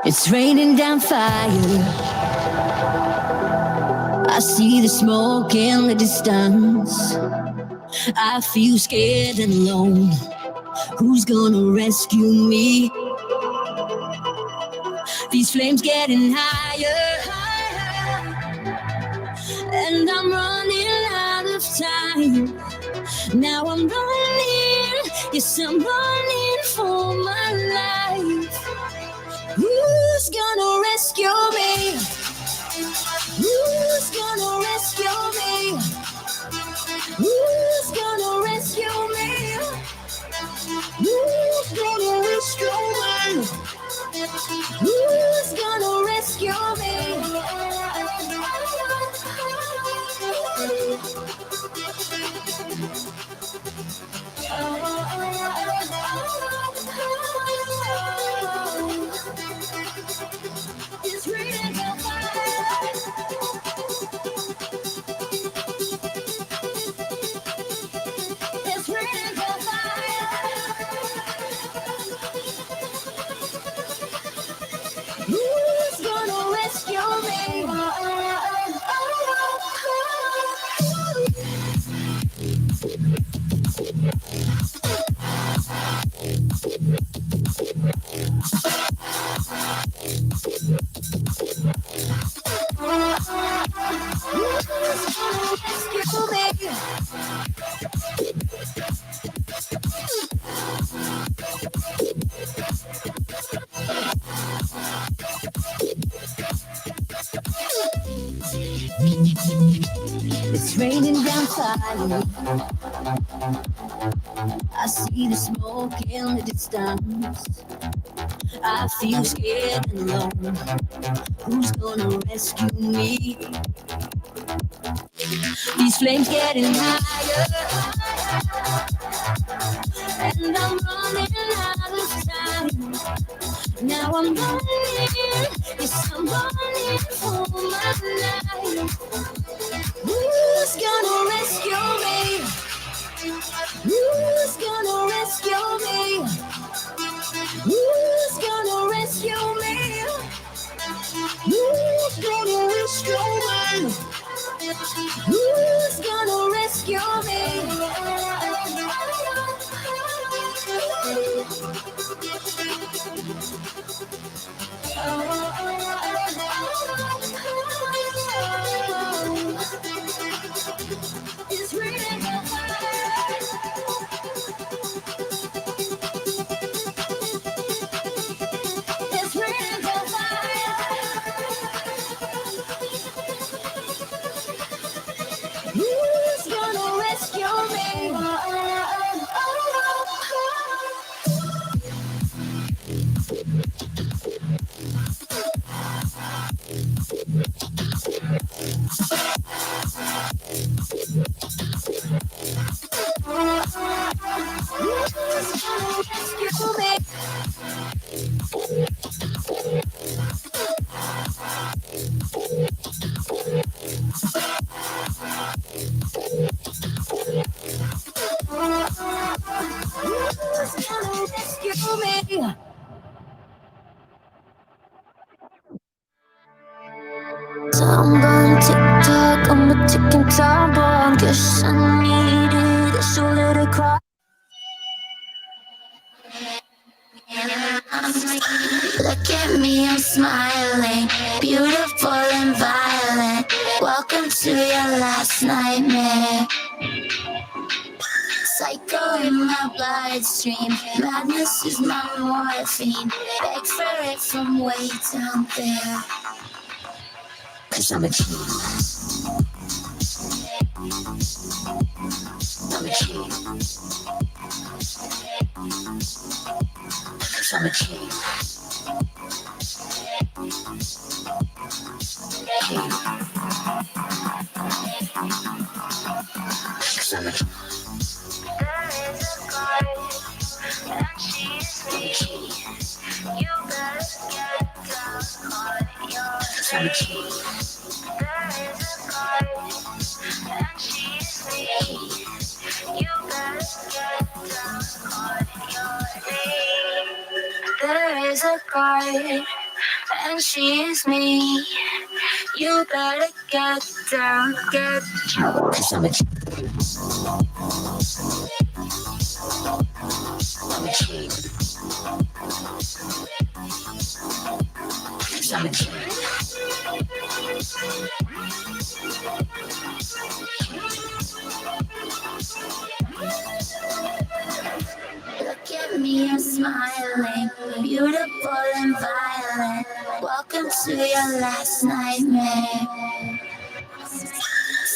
It's raining down fire. I see the smoke in the distance. I feel scared and alone. Who's gonna rescue me? These flames getting higher, and I'm running out of time. Now I'm running, yes, I'm running for my life. Who's gonna rescue me? Who's gonna rescue me? Who's gonna rescue me? Who's gonna rescue me? Who's gonna rescue me? It's raining down fire. It's raining down fire. Who's gonna rescue me? It's raining down fire. I see the smoke in the distance. I feel scared and alone. Who's gonna rescue me? These flames getting higher, and I'm running out of time. Now I'm running, yes, I'm running for my life. Who's gonna rescue me? Who's gonna rescue me? Who's gonna rescue me? Who's gonna rescue me? Who's gonna rescue me? It's raining down fire. It's raining down fire. Who's gonna rescue me? Time bomb, tick tock, I'm a ticking time bomb. Guess I needed it, so let it cry. Look at me, I'm smiling, beautiful and violent. Welcome to your last nightmare. Psycho in my bloodstream, madness is my morphine. Beg for it from way down there. 'Cause I'm a king. I'm a king. 'Cause I'm a king. King. 'Cause I'm a king. There is a goddess, and she's me. You better get down on your knees. 'Cause I'm a king. There is a goddess, and she's me. You better get down on your knees. There is a God, and she is me. You better get down, get down. 'Cause I'm a G. I'm a G. 'Cause I'm a G. Look at me, I'm smiling, beautiful and violent. Welcome to your last nightmare.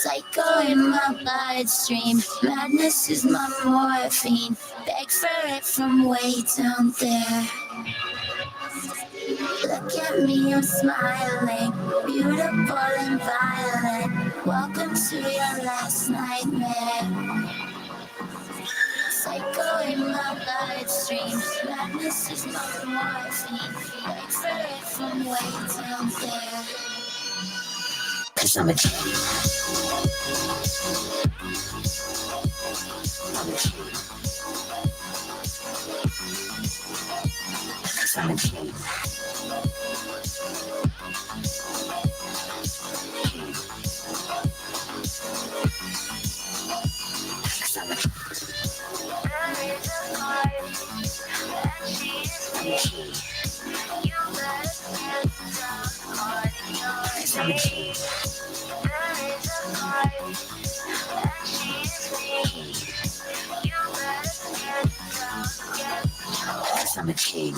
Psycho in my bloodstream, madness is my morphine. Beg for it from way down there. Look at me, I'm smiling, beautiful and violent. Welcome to your last nightmare. Psycho in my bloodstream, madness is my morphine. Beg for it from way down there. 'Cause I'm a G. I'm a G. 'Cause I'm a G. I'm a king.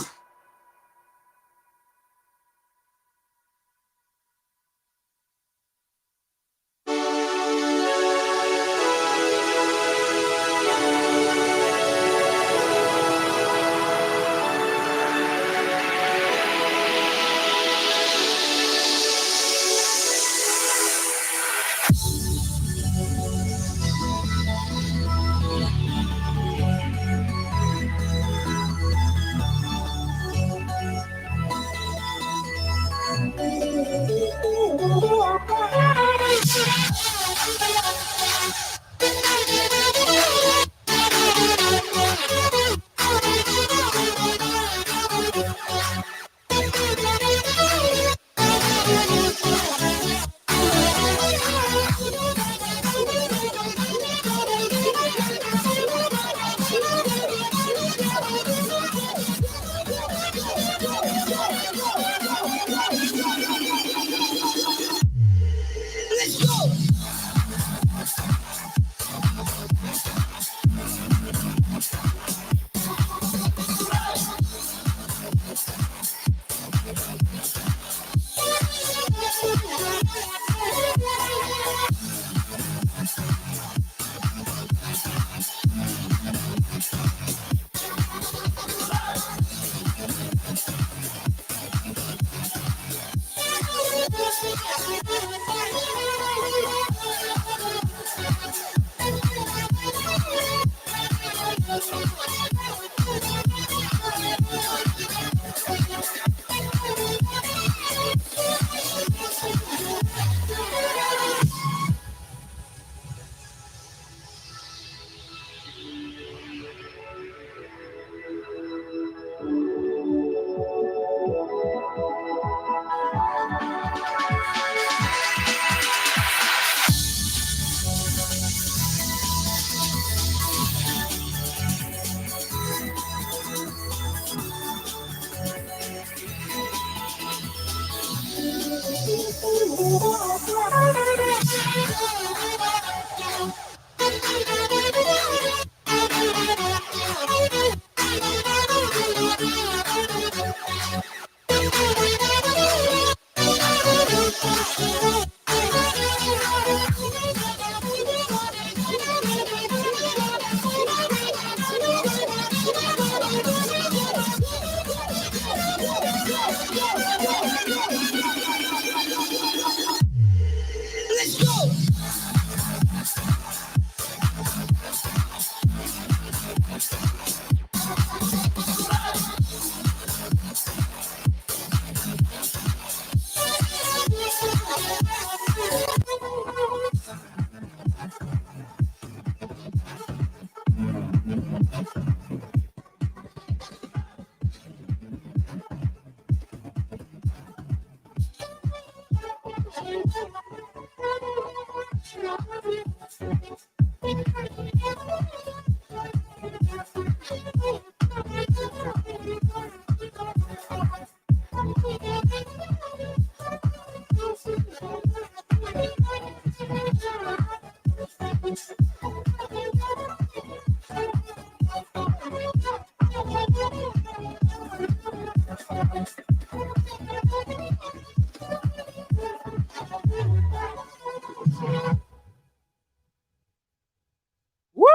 Woo!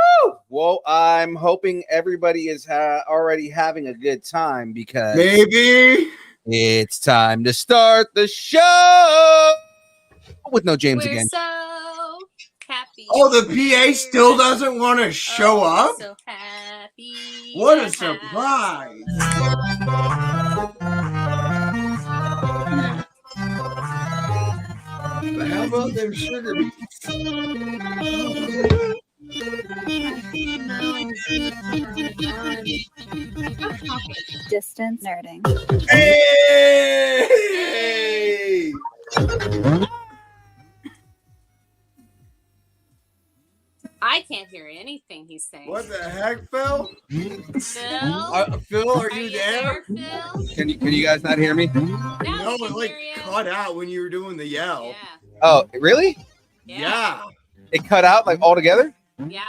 Well, I'm hoping everybody is already having a good time because Maybe. it's time to start the show with no James We're again. so happy. Oh, the PA still doesn't want to show up? So happy. What a to surprise. But how about them sugar beets? Distance nerding. Hey! I can't hear anything he's saying. What the heck, Phil? Phil? Phil, are Are you you there? there, Phil? Can you guys not hear me? Now No, we it can like hear you. cut out when you were doing the yell. Yeah. Oh, really? Yeah. It cut out like altogether? Yeah.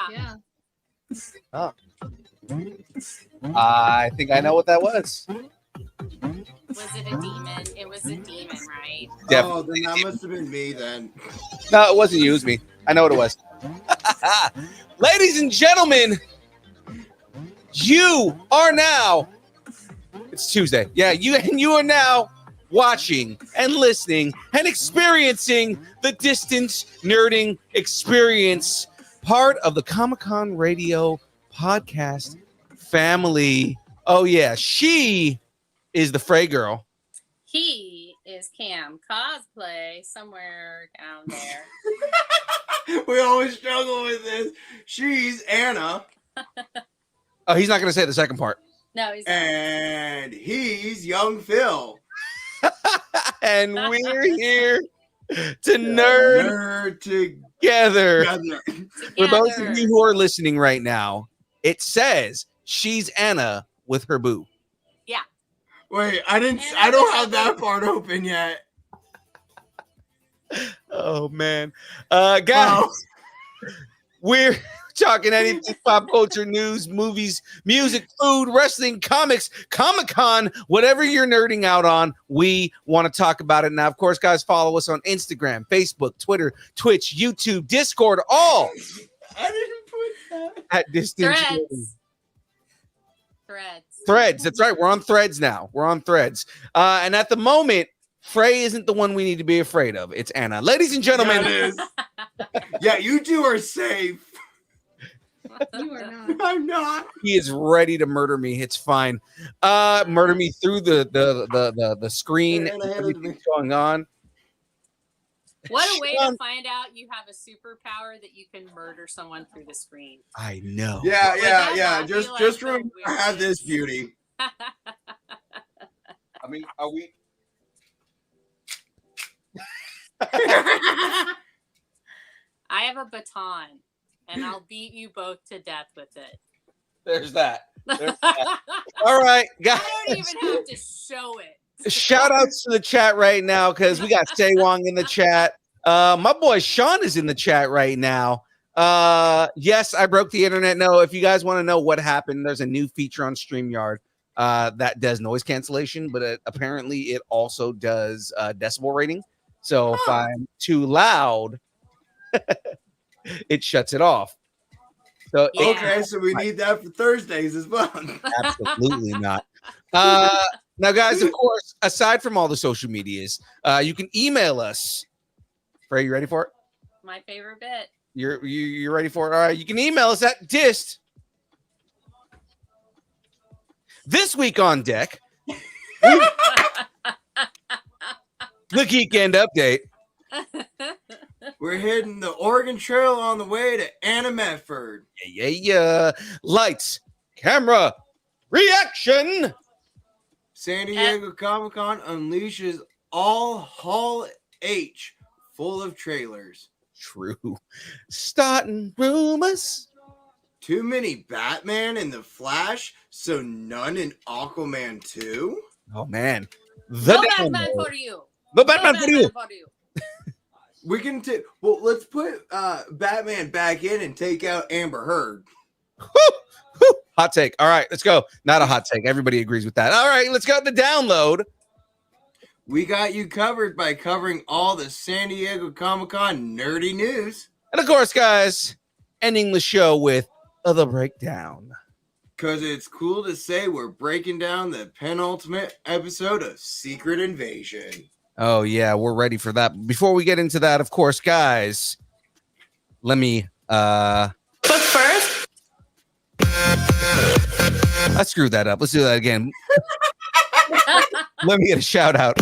I think I know what that was. Was it a demon? It was a demon, right? Oh, then that must have been me then. No, it wasn't you. It was me. I know what it was. Ladies and gentlemen, you are now. It's Tuesday. Yeah, you are now watching and listening and experiencing the Distance Nerding Experience, part of the Comic-Con Radio podcast family. Oh yeah, she is the Frey girl. He is Cam Cosplay somewhere down there. We always struggle with this. She's Anna, Oh, he's not going to say the second part. No, he's not. and he's young Phil. And we're here to nerd together. Together. For those of Together. you who are listening right now, it says she's Anna with her boo. Wait, I don't have that part open yet. Oh man, guys, Oh. we're talking anything pop culture, news, movies, music, food, wrestling, comics, Comic-Con, whatever you're nerding out on, we want to talk about it. Now, of course, guys, follow us on Instagram, Facebook, Twitter, Twitch, YouTube, Discord, all I didn't put that. at Distance Nerding. Threads. That's right. We're on Threads now. We're on Threads. And at the moment, Frey isn't the one we need to be afraid of. It's Anna. Ladies and gentlemen. Yeah, it is. Yeah, you two are safe. You are not. I'm not. He is ready to murder me. It's fine. Murder me through the screen. And ahead of Everything's me. going on. What a way to Sean- find out you have a superpower that you can murder someone through the screen. I know. Yeah, Would yeah, that yeah. not be Just like remember, the I have weirdest- this beauty. I mean, are we? I have a baton, and I'll beat you both to death with it. There's that. There's that. I All right, guys. don't even have to show it. Shout outs to the chat right now because we got Say Wong in the chat. My boy Sean is in the chat right now. Yes, I broke the internet. No, if you guys want to know what happened, there's a new feature on StreamYard that does noise cancellation, but apparently it also does decibel rating. So if I'm too loud, it shuts it off. So Yeah. Okay, so we need that for Thursdays as well. absolutely not. Now, guys, of course, aside from all the social medias, you can email us. Frey, you ready for it? My favorite bit. You're ready for it? All right. You can email us at dist. This week on deck, the Geek End update. We're hitting the Oregon Trail on the way to Anna Medford. Yeah. Lights, camera, reaction. San Diego Comic Con unleashes all Hall H full of trailers. True. Starting rumors. Too many Batman and the Flash, so none in Aquaman 2? Oh man, the No download. Batman for you. The No Batman for you. for you. We can take. Well, let's put Batman back in and take out Amber Heard. Whew. Hot take. All right, let's go. Not a hot take. Everybody agrees with that. All right, let's go. The download. We got you covered by covering all the San Diego Comic-Con nerdy news. And of course, guys, ending the show with the breakdown. Because it's cool to say we're breaking down the penultimate episode of Secret Invasion. Oh, yeah, we're ready for that. Before we get into that, of course, guys, let me But first, I screwed that up. Let's do that again. Let me get a shout out.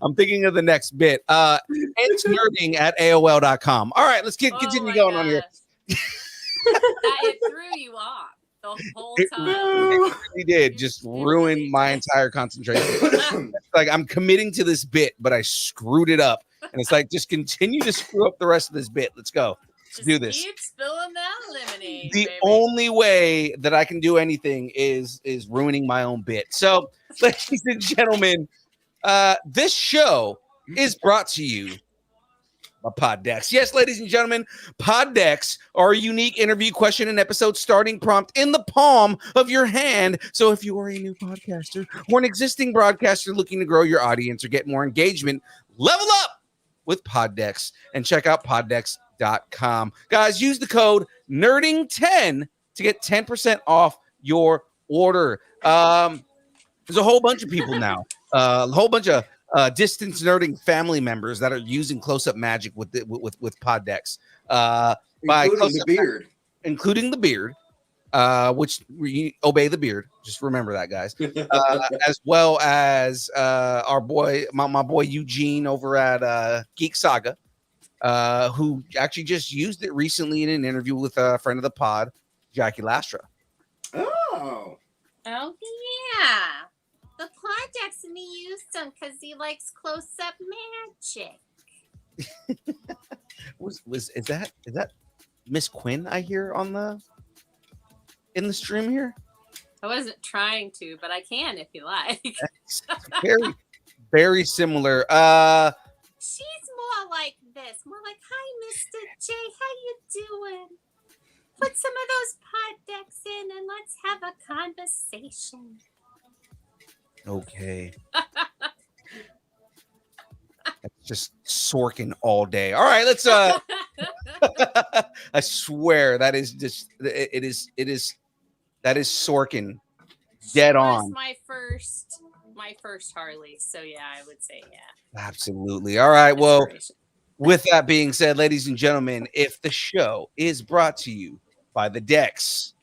I'm thinking of the next bit. It's nerding at AOL.com. All right, let's continue going on here. It threw you off the whole It time. really did just ruin my entire concentration. Like I'm committing to this bit, but I screwed it up. And it's like, just continue to screw up the rest of this bit. Let's go. Let's do this. Keep spilling that lemonade. The baby. only way that I can do anything is ruining my own bit. So, ladies and gentlemen, this show is brought to you by Poddex. Yes, ladies and gentlemen, Poddex are a unique interview question and episode starting prompt in the palm of your hand. So if you are a new podcaster or an existing broadcaster looking to grow your audience or get more engagement, level up with Poddex and check out poddex.com. Guys, use the code NERDING10 to get 10% off your order. There's a whole bunch of people now, a whole bunch of distance nerding family members that are using close-up magic with Poddex. Including the beard. Including the beard, which we obey the beard. Just remember that, guys. As well as our boy, my boy Eugene over at Geek Saga, who actually just used it recently in an interview with a friend of the pod, Jackie Lastra. Oh. Oh yeah, the Poddex and he used them because he likes close-up magic. Is that Miss Quinn I hear in the stream here? I wasn't trying to, but I can if you like. It's very, very similar. She's more like this, more like, "Hi, Mr. J, how you doing? Put some of those Poddex in and let's have a conversation." Okay. That's just Sorkin all day. All right, let's I swear that is just it is that is Sorkin dead She was on. my first Harley, so yeah, I would say yeah. Absolutely. All right. Well, Inspiration. with that being said, ladies and gentlemen, if the show is brought to you by the Dex,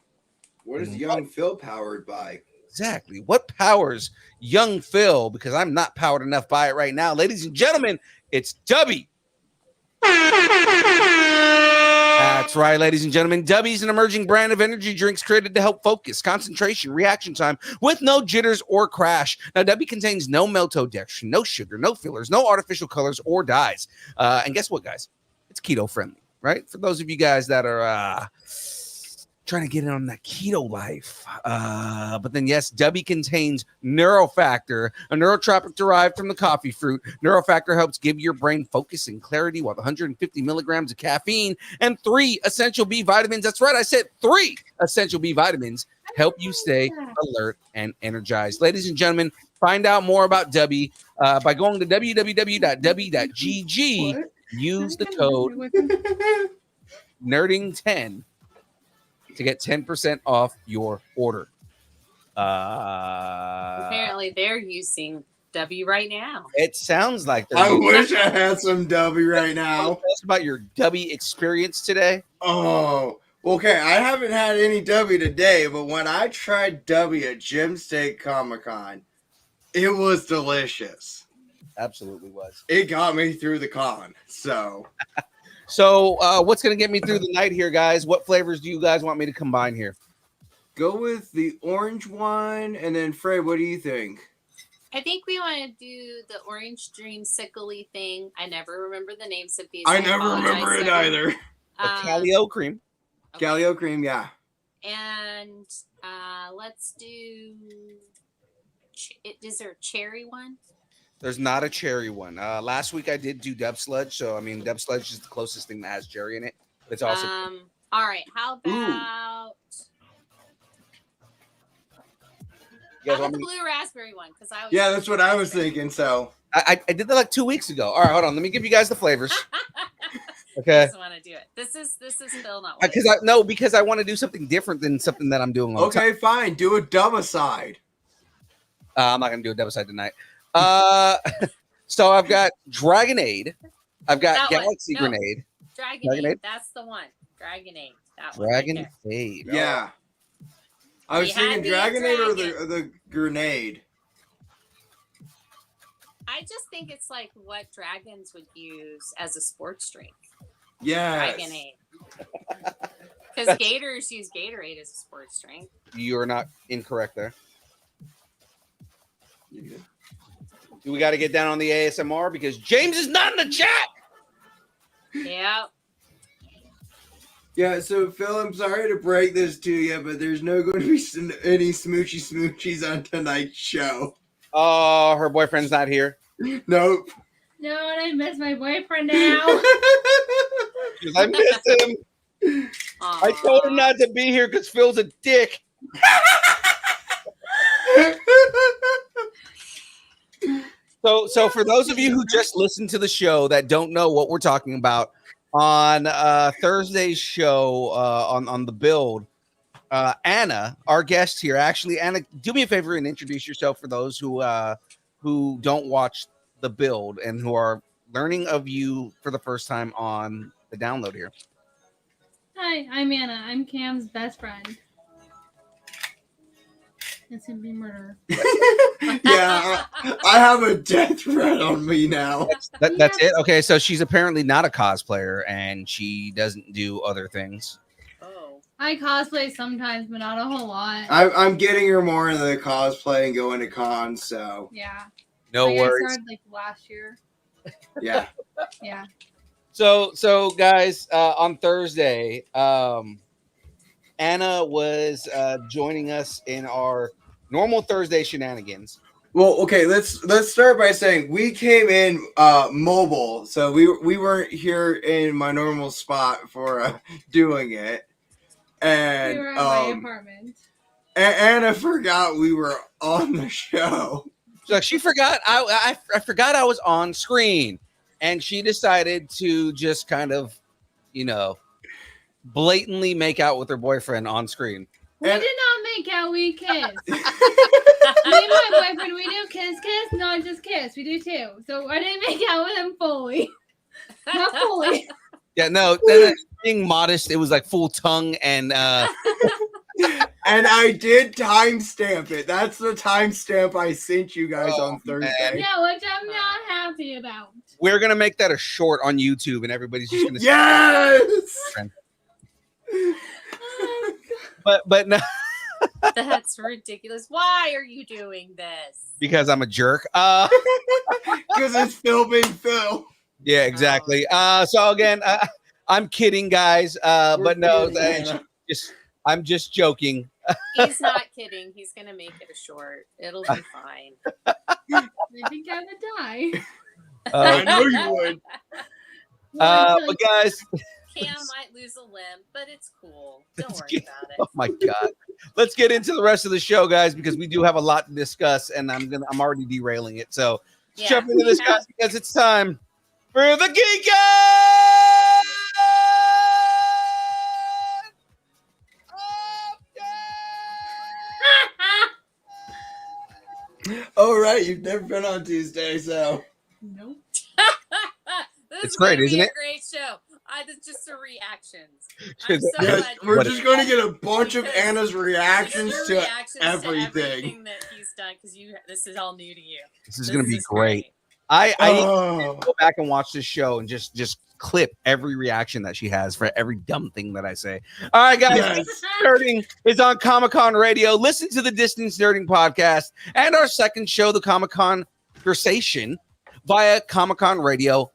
What is Young Phil powered by? exactly what powers young Phil, because I'm not powered enough by it right now, ladies and gentlemen, it's Dubby. That's right, ladies and gentlemen. Dubby's an emerging brand of energy drinks created to help focus, concentration, reaction time with no jitters or crash. Now, Dubby contains no maltodextrin, no sugar, no fillers, no artificial colors or dyes. And guess what, guys? It's keto friendly, right? For those of you guys that are trying to get in on that keto life. But then, yes, Dubby contains Neurofactor, a neurotropic derived from the coffee fruit. Neurofactor helps give your brain focus and clarity with 150 milligrams of caffeine and 3 essential B vitamins. That's right, I said 3 essential B vitamins help you stay alert and energized. Ladies and gentlemen, find out more about Dubby by going to www.dubby.gg. Use the code NERDING10 to get 10% off your order. Apparently, they're using W right now. It sounds like I wish I had some W right now. Tell us about your Dubby experience today. Oh, okay. I haven't had any W today, but when I tried W at Gem State Comic-Con, it was delicious. Absolutely was. It got me through the con. So What's going to get me through the night here, guys? What flavors do you guys want me to combine here? go with the orange one, and then Fred, what do you think? I think we want to do the orange dreamsicle thing. I never remember the names of these. I never apologize remember it to everyone. either. Calio cream. Okay. Calio cream, yeah. And let's do. Is there a cherry one? There's not a cherry one. Last week I did do Deb Sludge, so I mean Deb Sludge is the closest thing that has cherry in it. But it's also All right. How about you guys want the me- blue raspberry one? Because I was Yeah, that's what I was thinking. So I did that like 2 weeks ago. All right, hold on. Let me give you guys the flavors. I Okay. just want to do it. This is still not. What Because I want to do something different than something that I'm doing all the time. okay, fine. Do a double-side. I'm not gonna do a double side tonight. So I've got Dragonade. I've got That one. Galaxy No. Grenade. Dragonade. Dragonade? That's the one. Dragonade. That one. right there. Dragonade. Yeah. I was We had thinking the Dragonade or dragon. the grenade. I just think it's like what dragons would use as a sports drink. Yes. Dragonade. Because Gators use Gatorade as a sports drink. You are not incorrect there. We got to get down on the ASMR because James is not in the chat. Yeah. Yeah, so Phil, I'm sorry to break this to you, but there's no going to be any smoochy smoochies on tonight's show. Oh, her boyfriend's not here. Nope. No, and I miss my boyfriend now. I miss him. I told him not to be here because Phil's a dick. So for those of you who just listened to the show that don't know what we're talking about, on Thursday's show on the build, Anna, our guest here, actually, Anna, do me a favor and introduce yourself for those who don't watch the build and who are learning of you for the first time on the download here. Hi, I'm Anna. I'm Cam's best friend. It's gonna be murder. Yeah, I have a death threat on me now. That's it. Okay, so she's apparently not a cosplayer and she doesn't do other things. Oh. I cosplay sometimes, but not a whole lot. I'm getting her more into the cosplay and going to cons, so Yeah. No Like, I worries. started like last year. yeah. Yeah. So guys, on Thursday, Anna was joining us in our normal Thursday shenanigans. Well, okay, let's start by saying we came in mobile, so we weren't here in my normal spot for doing it, and We were at my apartment. Anna forgot we were on the show. So she forgot I forgot I was on screen, and she decided to just kind of, blatantly make out with her boyfriend on screen. We And- did not make out, we kissed. Me and my boyfriend, we do kiss, not just kiss. We do too. So I didn't make out with him fully. Not fully. Yeah, no, then being modest, it was like full tongue and And I did timestamp it. That's the timestamp I sent you guys Oh, on Thursday. Yeah, which I'm not happy about. we're gonna make that a short on YouTube, and everybody's just gonna Yes. but no, That's ridiculous. Why are you doing this? because I'm a jerk. Because it's Phil being Phil. Yeah, exactly. So again, I'm kidding, guys. But no, I'm just joking. He's not kidding. He's gonna make it a short. It'll be fine. I think I would die. I know you would. But guys, Cam might lose a limb, but it's cool. Don't Let's worry get- about it. oh my god, let's get into the rest of the show, guys, because we do have a lot to discuss, and I'm already derailing it. So let's Yeah. jump into this, guys, because it's time for the Geek All right, you've never been on Tuesday, so Nope. This It's is gonna great, be isn't a it? Great show. It's just the reactions. I'm so yes, glad we're What- just going to get a bunch of Because Anna's reactions Your to reactions everything. to everything that he's done because this is all new to you. This is gonna be is great. I Oh. go back and watch this show and just clip every reaction that she has for every dumb thing that I say. All right, guys. Yes. Nerding is on Comic-Con Radio. Listen to the Distance Nerding podcast and our second show, the Comic-Con Conversation, via Comic-Con Radio,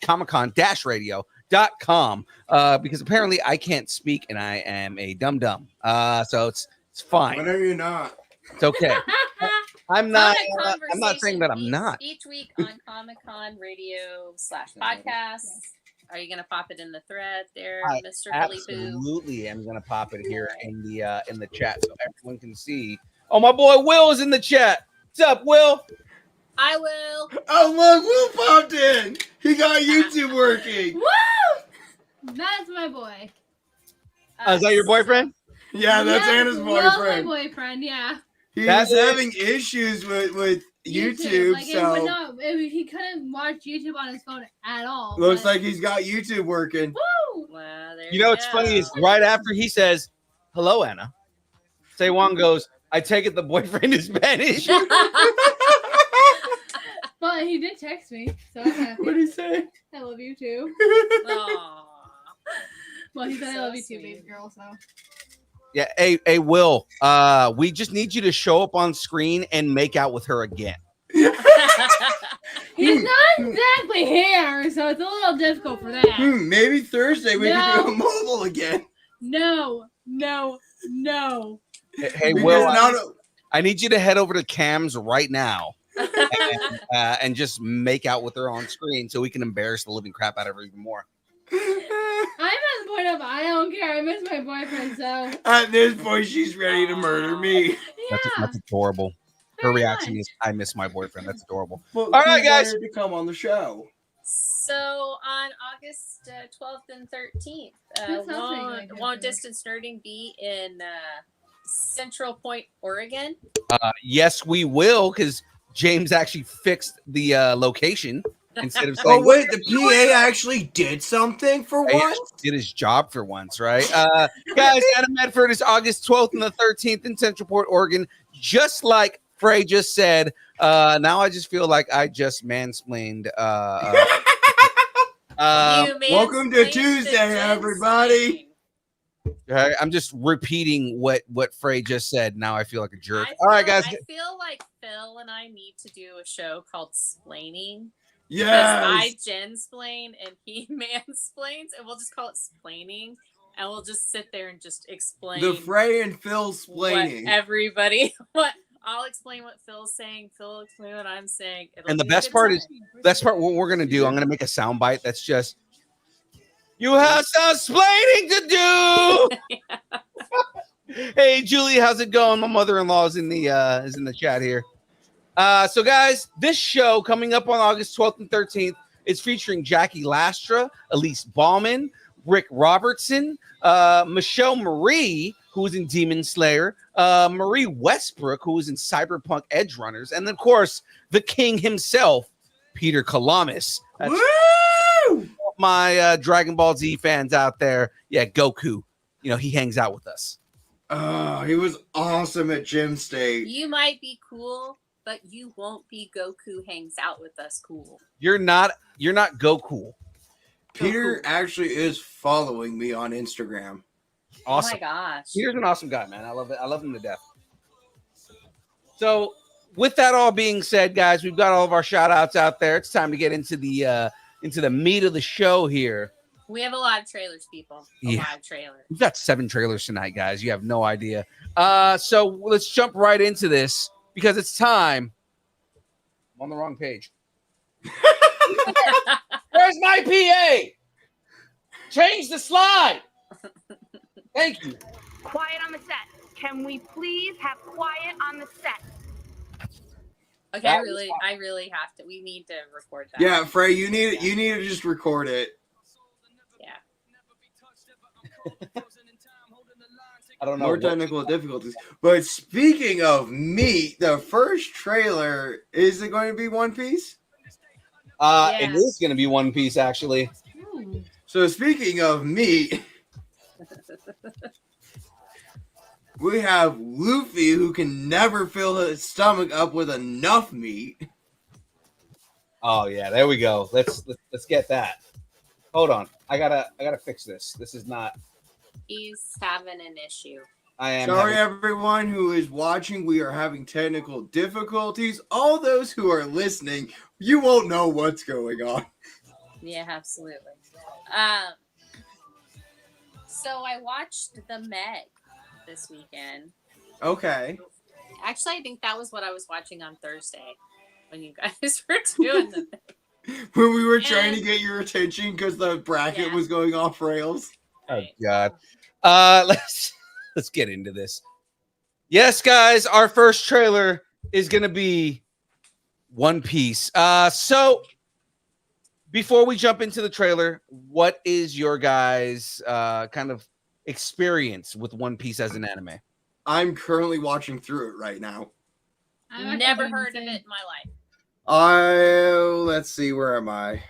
Comic-Con-Radio.com. .com because apparently I can't speak and I am a dum-dum. So it's fine. Whatever you're not. It's okay. I'm not saying that I'm Conversation not. Each week on Comic Con Radio /podcast. Are you gonna pop it in the thread there, I Mr. Philly Boo? Absolutely am gonna pop it here in the chat so everyone can see. Oh, my boy Will is in the chat. What's up, Will? I will. Oh, look, Will popped in. He got YouTube working. Woo! That's my boy. Is that your boyfriend? Yeah, that's Anna's Will's boyfriend. my boyfriend, yeah. He's That's having issues with YouTube, Like, so he couldn't watch YouTube on his phone at all. looks but- like he's got YouTube working. Woo! Well, there You know what's funny is right after he says, "Hello, Anna," Seiwon goes, "I take it the boyfriend is Spanish." But he did text me, so I'm happy. What did he say? I love you too. Aw. Well, he said I So love you too, sweet. baby girl. So Yeah, hey, Will. We just need you to show up on screen and make out with her again. he's not exactly here, so it's a little difficult for that. Maybe Thursday we can do No. a mobile again. No. Hey, Because Will. now- I need you to head over to Cam's right now and just make out with her on screen so we can embarrass the living crap out of her even more. I'm at the point of I don't care. I miss my boyfriend, so At this point, she's ready to murder me. yeah. That's adorable. Her very reaction much. is, "I miss my boyfriend." That's adorable. Well, All right, he guys. wanted to come on the show. So on August 12th and 13th, That sounds like a good won't idea. Distance Nerding be in Central Point, Oregon? Yes, we will, because James actually fixed the location instead of Oh saying, wait, the PA actually did something for He once. did his job for once, right? Guys, Adam Medford is August 12th and the 13th in Central Port, Oregon. Just like Frey just said, now I just feel like I just mansplained. Welcome to Tuesday, everybody. I'm just repeating what Frey just said. Now I feel like a jerk. I All right, feel- guys. I feel like Phil and I need to do a show called Splaining. Because I Yes. gensplain and he mansplains, and we'll just call it splaining, and we'll just sit there and just explain The Frey and Phil what splaining. everybody. What I'll explain what Phil's saying. Phil will explain what I'm saying. It'll And the be a best good part time. is, best part, what we're gonna do, I'm gonna make a soundbite that's just, "You have some splaining to do." Hey, Julie, how's it going? My mother-in-law is in the chat here. So guys, this show coming up on August 12th and 13th is featuring Jackie Lastra, Elise Bauman, Rick Robertson, Michelle Marie, who was in Demon Slayer, Marie Westbrook, who was in Cyberpunk Edge Runners, and of course, the king himself, Peter Kalamis. That's Woo! my Dragon Ball Z fans out there. Yeah, Goku. You know, he hangs out with us. Oh, he was awesome at Gym State. You might be cool, but you won't be Goku hangs out with us cool. You're not Goku. Peter actually is following me on Instagram. Awesome. Oh my gosh. Peter's an awesome guy, man. I love it. I love him to death. So, with that all being said, guys, we've got all of our shout outs out there. It's time to get into the meat of the show here. We have a lot of trailers, people. A Yeah. lot of trailers. We've got 7 trailers tonight, guys. You have no idea. So let's jump right into this because it's time. I'm on the wrong page. Where's my PA? Change the slide. Thank you. Quiet on the set. Can we please have quiet on the set? Okay, That I really have to. We need to record that. Yeah, Frey, you need to just record it. Yeah. I don't know. More technical difficulties. But speaking of meat, the first trailer, is it going to be One Piece? It is going to be One Piece, actually. Ooh. So speaking of meat, we have Luffy who can never fill his stomach up with enough meat. Oh yeah, there we go. Let's get that. Hold on, I gotta fix this. This is not. He's having an issue. I am. Sorry, everyone who is watching. We are having technical difficulties. All those who are listening, you won't know what's going on. Yeah, absolutely. So I watched The Meg this weekend. Okay. Actually, I think that was what I was watching on Thursday when you guys were doing the thing. When we were trying to get your attention because the bracket Yeah. was going off rails. Oh God. Let's get into this. Yes, guys, our first trailer is gonna be One Piece. So before we jump into the trailer, what is your guys' kind of experience with One Piece as an anime? I'm currently watching through it right now. I've Never actually heard of been it in my life. Let's see, where am I?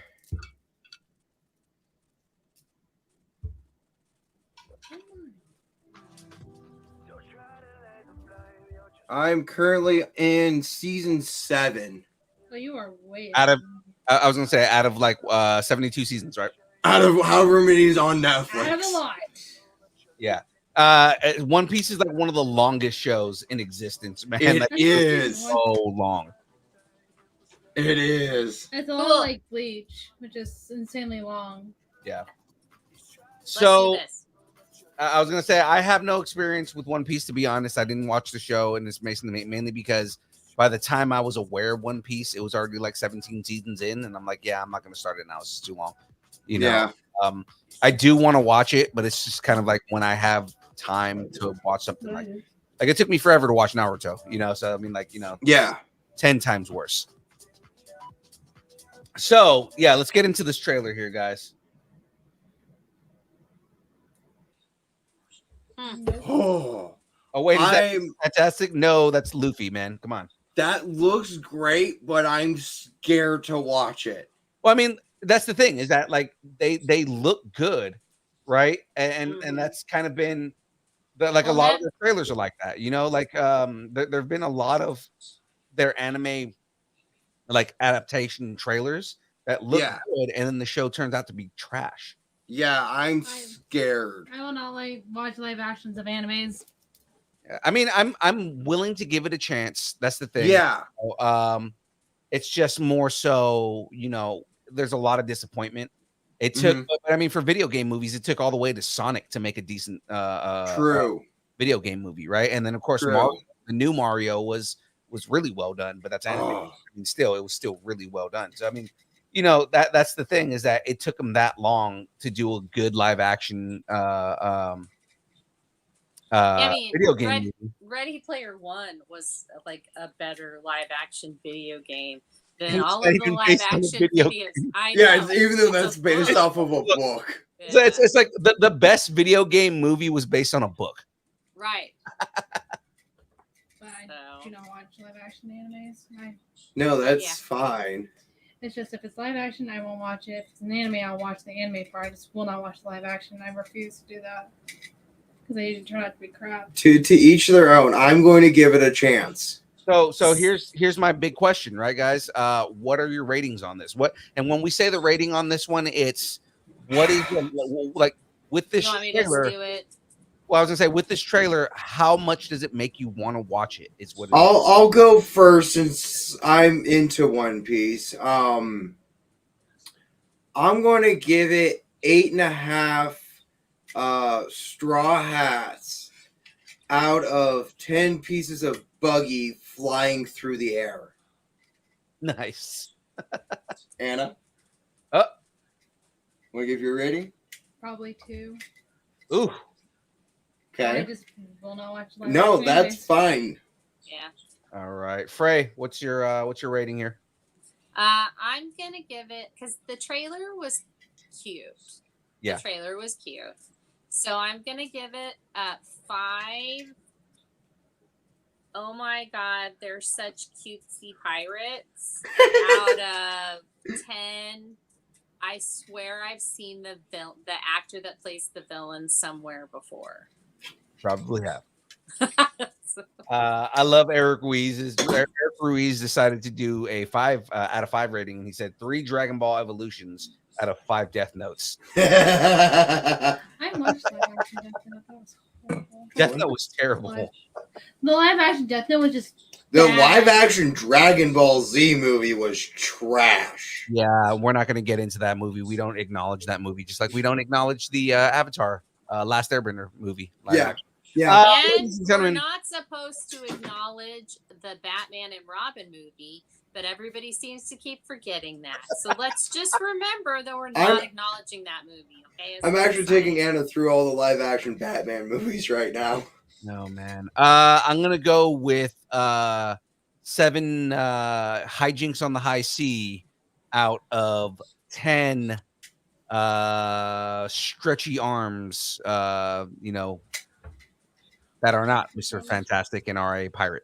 I'm currently in season 7. Oh, you are way Out of I was gonna say out of like 72 seasons, right? Out of however many is on out of a Netflix. lot. Yeah. One Piece is like one of the longest shows in existence, man. It Like, is. so long. It is. It's all like Bleach, which is insanely long. Yeah. Let's So do this. I was gonna say I have no experience with One Piece, to be honest. I didn't watch the show, and it's mainly because by the time I was aware of One Piece, it was already like 17 seasons in, and I'm like, yeah, I'm not gonna start it now. It's too long. You know. Yeah. I do want to watch it, but it's just kind of like when I have time to watch something like it took me forever to watch Naruto, you know. So I mean, like, you know, Yeah. 10 times worse. So yeah, let's get into this trailer here, guys. Oh, Oh wait, is that I'm fantastic? No, that's Luffy, man. Come on. that looks great, but I'm scared to watch it. Well, I mean, that's the thing, is that like they look good, right? And that's kind of been like a lot of the trailers are like that, you know, like there've been a lot of their anime like adaptation trailers that look Yeah. good, and then the show turns out to be trash. Yeah, I'm scared. I will not like watch live actions of animes. I mean, I'm willing to give it a chance. That's the thing. Yeah. It's just more so, you know, there's a lot of disappointment. It took, but I mean, for video game movies, it took all the way to Sonic to make a decent True. video game movie, right? And then of course, True. Mario, the new Mario was really well done, but that's anime. Oh. I mean, still, it was still really well done. So I mean, you know, that's the thing, is that it took them that long to do a good live action I mean, video game movie. Ready Player One was like a better live action video game than It's all not of the even live based on a action video videos. game. I Yeah, know. even though that's It's a based book. off of a book. So it's like the best video game movie was based on a book. Right. But I do not watch live action animes. No, that's fine. It's just if it's live action, I won't watch it. If it's an anime, I'll watch the anime part. I just will not watch the live action. I refuse to do that because they usually turn out to be crap. To each their own. I'm going to give it a chance. So here's my big question, right, guys? What are your ratings on this? And when we say the rating on this one, it's what is like with this You want me to trailer? just do it? Well, I was gonna say, with this trailer, how much does it make you want to watch it? Is what I'll go first since I'm into One Piece. I'm going to give it 8.5 straw hats out of 10 pieces of buggy flying through the air. Nice. Anna? Oh. Want to give your rating? Probably 2. Ooh. I Okay. just will not watch live No, action that's animes. fine. Yeah. All right, Frey, what's your rating here? I'm gonna give it because the trailer was cute. Yeah. The trailer was cute. So I'm gonna give it a 5. Oh my god, they're such cutesy pirates. Out of 10. I swear I've seen the actor that plays the villain somewhere before. Probably have. I love Eric Ruiz. Eric Ruiz decided to do a 5 out of 5 rating. He said 3 Dragon Ball Evolutions out of 5 Death Notes. I watched live action Death Note. That was horrible. Death Note was terrible. The live action Death Note was just The bad. live action Dragon Ball Z movie was trash. Yeah, we're not going to get into that movie. We don't acknowledge that movie, just like we don't acknowledge the Avatar Last Airbender movie. live Yeah. action. Yeah. And ladies and we're gentlemen, not supposed to acknowledge the Batman and Robin movie, but everybody seems to keep forgetting that. So let's just remember that we're not acknowledging that movie, okay? I'm actually taking Anna through all the live action Batman movies right now. no man. I'm gonna go with 7 hijinks on the high sea out of 10 stretchy arms. That are not Mr. Fantastic and are a pirate.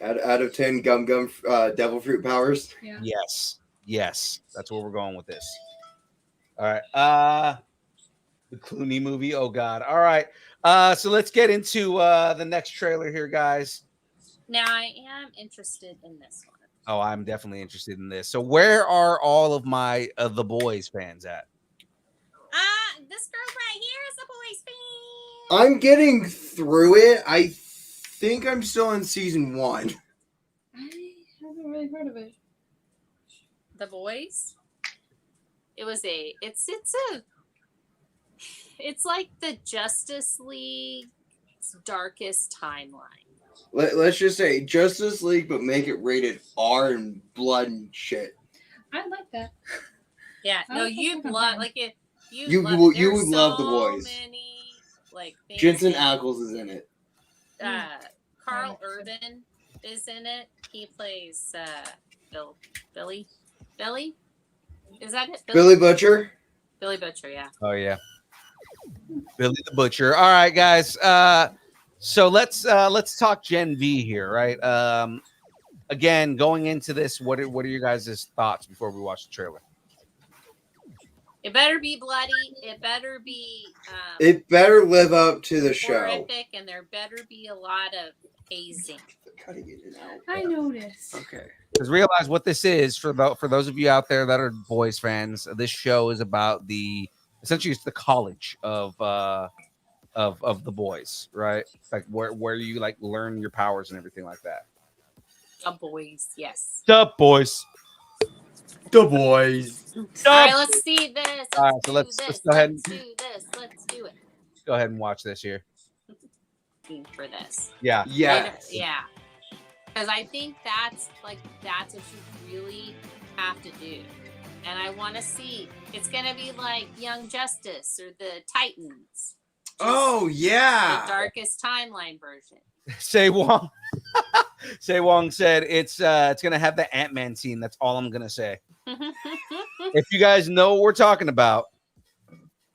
Out of 10 Gum Devil Fruit powers. Yeah. Yes, that's where we're going with this. All right, the Clooney movie. Oh God. All right, so let's get into the next trailer here, guys. Now, I am interested in this one. Oh, I'm definitely interested in this. So, where are all of my The Boys fans at? This girl right here is a Boys fan. I'm getting through it. I think I'm still in season 1. I haven't really heard of it. The Boys. It's like the Justice League's darkest timeline. Let's just say Justice League, but make it rated R and blood and shit. I like that. Yeah, I no, like you that love kind. like it. You love, would there's love The so Boys. Many, like things Jensen in- Ackles is in it. Carl Urban is in it. He plays Billy. Is that it? Billy Butcher. Billy Butcher, yeah. Oh yeah, Billy the Butcher. All right, guys. So let's talk Gen V here, right? Again, going into this, what are your guys' thoughts before we watch the trailer? It better be bloody. It better be It better live up to the show. horrific, and there better be a lot of hazing. Cutting it out. I noticed. Okay. Because realize what this is for those of you out there that are Boys fans. This show is about essentially it's the college of the boys, right? Like where you like learn your powers and everything like that. The Boys, yes. The boys. The Boys. All right, let's see this. All right, so do let's this. go ahead Let's do this. Let's do it. Go ahead and watch this here. For this. Yeah. Yes. Yeah. Because I think that's what you really have to do. And I want to see. It's going to be like Young Justice or the Titans. Oh The yeah. darkest timeline version. Say Wong. Say Wong said it's gonna have the Ant-Man scene. That's all I'm gonna say. If you guys know what we're talking about,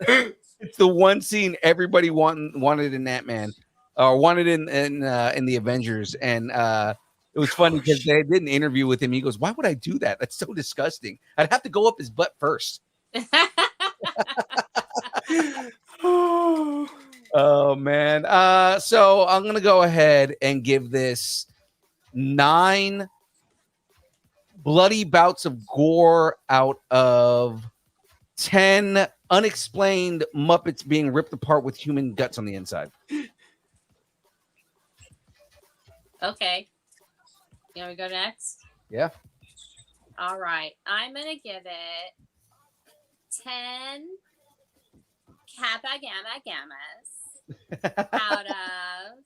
it's the one scene everybody wanted in Ant-Man, or wanted in the Avengers, and it was funny because they did an interview with him. He goes, "Why would I do that? That's so disgusting. I'd have to go up his butt first." Oh man. So I'm gonna go ahead and give this 9 bloody bouts of gore out of 10 unexplained Muppets being ripped apart with human guts on the inside. Okay. You want to go next? Yeah. All right. I'm going to give it 10 Kappa Gamma Gammas out of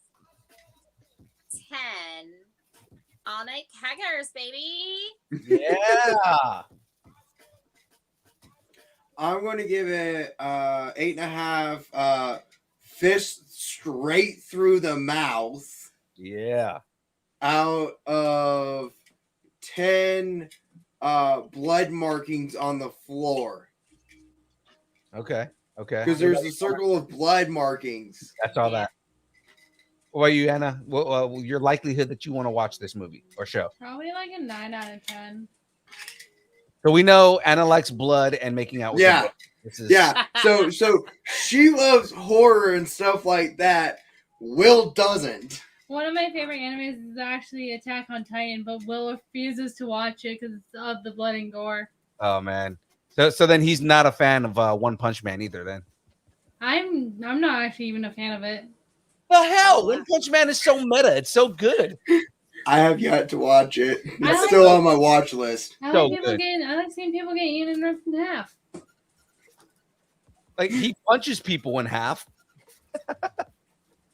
10 all night keggers, baby. Yeah. I'm going to give it 8.5 fist straight through the mouth Yeah. out of 10 blood markings on the floor. Okay. Because there's a circle of blood markings. That's all that. What about you, Anna? Well, your likelihood that you want to watch this movie or show? Probably like a 9 out of 10. So we know Anna likes blood and making out with Yeah. the boy. This is, Yeah. So she loves horror and stuff like that. Will doesn't. One of my favorite animes is actually Attack on Titan, but Will refuses to watch it because of the blood and gore. Oh man. So then he's not a fan of One Punch Man either. Then I'm not actually even a fan of it. The hell? Oh, One wow. Punch Man is so meta. It's so good. I have yet to watch it. I It's like still it. on my watch list. I So like people good. getting. I like seeing people get eaten and ripped in half. Like he punches people in half.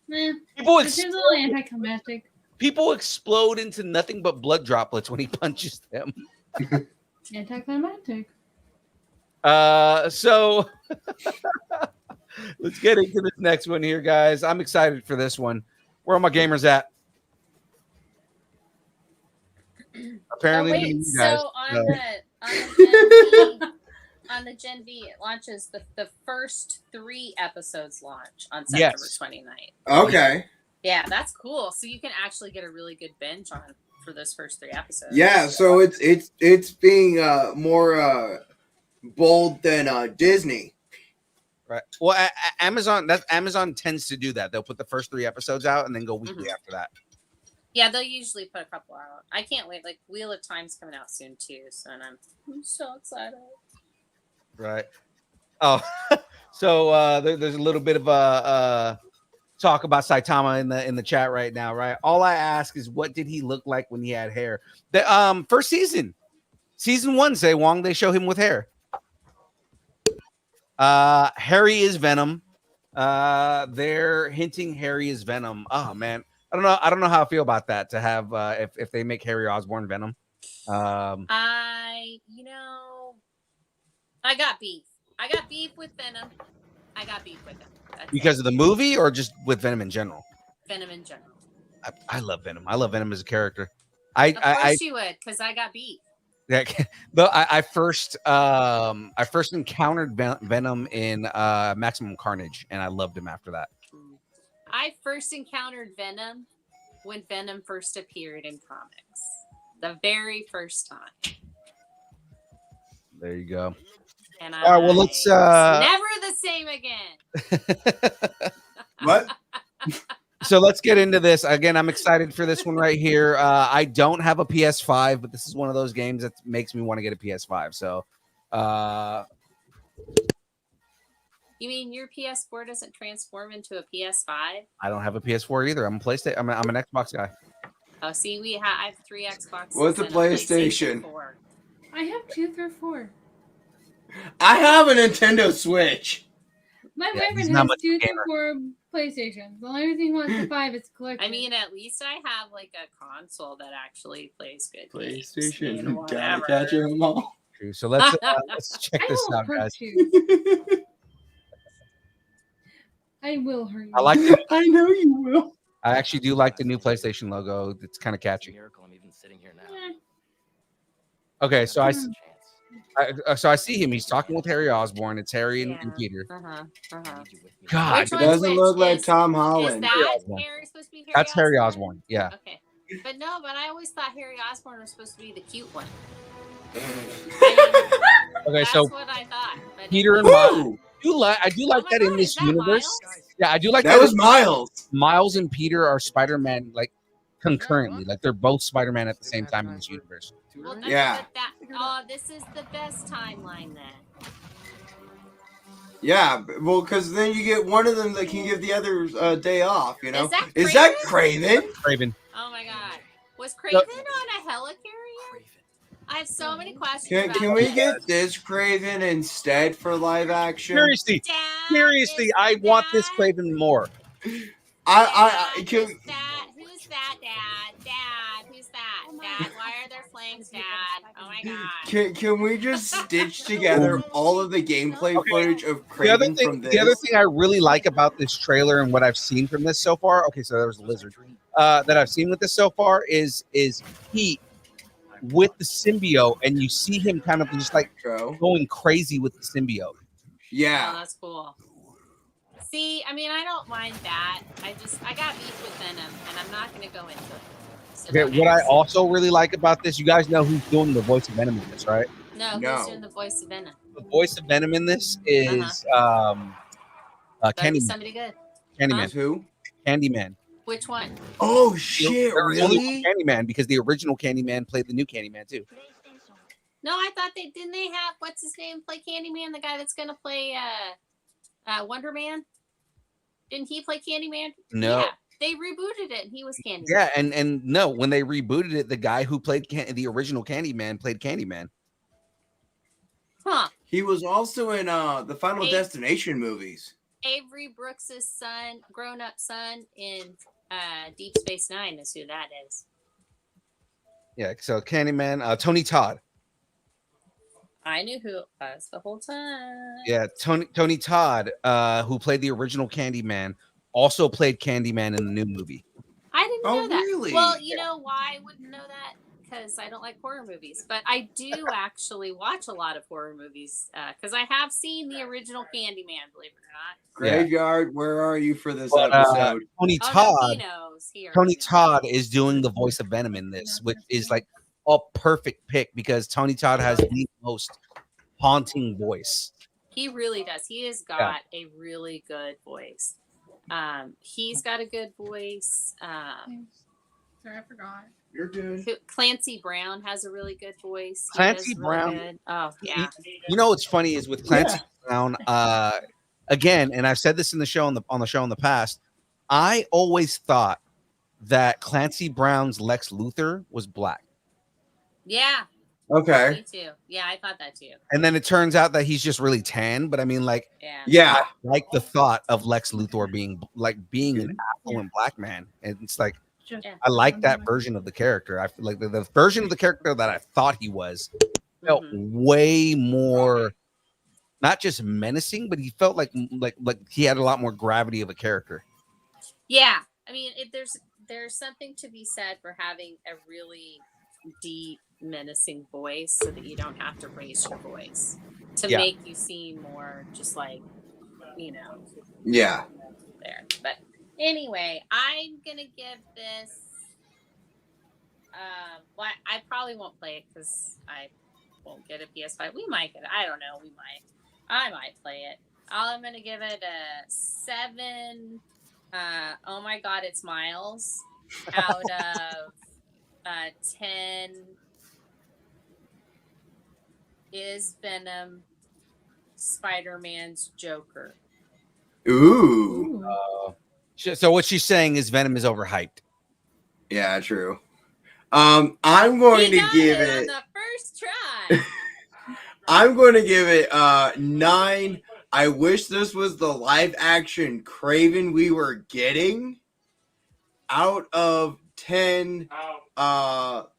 Nah, People it seems a little anticlimactic. people explode into nothing but blood droplets when he punches them. Anticlimactic. So let's get into this next one here, guys. I'm excited for this one. Where are my gamers at? Apparently, Oh, wait, you guys. so on the Gen V, it launches the first 3 episodes launch on September Yes. 29th. Okay. Yeah, that's cool. So you can actually get a really good binge on for those first 3 episodes. Yeah, so it's being more bold than Disney. Right. Well, Amazon tends to do that. They'll put the first 3 episodes out and then go weekly Mhm. after that. Yeah, they'll usually put a couple out. I can't wait. Like Wheel of Time's coming out soon too, so I'm so excited. Right. Oh, so there's a little bit of talk about Saitama in the chat right now, right? All I ask is, what did he look like when he had hair? The first season 1, say Wong, they show him with hair. Harry is Venom. They're hinting Harry is Venom. Oh man, I don't know how I feel about that. To have if they make Harry Osborn Venom. I got beef. I got beef with Venom. That's Because it. of the movie or just with Venom in general? Venom in general. I love Venom. I love Venom as a character. Of course you would, because I got beef. I first encountered Venom in Maximum Carnage, and I loved him after that. I first encountered Venom when Venom first appeared in comics. The very first time. There you go. And All right, well, let's never the same again. What? So let's get into this. Again, I'm excited for this one right here. I don't have a PS5, but this is one of those games that makes me want to get a PS5. So You mean your PS4 doesn't transform into a PS5? I don't have a PS4 either. I'm a PlayStation. I'm an Xbox guy. Oh, see, I have 3 Xboxes. What's a and PlayStation? 4. I have 2 through 4. I have a Nintendo Switch. My Yeah, he's boyfriend not has much 2 gamer. through 4 PlayStations. The only reason he wants the 5 is collector. I mean, at least I have like a console that actually plays good games. PlayStation. I mean, Gotta whatever. catch them all. True. So let's check I this will out, hurt guys. you. I will hurt you. I like. I know you will. I actually do like the new PlayStation logo. It's kind of catchy. I'm even sitting here now. Eh, Okay, so I see him. He's talking with Harry Osborn. It's Harry and Yeah. Peter. Uh-huh. God, Which It one's doesn't which? look like Is- Tom Is Holland. that Osborn. Harry supposed to be Harry That's Harry Osborn? Osborn. Yeah. Okay. But no, I always thought Harry Osborn was supposed to be the cute one. Okay, That's so what I thought. But Peter and Miles. Woo! I do like Oh my that in God, this is that universe. Miles? Yeah, I do like That was Miles. Miles and Peter are Spider-Man like concurrently. Like they're both Spider-Man at the same time in this universe. Well, Yeah. This is the best timeline then. Yeah, well, because then you get one of them that can give the other a day off. You know, Is that Craven? Craven. Oh my God. Was Craven on a helicarrier? I have so many questions. Can about we this. get this Craven instead for live action? Seriously, Dad, seriously, is I want this that- Craven more. I Dad, can. Who's that? Who's that, Dad? Dad, who's that? Dad, why are there flames, Dad? Oh my God. Can we just stitch together all of the gameplay footage of The other Craven from this? thing I really like about this trailer and what I've seen from this so far. Okay, so there was a lizard that I've seen with this so far is Pete with the symbiote, and you see him kind of just like Joe. Oh, going crazy with the symbiote. Oh, Yeah. that's cool. See, I mean, I don't mind that. I got beef with Venom, and I'm not going to go into it. So Okay, don't what I ask. also really like about this, you guys know who's doing the voice of Venom in this, right? No, No. who's doing the voice of Venom? The voice of Venom in this is Better be Candyman. somebody good. Candyman. Who? Candyman. Which one? Oh shit! There was only Really? one Candyman because the original Candyman played the new Candyman too. No, I thought didn't they have what's his name play Candyman, the guy that's gonna play Wonder Man? Didn't he play Candyman? No. Yeah, they rebooted it and he was Candyman. Yeah, and no, when they rebooted it, the guy who played the original Candyman played Candyman. Huh. He was also in the Final Hey. Destination movies. Avery Brooks's son, grown-up son in Deep Space Nine is who that is. Yeah, so Candyman, Tony Todd. I knew who it was the whole time. Yeah, Tony Todd, who played the original Candyman, also played Candyman in the new movie. I didn't Oh, know that. really? Well, you know why I wouldn't know that? Because I don't like horror movies. But I do actually watch a lot of horror movies because I have seen the original Candyman, believe it or not. Graveyard, where are you for this But, episode? Tony Oh, no, Todd. he knows. He Tony already knows. Todd is doing the voice of Venom in this, which is like a perfect pick because Tony Todd has the most haunting voice. He really does. He has got a really good voice. He's got a good voice. Sorry, I forgot. You're good. Clancy Brown has a really good voice. He Clancy does really Brown- good. Oh yeah. You know what's funny is with Clancy Brown, again, and I've said this in the show on the show in the past. I always thought that Clancy Brown's Lex Luthor was black, Yeah. Okay. Me too. Yeah, I thought that too. and then it turns out that he's just really tan. But I mean, like, Yeah. Yeah. I like the thought of Lex Luthor being an affluent black man, and it's like Just Yeah. I like that version of the character. I feel like the version of the character that I thought he was felt way more, not just menacing, but he felt like he had a lot more gravity of a character. Yeah. I mean, there's something to be said for having a really deep, menacing voice so that you don't have to raise your voice to Yeah. make you seem more just like, Yeah. there. But anyway, I'm gonna give this. Well, I probably won't play it because I won't get a PS5. We might get it. I don't know. I might play it. I'm gonna give it a 7. Oh my God, it's Miles out of 10. Is Venom Spider-Man's Joker? Ooh. So what she's saying is Venom is overhyped. Yeah, true. I'm going He to got give on it. the first try. I'm going to give it 9. I wish this was the live action Craven we were getting. Out of 10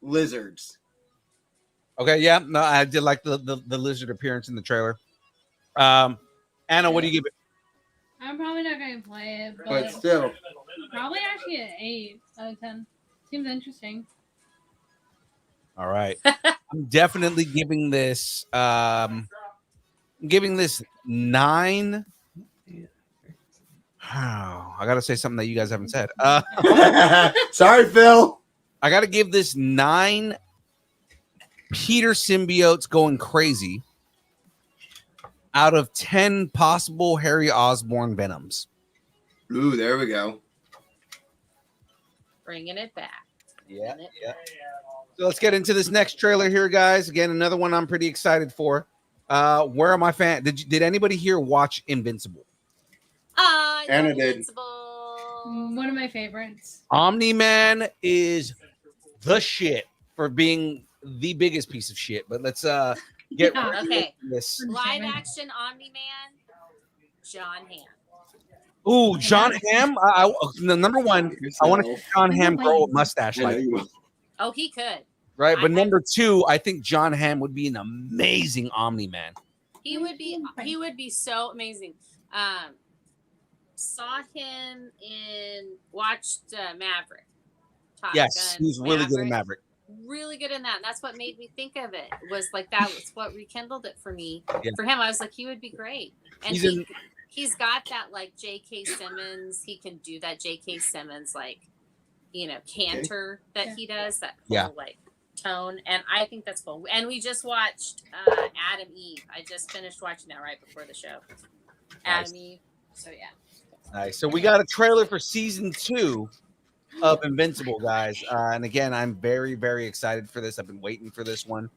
lizards. Okay, yeah, no, I did like the lizard appearance in the trailer. Anna, what do you give it? I'm probably not going to play it, But but still. probably actually an 8 out of 10. Seems interesting. All right, I'm definitely giving this. Giving this 9. I gotta say something that you guys haven't said. Sorry, Phil. I gotta give this 9 Peter symbiotes going crazy out of 10 possible Harry Osborn Venoms. Ooh, there we go. Bringing it back. Yeah. So let's get into this next trailer here, guys. Again, another one I'm pretty excited for. Where are my fans? Did anybody here watch Invincible? Anna did. Invincible. One of my favorites. Omni-Man is the shit for being the biggest piece of shit. But let's get Yeah. right Okay. into this. Live action Omni-Man, John Hamm. Ooh, John Hamm. Number one, I want to see John Hamm grow a mustache I know like, you will. Oh, he could. right? But number 2, I think John Hamm would be an amazing Omni-Man. He would be so amazing. Saw him watched Maverick. Top Yes, Gun he's really good in Maverick. Really good in that. And that's what made me think of it. Was like that was what rekindled it for me. Yeah. For him, I was like, he would be great. And he's got that like J.K. Simmons. He can do that J.K. Simmons canter that he does. That whole like tone, and I think that's cool. And we just watched Adam Eve. I just finished watching that right before the show. Adam Eve. So yeah. Nice. So we got a trailer for season 2 of Invincible, guys. And again, I'm very, very excited for this. I've been waiting for this one.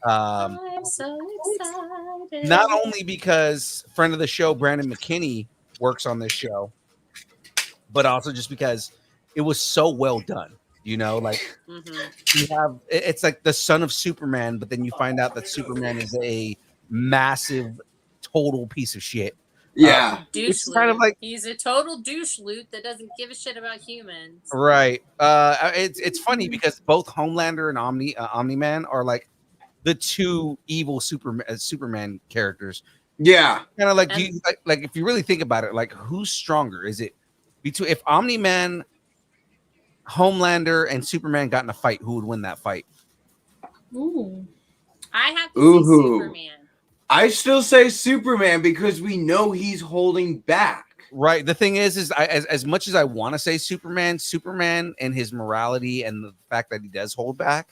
I'm so excited. Not only because friend of the show, Brandon McKinney, works on this show, but also just because it was so well done. You know, like you have it's like the son of Superman, but then you find out that Superman is a massive, total piece of shit. Yeah. Douche It's kind of loot. like He's a total douche loot that doesn't give a shit about humans. right. It's funny because both Homelander and Omni-Man are like the two evil Superman characters. Yeah. Kind of like, do you, like if you really think about it, like who's stronger? Is it between if Omni-Man, Homelander, and Superman got in a fight, who would win that fight? Ooh. I have to say Superman. I still say Superman because we know he's holding back. Right. The thing is as much as I want to say Superman and his morality and the fact that he does hold back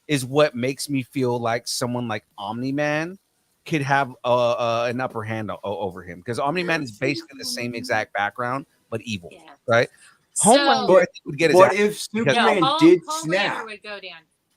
is what makes me feel like someone like Omni-Man could have an upper hand over him, because Omni-Man is basically the same exact background but evil, right? So- Homelander I think, would get his What ass if because- Superman No, did Homelander snap?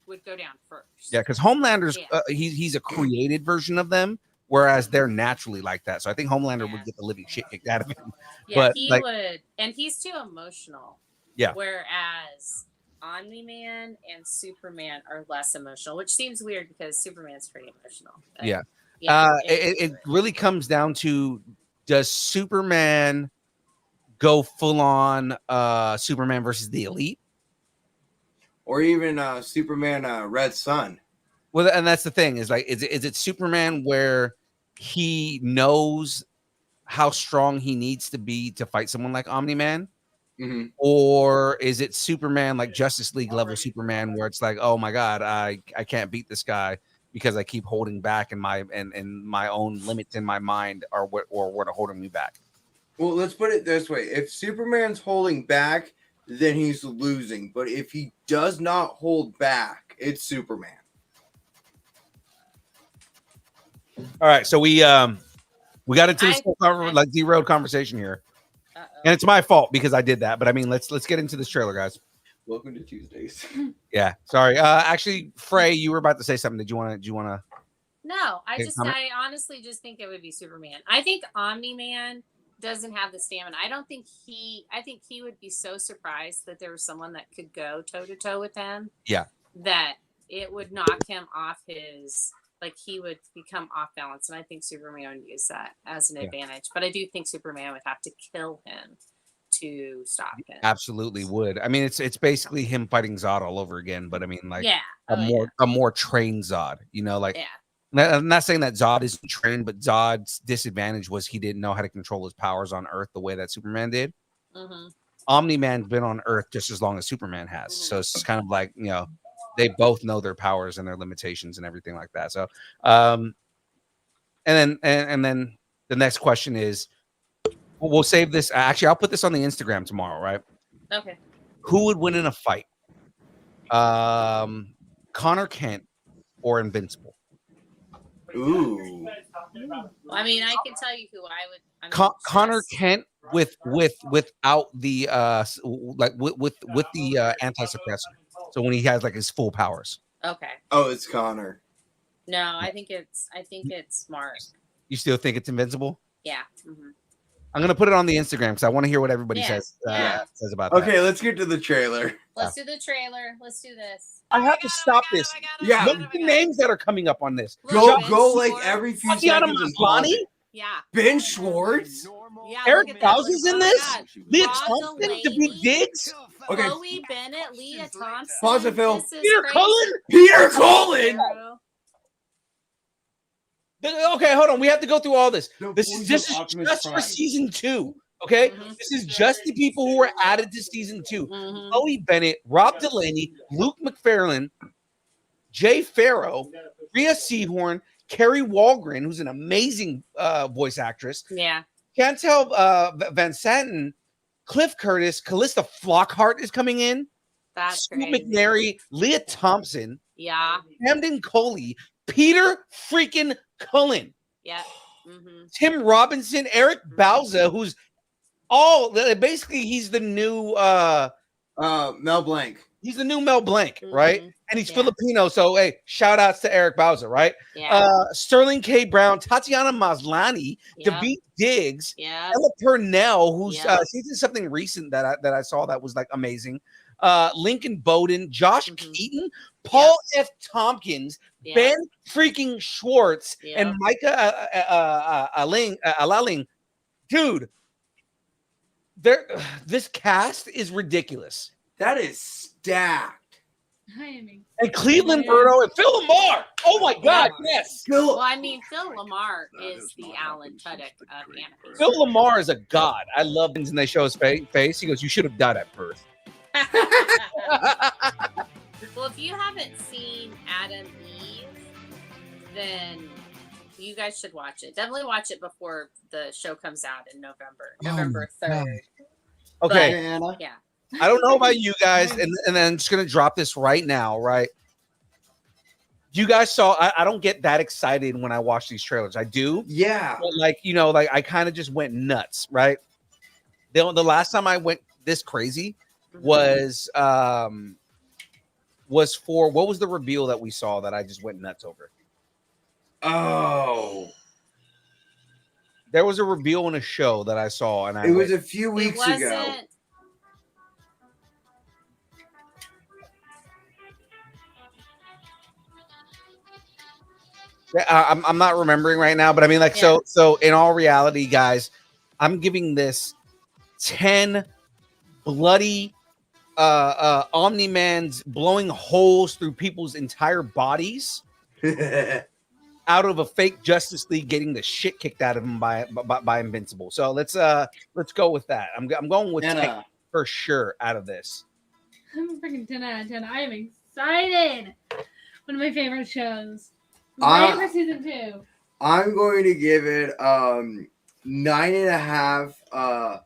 would go down first. Yeah, because Homelander's Yeah. he's a created version of them, whereas they're naturally like that. So I think Homelander would get the living shit kicked out of him. Yeah, But, he like- would, and he's too emotional. Yeah. Whereas Omni-Man and Superman are less emotional, which seems weird because Superman's pretty emotional. But Yeah. yeah, It really comes down to, does Superman go full on Superman versus the Elite? Or even Superman Red Sun. Well, and that's the thing is like, is it Superman where he knows how strong he needs to be to fight someone like Omni-Man? Mm-hmm. Or is it Superman like Justice League level Superman where it's like, oh my god, I can't beat this guy because I keep holding back and my own limits in my mind are what are holding me back? Well, let's put it this way. If Superman's holding back, then he's losing. But if he does not hold back, it's Superman. All right, so we got into this whole Z-Road conversation here. And it's my fault because I did that, but I mean, let's get into this trailer, guys. Welcome to Tuesdays. Yeah, sorry. Actually, Frey, you were about to say something. Did you want to? No, Okay, comment. I honestly just think it would be Superman. I think Omni-Man doesn't have the stamina. I think he would be so surprised that there was someone that could go toe to toe with him. Yeah. That it would knock him off his, like he would become off balance. And I think Superman would use that as an advantage. But I do think Superman would have to kill him to stop him. Absolutely would. I mean, it's basically him fighting Zod all over again, but I mean, like a more trained Zod. You know, like I'm not saying that Zod isn't trained, but Zod's disadvantage was he didn't know how to control his powers on Earth the way that Superman did. Mm-hmm. Omni-Man's been on Earth just as long as Superman has, so it's kind of like, you know, they both know their powers and their limitations and everything like that. So, and then the next question is, we'll save this. Actually, I'll put this on the Instagram tomorrow, right? Okay. Who would win in a fight? Connor Kent or Invincible? Ooh. I mean, I can tell you who I would. Connor Kent without the with the anti-suppressor. So when he has like his full powers. Okay. Oh, it's Connor. No, I think it's Mark. You still think it's Invincible? Yeah. Mm-hmm. I'm gonna put it on the Instagram because I want to hear what everybody says about that. Okay, let's get to the trailer. Let's do the trailer. Let's do this. I have to stop this. Yeah. Look at the names that are coming up on this. Go like every few Tatiana seconds. and Maslany? pause it. Yeah. Ben Schwartz. Yeah. Eric look at that. Bowser's in Oh my this? God. Leah Roz Thompson, Delaney, David Diggs. Okay. Chloe Bennett, Leah Thompson. Pause it, Phil. This is Peter crazy. Cullen. Peter Cullen. Okay, hold on. We have to go through all this. The This voice is of Optimus just for Prime. season 2. Okay, this is just the people who were added to season 2. Chloe Bennett, Rob Delaney, Luke McFarlane, Jay Farrow, Rhea Seehorn, Carrie Walgren, who's an amazing voice actress. Yeah. Chantel Van Santen, Cliff Curtis, Callista Flockhart is coming in. That's Sue crazy. McNary, Leah Thompson, Yeah. Camden Coley, Peter freaking Cullen, Yeah. Mm-hmm. Tim Robinson, Eric Bauza, who's all basically he's the new Mel Blanc. He's the new Mel Blanc, right? Mhm. And he's Yeah. Filipino. So, hey, shout outs to Eric Bauza, right? Yeah. Sterling K. Brown, Tatiana Maslany, Yep. David Diggs, Yeah. Ella Purnell, who's Yep. she did something recent that I saw that was like amazing. Lincoln Bowden, Josh Mhm. Keaton, Paul F. Tompkins, Yeah. Ben freaking Schwartz, and Yep. Micah Alaling. Dude, this cast is ridiculous. That is stacked. I am excited. And Cleveland Burrow and Phil Lamar. Oh my God, yes. Well, I mean, Phil Lamar is the Alan Tudyk of animation. Phil Lamar is a god. I love things, and they show his face. He goes, "You should have died at birth." Well, if you haven't seen Adam Eve, then you guys should watch it. Definitely watch it before the show comes out in November 3rd. Okay, Anna. Yeah. I don't know about you guys, and then I'm just gonna drop this right now, right? You guys saw? I don't get that excited when I watch these trailers. I do, Yeah. but like I kind of just went nuts, right? The last time I went this crazy was for what was the reveal that we saw that I just went nuts over? Oh. There was a reveal in a show that I saw, and It was a few It weeks wasn't. ago. I'm not remembering right now, but I mean, like, so in all reality, guys, I'm giving this 10 bloody Omni-Mans blowing holes through people's entire bodies out of a fake Justice League getting the shit kicked out of him by Invincible. So let's go with that. I'm going with 10 Anna. for sure out of this. I'm a freaking 10 out of 10. I am excited. One of my favorite shows. Uh, Ready for season 2. I'm going to give it 9.5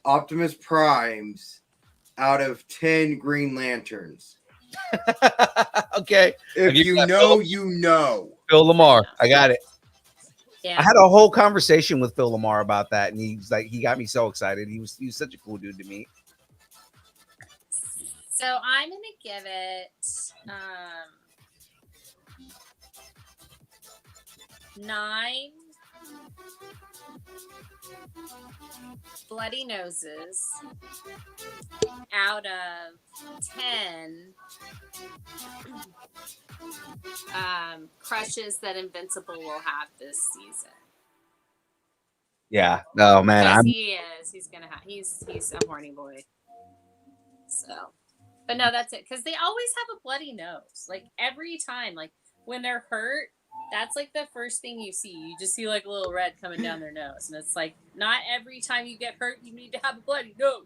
Optimus Primes out of 10 Green Lanterns. Okay. If give you that know, Phil. you know. Phil Lamar. I got it. Yeah. I had a whole conversation with Phil Lamar about that, and he got me so excited. He was such a cool dude to meet. So I'm gonna give it 9 bloody noses out of 10 crushes that Invincible will have this season. Yeah. Oh man, Because I'm he's gonna have he's a horny boy. So, but no, that's it. Because they always have a bloody nose. Like every time, like when they're hurt, that's like the first thing you see. You just see like a little red coming down their nose, and it's like not every time you get hurt you need to have a bloody nose.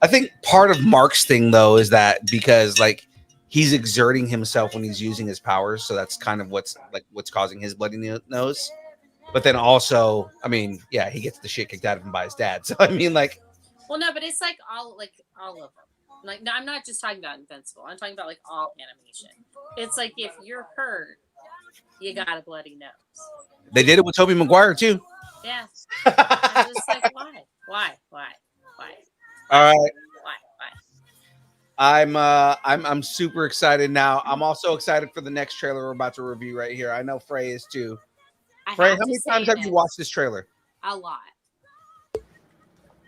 I think part of Mark's thing though is that because like he's exerting himself when he's using his powers, so that's kind of what's causing his bloody nose. But then also, I mean, yeah, he gets the shit kicked out of him by his dad. So I mean, like, Well, no, but it's like all of them. Like, no, I'm not just talking about Invincible. I'm talking about like all animation. It's like if you're hurt, you got a bloody nose. they did it with Tobey Maguire too. Yeah. I'm just like, why? All right. Why? I'm super excited now. I'm also excited for the next trailer we're about to review right here. I know Frey is too. Frey, how many times have you watched this trailer? A lot.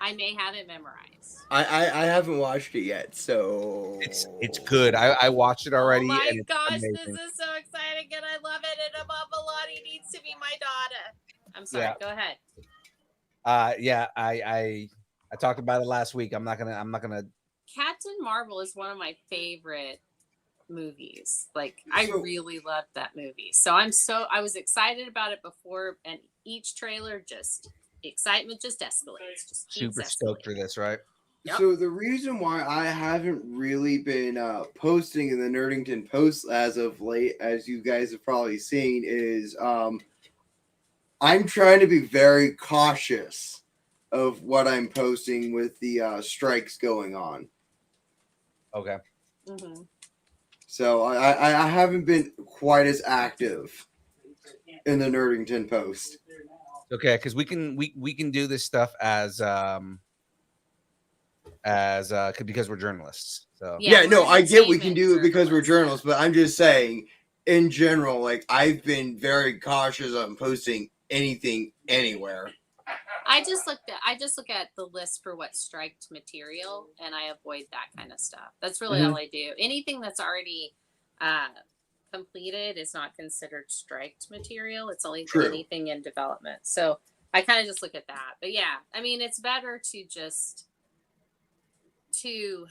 I may have it memorized. I haven't watched it yet, so It's good. I watched it already. Oh my and it's gosh, amazing. this is so exciting and I love it. And Above Milani needs to be my daughter. I'm sorry. Yeah. Go ahead. Yeah, I talked about it last week. I'm not gonna. Captain Marvel is one of my favorite movies. Like I really loved that movie. So I was excited about it before, and each trailer just excitement just escalates. Just keeps Super stoked for this, right? Yep. So the reason why I haven't really been posting in the Nerdington Post as of late, as you guys have probably seen, is I'm trying to be very cautious of what I'm posting with the strikes going on. Okay. Mm-hmm. So I haven't been quite as active in the Nerdington Post. Okay, because we can do this stuff as as because we're journalists. So Yeah, no, we're I get we can do it entertainment because we're journalists, but I'm just saying, in general, like I've been very cautious on posting anything anywhere. I just look at the list for what's striked material, and I avoid that kind of stuff. That's really all I do. Anything that's already completed is not considered striked material. It's only True. anything in development. So I kind of just look at that. But yeah, I mean, it's better to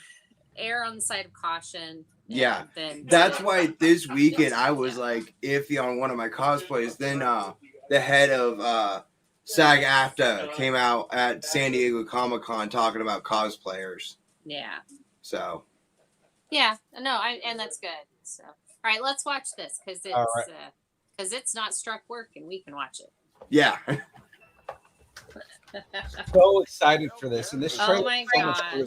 err on the side of caution. Yeah, than that's to- why this weekend I was like iffy on one of my cosplays. Then the head of SAG-AFTRA came out at San Diego Comic-Con talking about cosplayers. Yeah. So Yeah. No, and that's good. So all right, let's watch this because it's All right. it's not struck work and we can watch it. yeah, so excited for this, and this Oh trailer my is so much gosh. cooler.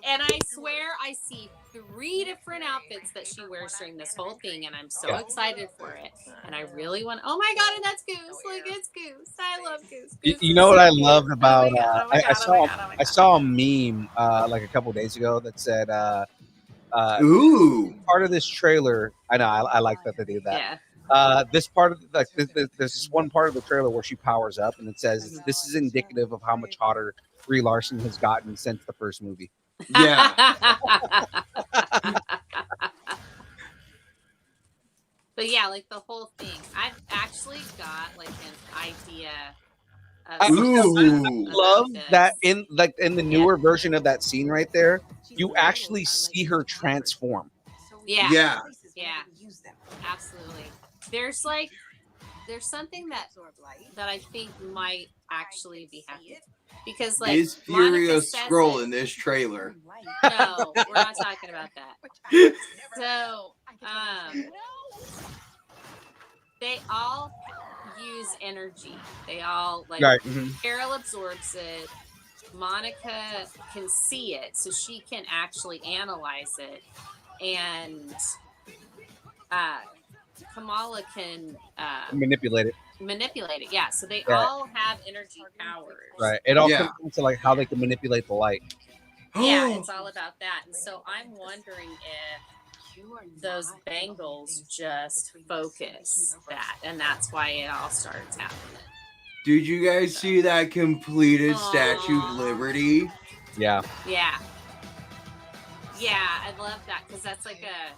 And I swear I see 3 different outfits that she wears during this whole thing, and I'm so Yeah. excited for it. And I really want. Oh my god! And that's Goose. Look, it's Goose. I love Goose. You, Goose you is know what so I cute. loved about Oh my God, oh my I God, oh saw my God, oh my I God. saw a meme like a couple days ago that said ooh, part of this trailer. I know I like that they did that. Yeah. This part of there's this one part of the trailer where she powers up, and it says this is indicative of how much hotter Brie Larson has gotten since the first movie. yeah, But yeah, like the whole thing. I've actually got like an idea. ooh, Love this. that in the newer version of that scene right there, you actually see her transform. Yeah. yeah. Yeah. Absolutely. There's something that I think might actually be happening because like Is Monica Furia says Scroll it. in this trailer? No, we're not talking about that. So, they all use energy. They all like Right. Carol absorbs it. Monica can see it, so she can actually analyze it, and Kamala can Manipulate it. manipulate it. Yeah, so they Right. all have energy powers. Right. It all Yeah. comes down to like how they can manipulate the light. Yeah, it's all about that. And so I'm wondering if those bangles just focus that, and that's why it all starts happening. Did you guys see that completed Statue of Liberty? Yeah. Yeah. Yeah, I love that because that's like a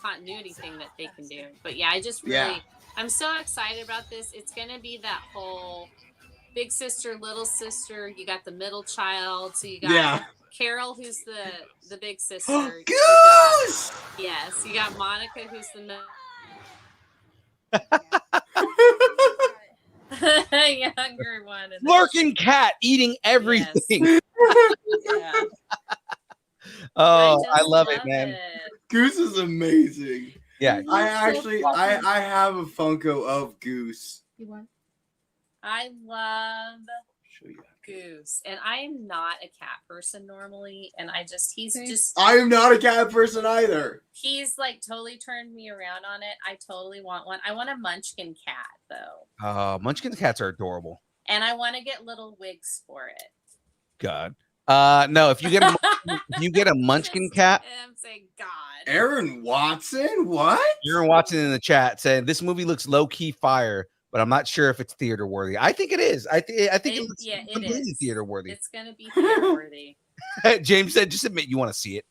continuity thing that they can do. But yeah, I just really, Yeah. I'm so excited about this. It's gonna be that whole big sister, little sister. You got the middle child, so you got Yeah. Carol, who's the big sister. You Goose! got- yes, you got Monica, who's the younger one. And then Lurking cat eating everything. yeah. Oh, I just love it, man. Goose is amazing. Yeah. I actually, I have a Funko of Goose. You want? I love Show you. Goose, and I am not a cat person normally, and he's Same. just I am not a cat person either. he's like totally turned me around on it. I totally want one. I want a Munchkin cat though, Munchkin cats are adorable. and I want to get little wigs for it. God. No, if you get a Munchkin cat, I'm saying God. Aaron Watson? What? you're watching in the chat saying this movie looks low key fire, but I'm not sure if it's theater worthy. I think it is. I think it looks Yeah, it completely is. theater worthy. It's gonna be theater worthy. James said, just admit you want to see it.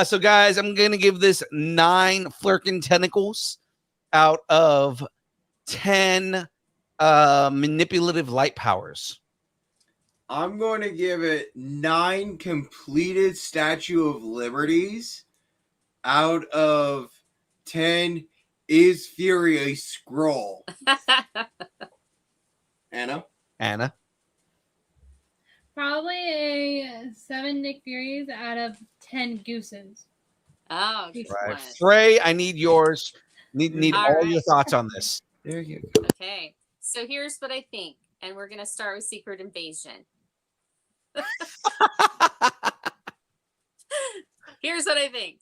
So guys, I'm gonna give this 9 Flirkin tentacles out of 10 manipulative light powers. I'm going to give it 9 completed Statue of Liberties out of 10 is Fury a scroll. Anna? Probably a 7 Nick Furies out of 10 gooses. Oh, good Right. one. Frey, I need yours. Need All all right. your thoughts on this. There you go. Okay, so here's what I think, and we're gonna start with Secret Invasion. Here's what I think.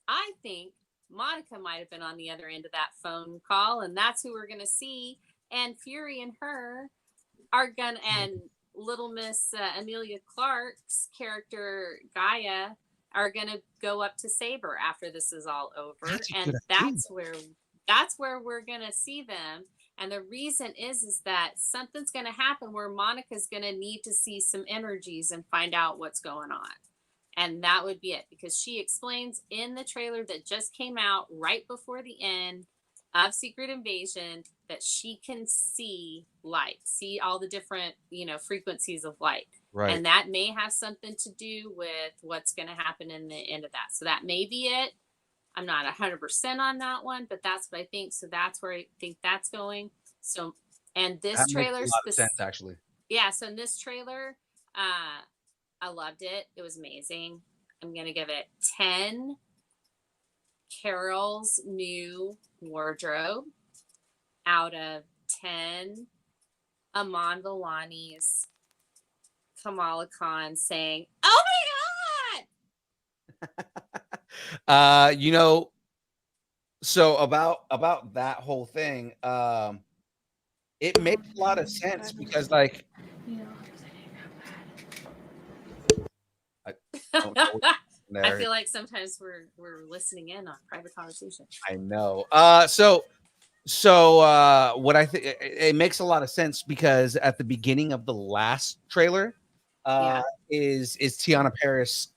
I think Monica might have been on the other end of that phone call, and that's who we're gonna see. And Fury and her are gonna, and little Miss Amelia Clark's character Gaia are gonna go up to Saber after this is all over, That's a and good idea. that's where we're gonna see them. And the reason is that something's gonna happen where Monica's gonna need to see some energies and find out what's going on. And that would be it, because she explains in the trailer that just came out right before the end of Secret Invasion that she can see light, see all the different, frequencies of light. Right. And that may have something to do with what's going to happen in the end of that. So that may be it. I'm not 100% on that one, but that's what I think. So that's where I think that's going. So, and this That trailer, makes a lot of sense, actually. yeah. So in this trailer, I loved it. It was amazing. I'm going to give it 10 Carol's new wardrobe out of 10 Aman Vellani's Kamala Khan saying, "Oh my God!" So about that whole thing, it makes a lot of sense because, like, I don't know what's in I there. feel like sometimes we're listening in on private conversation. I know. What I think, it makes a lot of sense because at the beginning of the last trailer, Yeah. is Tiana Paris,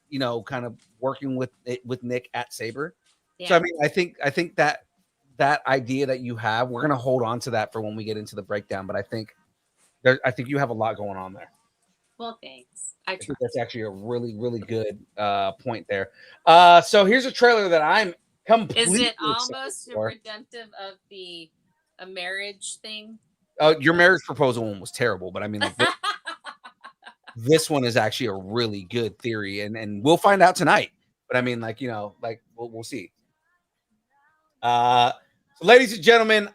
kind of working with Nick at Saber. Yeah. So I mean, I think that idea that you have, we're gonna hold on to that for when we get into the breakdown. But I think you have a lot going on there. Well, thanks. I think that's actually a really, really good point there. So here's a trailer that I'm completely Is it excited almost for. redemptive of a marriage thing? Your marriage proposal one was terrible, but I mean, like, this one is actually a really good theory, and we'll find out tonight. But I mean, like, we'll see. So ladies and gentlemen,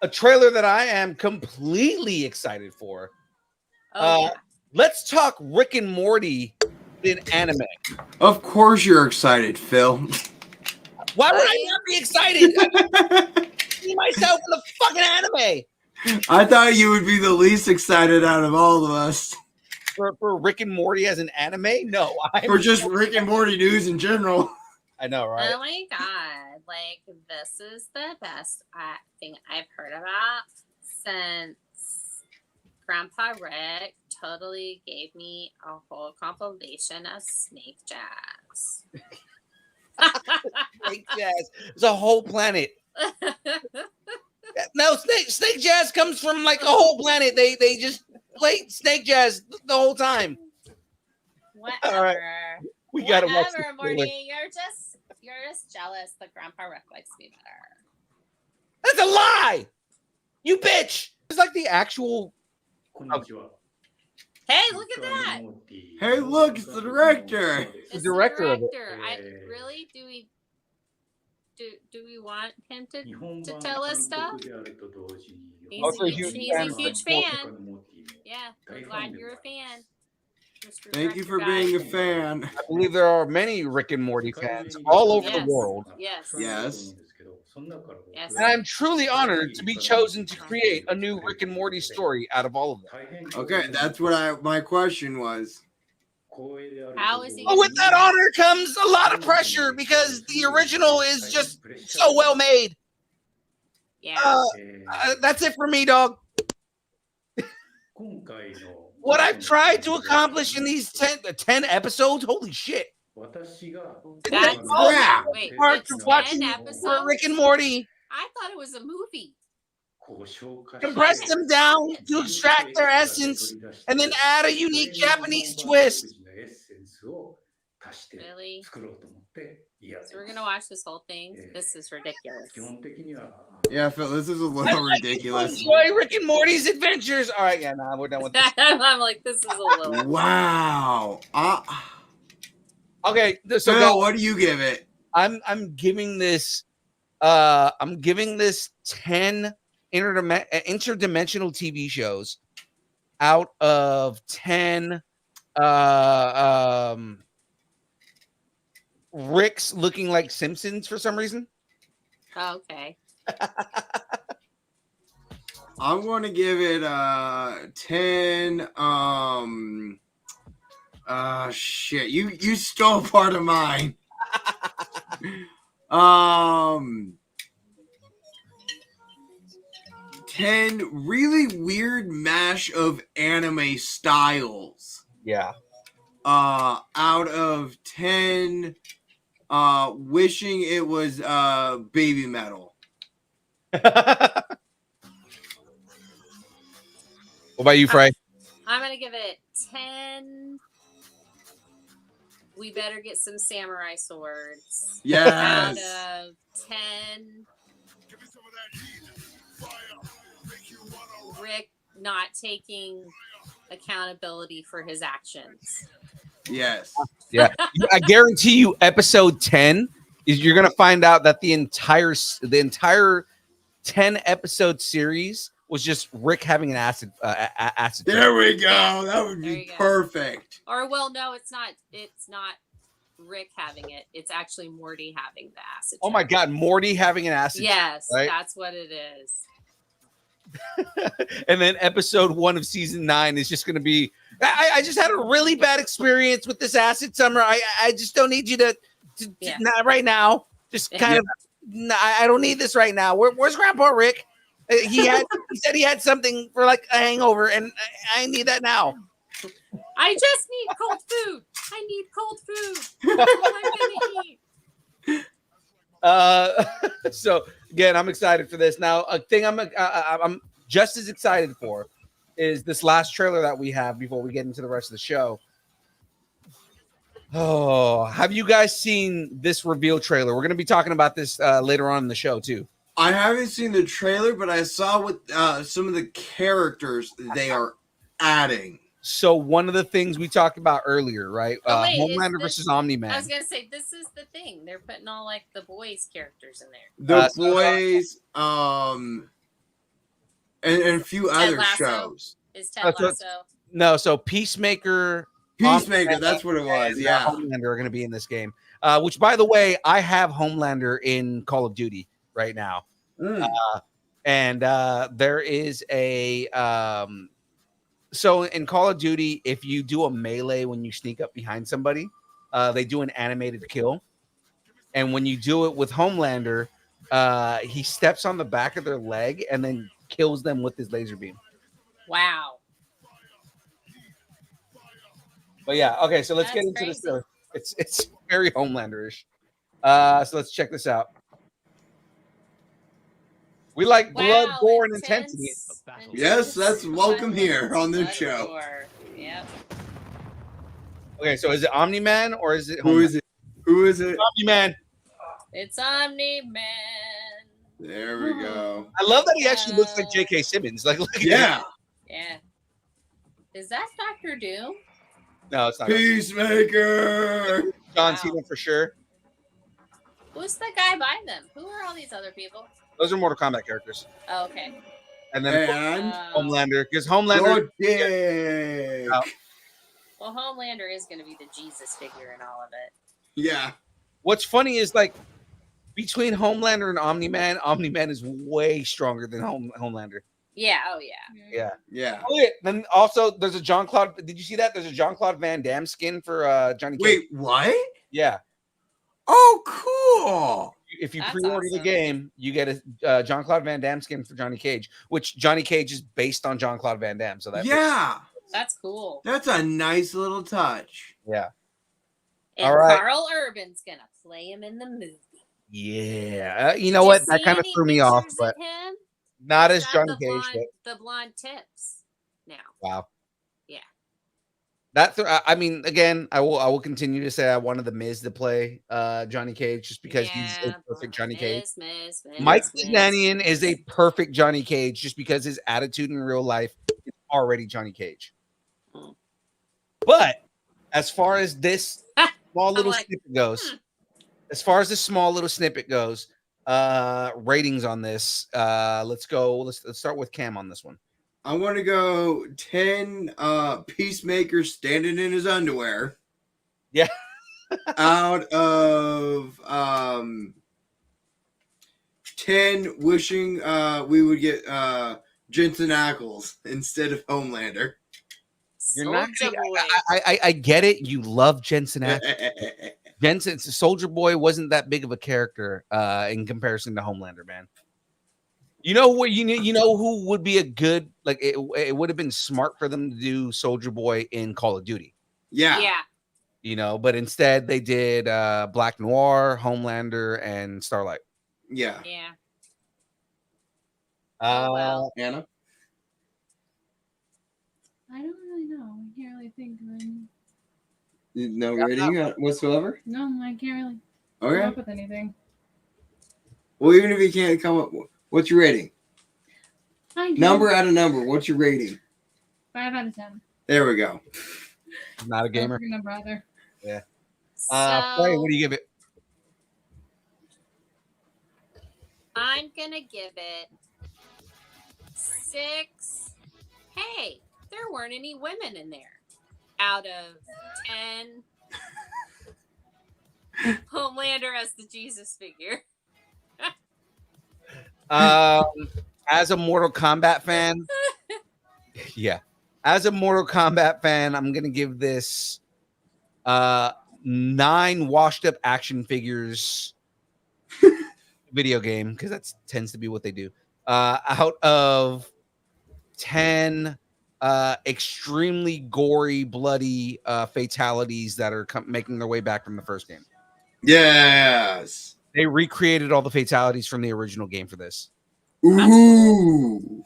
a trailer that I am completely excited for. Oh, yeah. Let's talk Rick and Morty in anime. Of course you're excited, Phil. Why would I not be excited? I see myself in the fucking anime. I thought you would be the least excited out of all of us. For Rick and Morty as an anime? No. For just Rick and Morty news in general. I know, right? Oh my God. Like, this is the best thing I've heard about since Grandpa Rick totally gave me a whole compilation of Snake Jazz. Snake Jazz. There's a whole planet. No, Snake Jazz comes from like a whole planet. They just play Snake Jazz the whole time. Whatever. All right. We gotta watch this Whatever, trailer. Morty. You're just jealous that Grandpa Rick likes me better. That's a lie. You bitch. It's like the actual. Hey, look at that. Hey, look, it's the director. It's the director of it. Really? Do we want him to tell us stuff? He's Also a a huge, huge he's fan a of huge Morty. fan. Yeah, I'm glad you're a fan. Mr. Thank you Director for guy. being a fan. I believe there are many Rick and Morty fans all over the Yes. world. Yes. Yes. Yes. And I'm truly honored to be chosen to create a new Rick and Morty story out of all of them. Okay, that's what my question was. How is he? But with that honor comes a lot of pressure because the original is just so well made. Yeah. That's it for me, dog. What I've tried to accomplish in these 10 episodes, holy shit. That's crap. Wait, Hard it's to watch 10 for episodes? Rick and Morty. I thought it was a movie. Compress them down to extract their essence and then add a unique Japanese twist. Really? So we're gonna watch this whole thing. This is ridiculous. Yeah, Phil, this is a little ridiculous. Enjoy Rick and Morty's adventures. All right, yeah, we're done with this. I'm like, this is a little. Wow. Okay, so Phil, what do you give it? I'm giving this 10 interdimensional TV shows out of 10 Ricks looking like Simpsons for some reason. Oh, okay. I'm going to give it 10. Shit, you stole part of mine. 10 really weird mash of anime styles. Yeah. Out of 10, wishing it was Baby Metal. What about you, Frey? I'm gonna give it 10. We better get some samurai swords. Yes. Out of 10. Rick not taking accountability for his actions. Yes. Yeah, I guarantee you, episode 10 is you're gonna find out that the entire 10 episode series was just Rick having an acid. There we go. That would There be you go. perfect. Or well, no, it's not. It's not Rick having it. It's actually Morty having the acid. Oh my trip. God, Morty having an acid. Yes, right? that's what it is. And then episode 1 of season 9 is just going to be. I just had a really bad experience with this acid summer. I just don't need you to Yeah. not right now. Just kind of. Nah, I don't need this right now. Where's Grandpa Rick? He said he had something for like a hangover, and I need that now. I just need cold food. I need cold food. What am I gonna eat? So again, I'm excited for this. Now, a thing I'm just as excited for is this last trailer that we have before we get into the rest of the show. Oh, have you guys seen this reveal trailer? We're going to be talking about this later on in the show too. I haven't seen the trailer, but I saw what some of the characters they are adding. So one of the things we talked about earlier, right? Oh, wait, is Homelander this- versus Omni-Man. I was gonna say this is the thing. They're putting all like the boys' characters in there. The so- Boys, and a few Ted other Lasso. shows. Is Ted so- Lasso? No, so Peacemaker, Peacemaker, Omni-Man, that's what it was. and, Yeah. Homelander are going to be in this game. Which, by the way, I have Homelander in Call of Duty right now. Mm. And there is a so in Call of Duty, if you do a melee when you sneak up behind somebody, they do an animated kill. And when you do it with Homelander, he steps on the back of their leg and then kills them with his laser beam. Wow. But yeah, okay, so let's get That's into this. crazy. It's very Homelander-ish. So let's check this out. We like blood, Wow, gore, and intense- intensity. Yes, that's welcome here on this Blood, show. gore. Yep. Okay, so is it Omni-Man or is it Who is it? Who is it? Omni-Man. It's Omni-Man. There we go. I love that he actually looks like J.K. Simmons. Like, look at Yeah. him. Yeah. Is that Doctor Doom? No, it's not. Peacemaker. John Wow. Cena for sure. Who's the guy by them? Who are all these other people? Those are Mortal Kombat characters. Oh, okay. And then And Homelander, because Homelander. your dick. Oh. Well, Homelander is going to be the Jesus figure in all of it. Yeah. What's funny is like between Homelander and Omni-Man, Omni-Man is way stronger than Homelander. Yeah. Oh, yeah. Yeah. Yeah. Oh, yeah. Then also there's a Jean-Claude. Did you see that? There's a Jean-Claude Van Damme skin for Johnny Cage. Wait, what? Yeah. Oh, cool. If you That's pre-order the awesome. game, you get a Jean-Claude Van Damme skin for Johnny Cage, which Johnny Cage is based on Jean-Claude Van Damme. So that Yeah. That's cool. That's a nice little touch. yeah. And All right. Carl Urban's going to play him in the movie. Yeah. You Did know what? see That kind of any threw me off, pictures but of him? not He's as got Johnny the Cage. blonde, the blonde tips now. But wow. Yeah. I mean, again, I will continue to say I wanted the Miz to play Johnny Cage just because he's a perfect Johnny Cage. Miz, Mike Miz. Ignanian is a perfect Johnny Cage just because his attitude in real life is already Johnny Cage. Hmm. But as far as this small little like, snippet goes, as far as this small little snippet goes, ratings on this, let's go. Let's start with Cam on this one. I want to go 10 Peacemaker standing in his underwear. Yeah. Out of 10 wishing we would get Jensen Ackles instead of Homelander. You're not. Soulja Boy. I get it. You love Jensen Ackles. Jensen Soldier Boy wasn't that big of a character in comparison to Homelander, man. You know what? You know who would be a good like? It would have been smart for them to do Soldier Boy in Call of Duty. Yeah. You know, but instead they did Black Noir, Homelander, and Starlight. Yeah. Yeah. Well. Anna? I don't really know. I can't really think of any. No rating whatsoever? No, I can't really come Okay. up with anything. Well, even if you can't come up, what's your rating? I do. Number out of number. What's your rating? 5 out of 10. There we go. Not a gamer. Not a number either. Yeah. So Frey, what do you give it? I'm gonna give it 6. Hey, there weren't any women in there. Out of 10. Homelander as the Jesus figure. As a Mortal Kombat fan, yeah. As a Mortal Kombat fan, I'm gonna give this 9 washed up action figures video game because that tends to be what they do. Out of 10 extremely gory, bloody fatalities that are making their way back from the first game. Yes. They recreated all the fatalities from the original game for this. Ooh.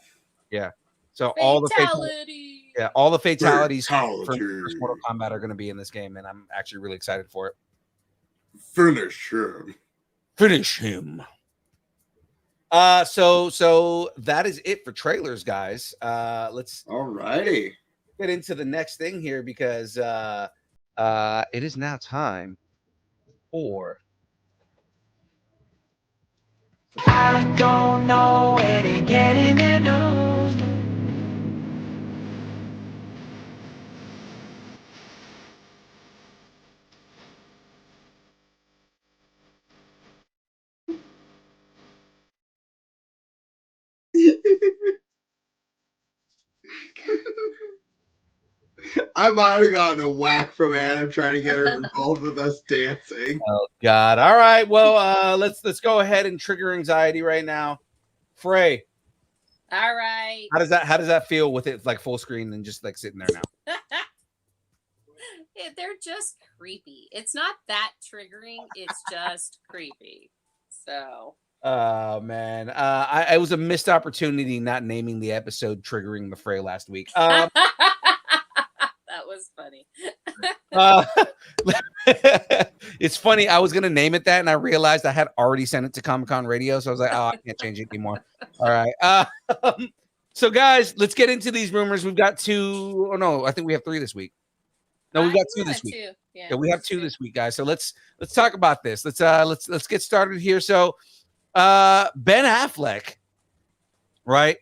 Yeah. So all the fatalities from first Mortal Kombat are going to be in this game, and I'm actually really excited for it. Finish him. Finish him. So that is it for trailers, guys. Let's Alrighty. get into the next thing here because it is now time for I don't know where to get in the news. I might have gotten a whack from Anna trying to get her involved with us dancing. Oh God! All right, well, let's go ahead and trigger anxiety right now. Frey, All right. how does that feel with it like full screen and just like sitting there now? They're just creepy. It's not that triggering. It's just creepy. So. Oh man, it was a missed opportunity not naming the episode triggering the Frey last week. That was funny. It's funny. I was gonna name it that, and I realized I had already sent it to Comic Con Radio, so I was like, "Oh, I can't change it anymore." All right. So guys, let's get into these rumors. We've got 2. Oh no, I think we have 3 this week. No, we've got 2 this week. Yeah, Yeah, we have 2 this week, guys. So let's talk about this. Let's get started here. So, Ben Affleck, right,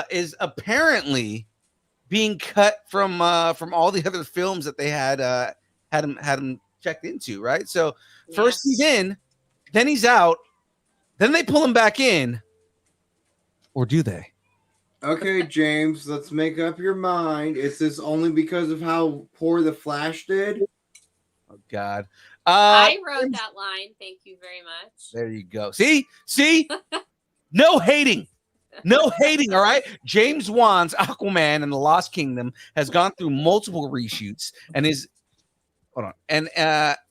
is apparently being cut from all the other films that they had him checked into, right? So first he's in, then he's out, then they pull him back in, or do they? Okay, James, let's make up your mind. Is this only because of how poor The Flash did? Oh God. I wrote that line. Thank you very much. There you go. See? No hating. No hating, all right? James Wan's Aquaman and the Lost Kingdom has gone through multiple reshoots and is and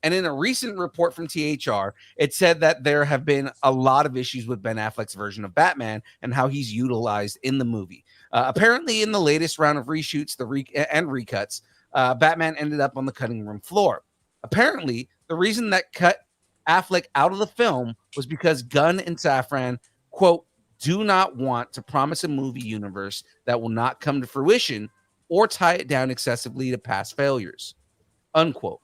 in a recent report from THR, it said that there have been a lot of issues with Ben Affleck's version of Batman and how he's utilized in the movie. Apparently, in the latest round of reshoots and recuts, Batman ended up on the cutting room floor. Apparently, the reason that cut Affleck out of the film was because Gunn and Safran, quote, do not want to promise a movie universe that will not come to fruition or tie it down excessively to past failures, unquote.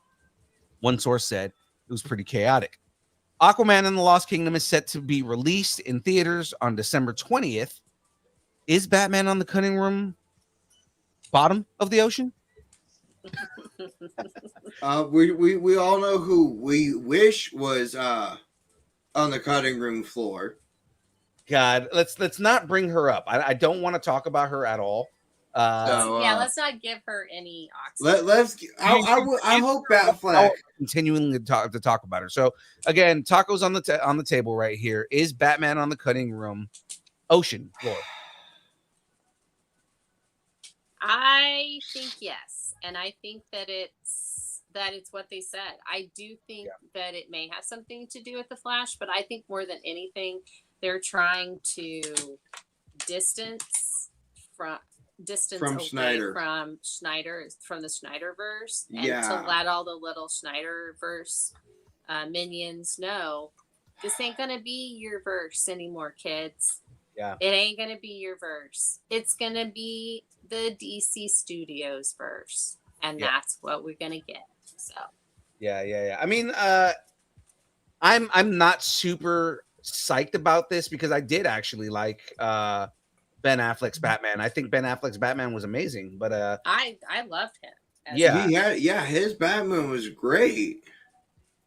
One source said it was pretty chaotic. Aquaman and the Lost Kingdom is set to be released in theaters on December 20th. Is Batman on the cutting room bottom of the ocean? We all know who we wish was on the cutting room floor. God, let's not bring her up. I don't want to talk about her at all. Yeah, let's not give her any oxygen. I hope Batfleck continuing to talk about her. So again, tacos on the table right here. Is Batman on the cutting room? Ocean floor. I think yes, and I think that it's what they said. I do think that it may have something to do with the Flash, but I think more than anything, they're trying to distance away Snyder. from the Snyderverse, and Yeah. to let all the little Snyderverse minions know this ain't gonna be your verse anymore, kids. Yeah, it ain't gonna be your verse. It's gonna be the DC Studios verse, and that's what we're gonna get. So yeah. I mean, I'm not super psyched about this because I did actually like Ben Affleck's Batman. I think Ben Affleck's Batman was amazing, but I loved him. His Batman was great.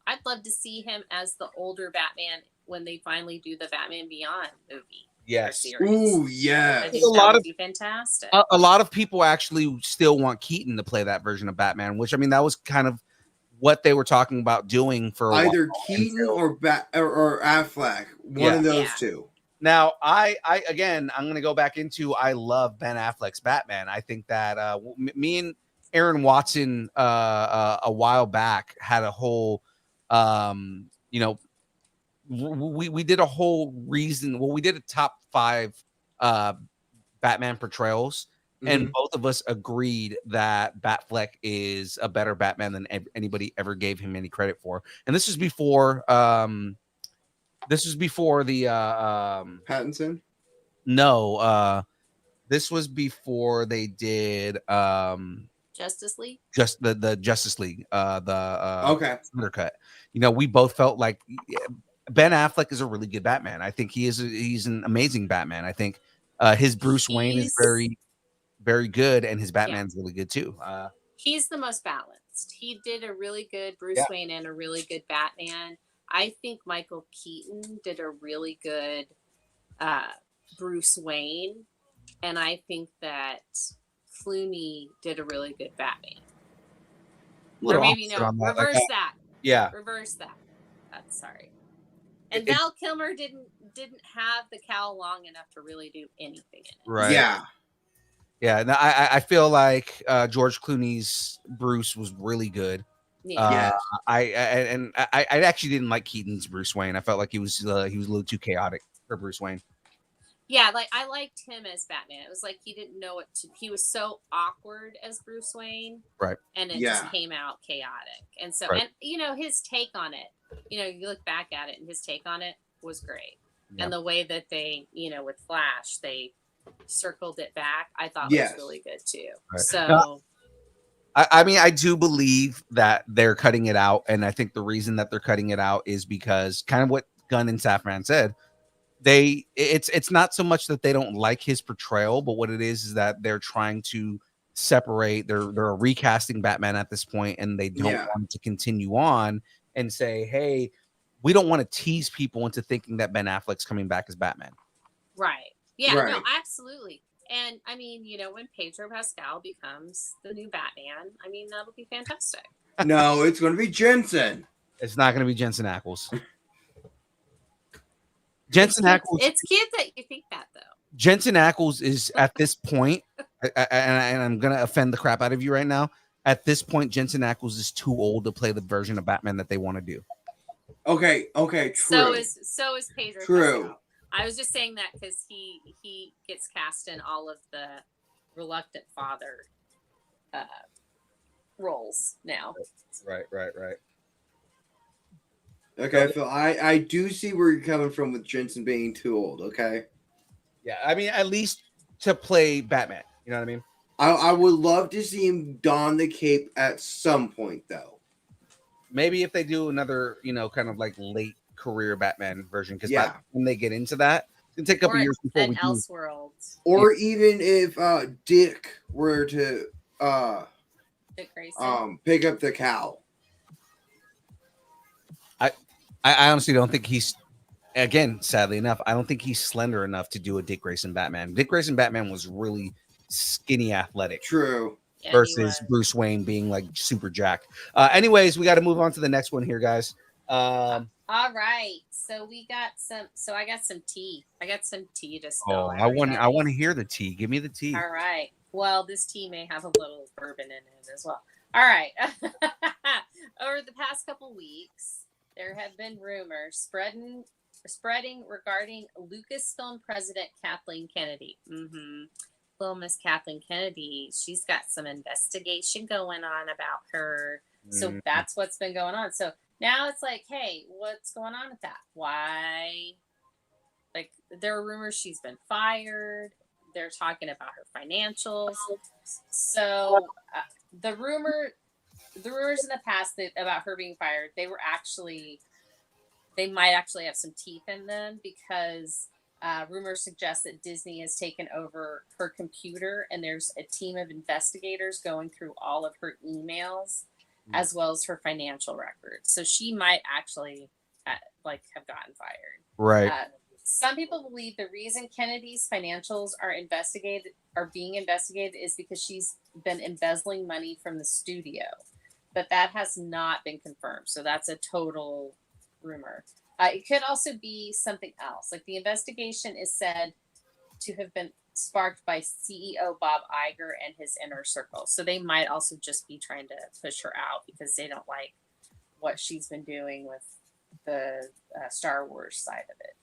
I'd love to see him as the older Batman when they finally do the Batman Beyond movie. Yes. Ooh, yes. I think that would be fantastic. A lot of people actually still want Keaton to play that version of Batman, which I mean that was kind of what they were talking about doing for either Keaton or Affleck, one of those two. Now, I'm going to go back into I love Ben Affleck's Batman. I think that me and Aaron Watson a while back had a whole, we did a whole reason. Well, we did a top 5 Batman portrayals, and both of us agreed that Batfleck is a better Batman than anybody ever gave him any credit for. And this was before. This was before the Pattinson. No, this was before they did Justice League. Just the Justice League. Okay. Undercut. We both felt like Ben Affleck is a really good Batman. I think he's an amazing Batman. I think his Bruce Wayne is very, very good, and his Batman's really good too. He's the most balanced. He did a really good Bruce Wayne and a really good Batman. I think Michael Keaton did a really good Bruce Wayne, and I think that Clooney did a really good Batman. Or maybe no, reverse that. Yeah, reverse that. That's sorry. And Val Kilmer didn't have the cowl long enough to really do anything in it. Right. Yeah. No, I feel like George Clooney's Bruce was really good. Yeah. I actually didn't like Keaton's Bruce Wayne. I felt like he was a little too chaotic for Bruce Wayne. Yeah, like I liked him as Batman. It was like he didn't know what to. He was so awkward as Bruce Wayne, right? And it just came out chaotic. And so, and his take on it. You look back at it, and his take on it was great. Yeah. And the way that they, with Flash, they circled it back, I thought was really good too. Right. So. I mean, I do believe that they're cutting it out, and I think the reason that they're cutting it out is because kind of what Gunn and Safran said. It's not so much that they don't like his portrayal, but what it is that they're trying to separate. They're recasting Batman at this point, and they don't want to continue on and say, "Hey, we don't want to tease people into thinking that Ben Affleck's coming back as Batman." Right. Yeah. Right. No. Absolutely. And I mean, when Pedro Pascal becomes the new Batman, I mean, that'll be fantastic. No, it's going to be Jensen. It's not going to be Jensen Ackles. Jensen Ackles. It's cute that you think that, though. Jensen Ackles is at this point, and I'm going to offend the crap out of you right now. At this point, Jensen Ackles is too old to play the version of Batman that they want to do. Okay, true. So is Pedro True. Pascal. I was just saying that because he gets cast in all of the reluctant father roles now. Right. Okay, Phil, I do see where you're coming from with Jensen being too old, okay? Yeah, I mean, at least to play Batman. You know what I mean? I would love to see him don the cape at some point, though. Maybe if they do another, kind of like late career Batman version, because when they get into that, it's gonna take a couple years before we Elseworlds. Or even if Dick were to Dick Grayson. Pick up the cowl. I honestly don't think he's again, sadly enough, I don't think he's slender enough to do a Dick Grayson Batman. Dick Grayson Batman was really skinny, athletic. True. Yeah, he Versus was. Bruce Wayne being like super jacked. Anyways, we got to move on to the next one here, guys. All right. So we got some. So I got some tea. I got some tea to spill. I want to hear the tea. Give me the tea. All right. Well, this tea may have a little bourbon in it as well. All right. Over the past couple weeks, there have been rumors spreading regarding Lucasfilm president Kathleen Kennedy. Well, Miss Kathleen Kennedy, she's got some investigation going on about her. So that's what's been going on. So now it's like, hey, what's going on with that? Why? Like, there are rumors she's been fired. They're talking about her financials. So the rumors in the past about her being fired, they might actually have some teeth in them, because rumors suggest that Disney has taken over her computer, and there's a team of investigators going through all of her emails as well as her financial records. So she might actually have gotten fired. Right. Some people believe the reason Kennedy's financials are being investigated is because she's been embezzling money from the studio, but that has not been confirmed. So that's a total rumor. It could also be something else. Like, the investigation is said to have been sparked by CEO Bob Iger and his inner circle. So they might also just be trying to push her out because they don't like what she's been doing with the Star Wars side of it.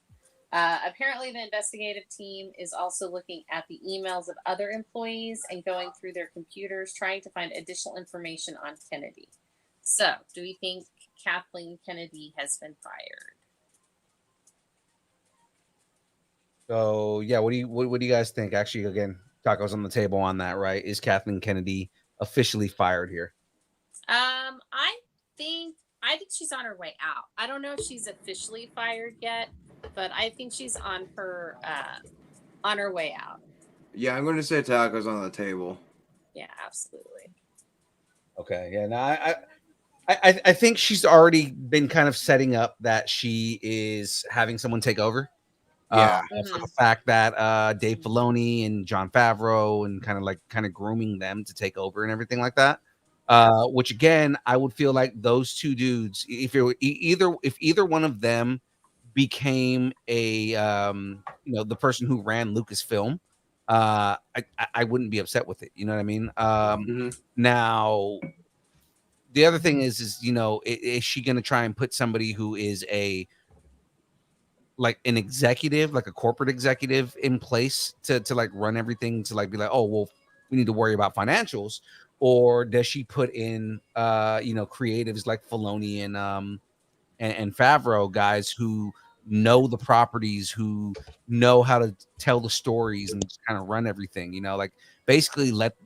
Apparently, the investigative team is also looking at the emails of other employees and going through their computers, trying to find additional information on Kennedy. So, do we think Kathleen Kennedy has been fired? So yeah, what do you guys think? Actually, again, tacos on the table on that, right? Is Kathleen Kennedy officially fired here? I think she's on her way out. I don't know if she's officially fired yet, but I think she's on her way out. Yeah, I'm going to say tacos on the table. Yeah, absolutely. Okay. Yeah. Now I think she's already been kind of setting up that she is having someone take over. Yeah. For the fact that Dave Filoni and Jon Favreau and kind of grooming them to take over and everything like that. Which again, I would feel like those two dudes, if either one of them became a the person who ran Lucasfilm, I wouldn't be upset with it. You know what I mean? Now, the other thing is is she going to try and put somebody who is an executive, like a corporate executive, in place to run everything, to be like, oh, well, we need to worry about financials? Or does she put in creatives like Filoni and Favreau, guys who know the properties, who know how to tell the stories and just kind of run everything, basically let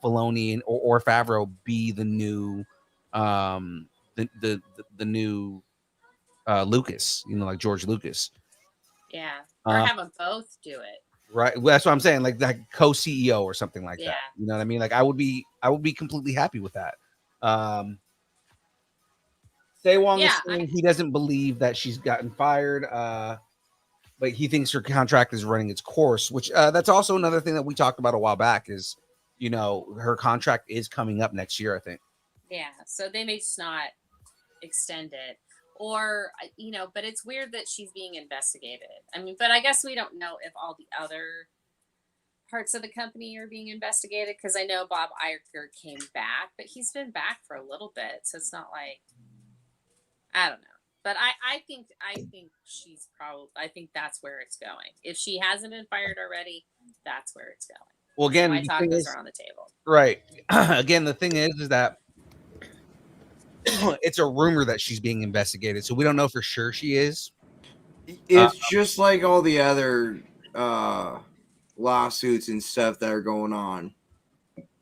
Filoni or Favreau be the new the new Lucas, like George Lucas. Yeah. Or have them both do it. Right. Well, that's what I'm saying. Like that co-CEO or something like that. You know what I mean? Like I would be completely happy with that. Sewong is saying he doesn't believe that she's gotten fired, but he thinks her contract is running its course, which that's also another thing that we talked about a while back is, her contract is coming up next year, I think. Yeah. So they may just not extend it. Or, but it's weird that she's being investigated. I mean, but I guess we don't know if all the other parts of the company are being investigated, because I know Bob Iger came back, but he's been back for a little bit. So it's not like, I don't know. But I think she's I think that's where it's going. If she hasn't been fired already, that's where it's going. Well, again, my tacos are on the table. Right. Again, the thing is that it's a rumor that she's being investigated, so we don't know for sure she is. It's just like all the other lawsuits and stuff that are going on.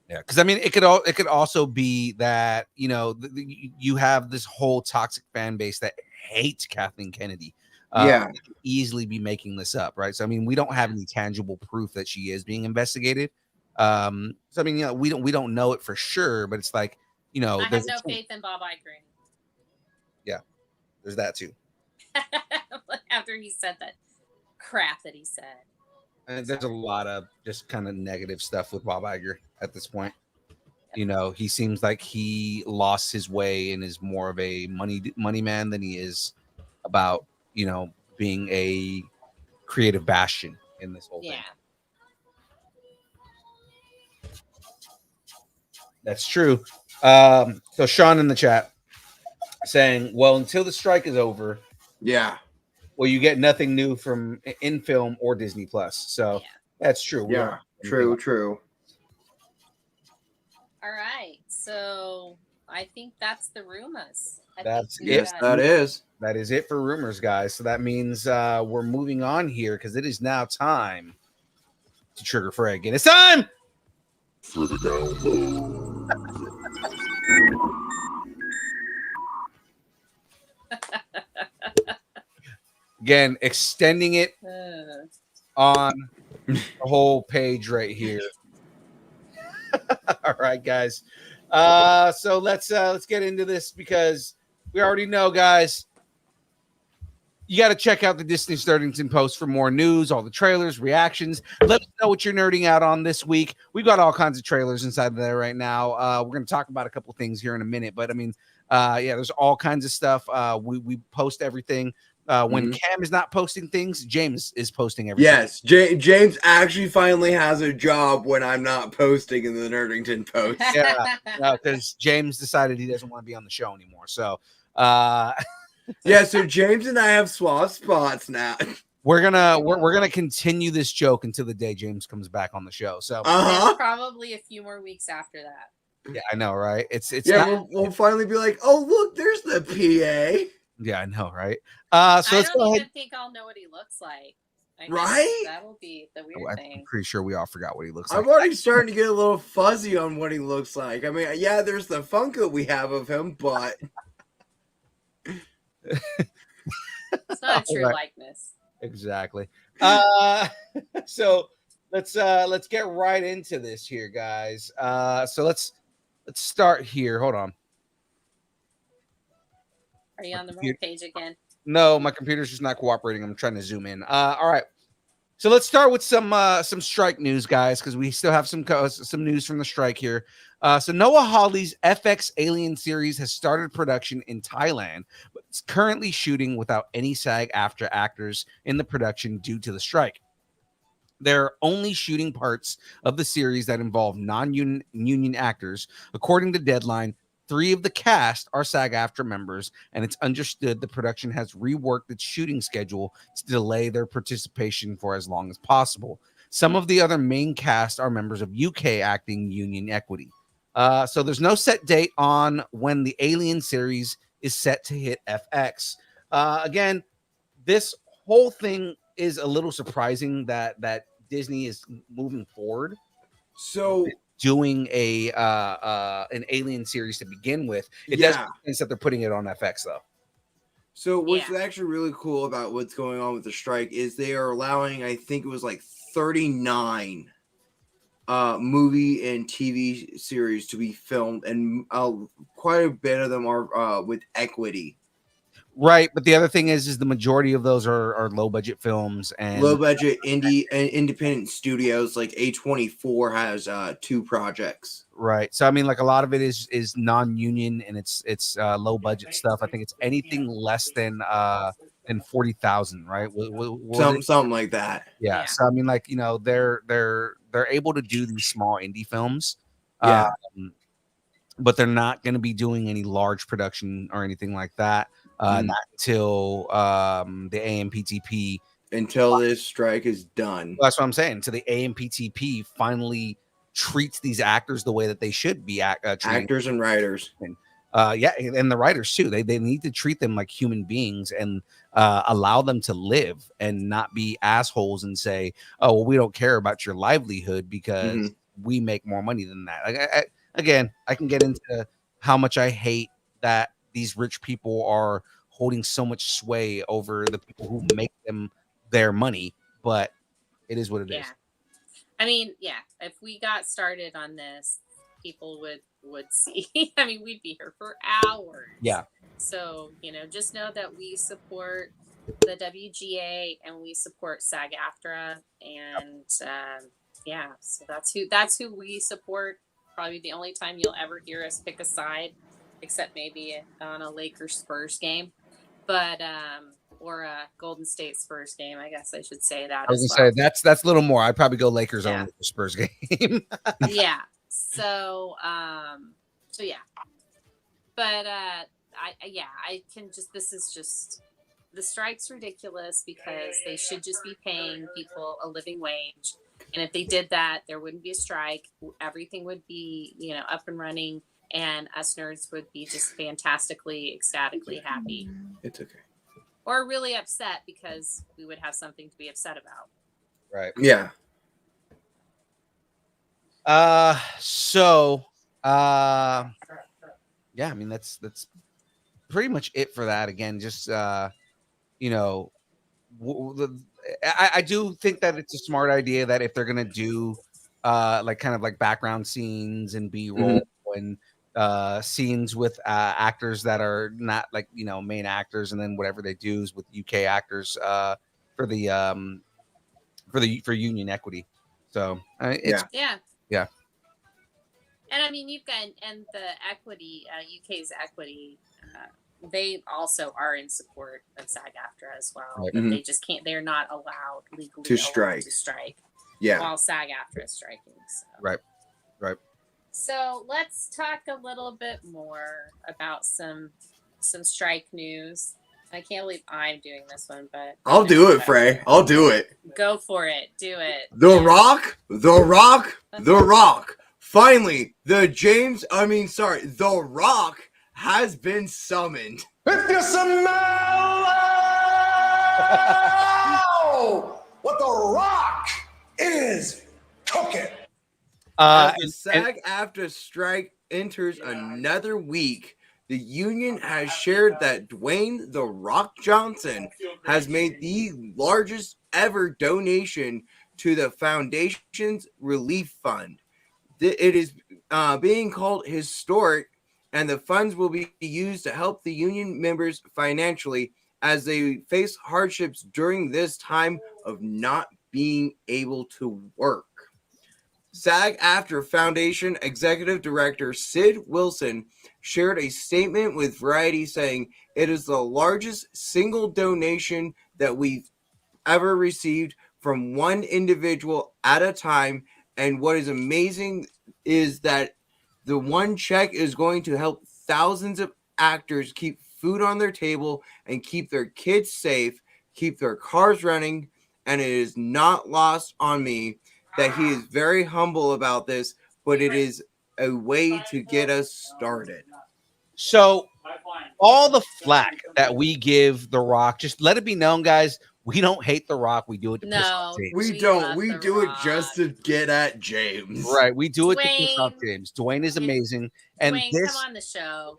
Yeah, because I mean, it could also be that you have this whole toxic fan base that hates Kathleen Kennedy. Yeah, they could easily be making this up, right? So I mean, we don't have any tangible proof that she is being investigated. So I mean, we don't know it for sure, but it's like. I have no faith in Bob Iger. Yeah, there's that too. After he said that crap that he said. And there's a lot of just kind of negative stuff with Bob Iger at this point. You know, he seems like he lost his way and is more of a money man than he is about, you know, being a creative bastion in this whole thing. That's true. So Sean in the chat saying, well, until the strike is over, Yeah. well, you get nothing new from in film or Disney Plus. So that's true. Yeah. True. All right. So I think that's the rumors. That's it. Yes, that is. That is it for rumors, guys. So that means we're moving on here because it is now time to trigger Frag. And it's time for the download. Again, extending it on the whole page right here. All right, guys. So let's get into this because we already know, guys. You got to check out the Disney Nerdington post for more news, all the trailers, reactions. Let us know what you're nerding out on this week. We've got all kinds of trailers inside of there right now. We're going to talk about a couple of things here in a minute, but I mean, there's all kinds of stuff. We post everything. When Cam is not posting things, James is posting everything. Yes, James actually finally has a job when I'm not posting in the Nerdington post. Yeah, because James decided he doesn't want to be on the show anymore. So, yeah, so James and I have swapped spots now. We're gonna continue this joke until the day James comes back on the show. So, probably a few more weeks after that. Yeah, I know, right? It's we'll finally be like, oh look, there's the PA. Yeah, I know, right? So I let's go don't ahead. even think I'll know what he looks like. I guess Right? That will be the weird I'm thing. pretty sure we all forgot what he looks like. I'm already starting to get a little fuzzy on what he looks like. I mean, yeah, there's the Funko we have of him, but It's not a true Right. likeness. Exactly. So let's get right into this here, guys. So let's start here. Hold on. Are you on the wrong page again? No, my computer's just not cooperating. I'm trying to zoom in. All right. So let's start with some strike news, guys, because we still have some news from the strike here. So Noah Hawley's FX Alien series has started production in Thailand, but it's currently shooting without any SAG-AFTRA actors in the production due to the strike. They're only shooting parts of the series that involve non-union actors. According to Deadline, 3 of the cast are SAG-AFTRA members, and it's understood the production has reworked its shooting schedule to delay their participation for as long as possible. Some of the other main cast are members of UK acting union equity. So there's no set date on when the Alien series is set to hit FX. Again, this whole thing is a little surprising that Disney is moving forward. So doing an Alien series to begin with. It does make sense that they're putting it on FX though. So what's actually really cool about what's going on with the strike is they are allowing, I think it was like 39 movie and TV series to be filmed, and quite a bit of them are with equity. Right, but the other thing is the majority of those are low budget films and low budget indie and independent studios. Like A24 has 2 projects. Right, so I mean, like a lot of it is non-union and it's low budget stuff. I think it's anything less than 40,000, right? Something like that. Yeah. So I mean, like, you know, they're able to do these small indie films. Yeah. But they're not going to be doing any large production or anything like that. Not until the AMPTP, until this strike is done. That's what I'm saying. So the AMPTP finally treats these actors the way that they should be actors and writers. And the writers too. They need to treat them like human beings and allow them to live and not be assholes and say, "Oh, well, we don't care about your livelihood because we make more money than that." Again, I can get into how much I hate that these rich people are holding so much sway over the people who make them their money, but it is what it is. I mean, if we got started on this, people would see. I mean, we'd be here for hours. Yeah. So, you know, just know that we support the WGA, and we support SAG-AFTRA, and yeah, so that's who we support. Probably the only time you'll ever hear us pick a side, except maybe on a Lakers Spurs game, but or a Golden State Spurs game. I guess I should say that I was as gonna well. say that's a little more. I'd probably go Lakers Yeah. only for Spurs game. Yeah. So so yeah. But I can just, this is just, the strike's ridiculous because they should just be paying people a living wage. And if they did that, there wouldn't be a strike. Everything would be, up and running, and us nerds would be just fantastically, ecstatically happy. It's okay. Or really upset because we would have something to be upset about. Right. Yeah. Yeah, I mean that's pretty much it for that. Again, just I do think that it's a smart idea that if they're gonna do like kind of like background scenes and B-roll and scenes with actors that are not like main actors, and then whatever they do is with UK actors for union equity. So it's yeah. And I mean, you've got, and the equity, UK's equity, they also are in support of SAG-AFTRA as well. Right. But they just can't, they're not allowed legally To strike. Yeah. While SAG-AFTRA is striking. So. Right. So let's talk a little bit more about some strike news. I can't believe I'm doing this one, but I'll do it, Frey. I'll do it. Go for it. Do it. The Rock. Finally, The Rock has been summoned. If you smell what The Rock is cooking. As the SAG-AFTRA strike enters another week, the union has shared that Dwayne "The Rock" Johnson has made the largest ever donation to the foundation's relief fund. It is being called historic, and the funds will be used to help the union members financially as they face hardships during this time of not being able to work. SAG-AFTRA Foundation Executive Director Sid Wilson shared a statement with Variety saying, "It is the largest single donation that we've ever received from one individual at a time. And what is amazing is that the one check is going to help thousands of actors keep food on their table and keep their kids safe, keep their cars running. And it is not lost on me that he is very humble about this, but it is a way to get us started." So all the flack that we give The Rock, just let it be known, guys, we don't hate The Rock. We do it to piss off James. We don't. We do it just to get at James. Right. We do it to piss off James. Dwayne is amazing. And Dwayne, this, come on the show.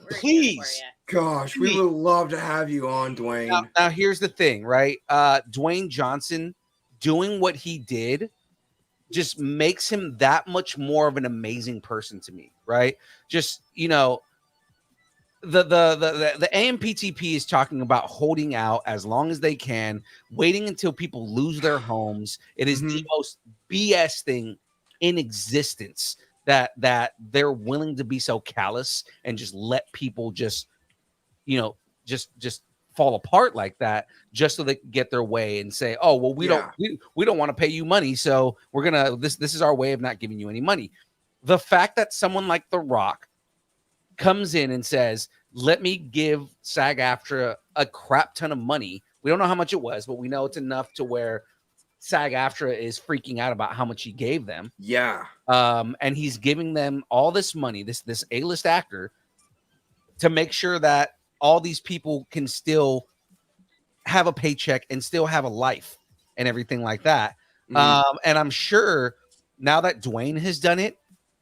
please. Gosh, we would love to have you on, Dwayne. Now here's the thing, right? Dwayne Johnson doing what he did just makes him that much more of an amazing person to me, right? Just, the AMPTP is talking about holding out as long as they can, waiting until people lose their homes. It is the most BS thing in existence that they're willing to be so callous and just let people just fall apart like that just so they can get their way and say, "Oh, well, we don't want to pay you money, so we're gonna this is our way of not giving you any money." The fact that someone like The Rock comes in and says, "Let me give SAG-AFTRA a crap ton of money." We don't know how much it was, but we know it's enough to where SAG-AFTRA is freaking out about how much he gave them. Yeah. And he's giving them all this money, this A-list actor, to make sure that all these people can still have a paycheck and still have a life and everything like that. And I'm sure now that Dwayne has done it,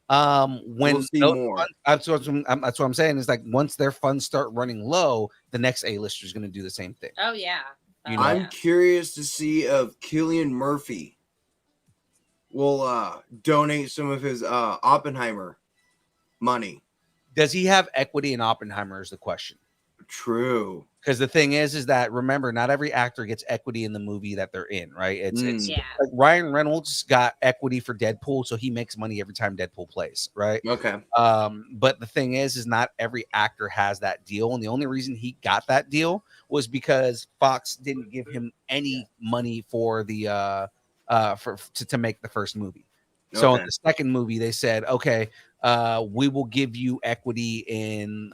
when we'll see more. That's what I'm saying is like once their funds start running low, the next A-lister is going to do the same thing. Oh yeah. I'm curious to see if Cillian Murphy will donate some of his Oppenheimer money. Does he have equity in Oppenheimer is the question. True. Because the thing is that remember, not every actor gets equity in the movie that they're in, right? It's Yeah. like Ryan Reynolds got equity for Deadpool, so he makes money every time Deadpool plays, right? Okay. But the thing is not every actor has that deal, and the only reason he got that deal was because Fox didn't give him any money for the to make the first movie. So in Okay. the second movie, they said, okay, we will give you equity in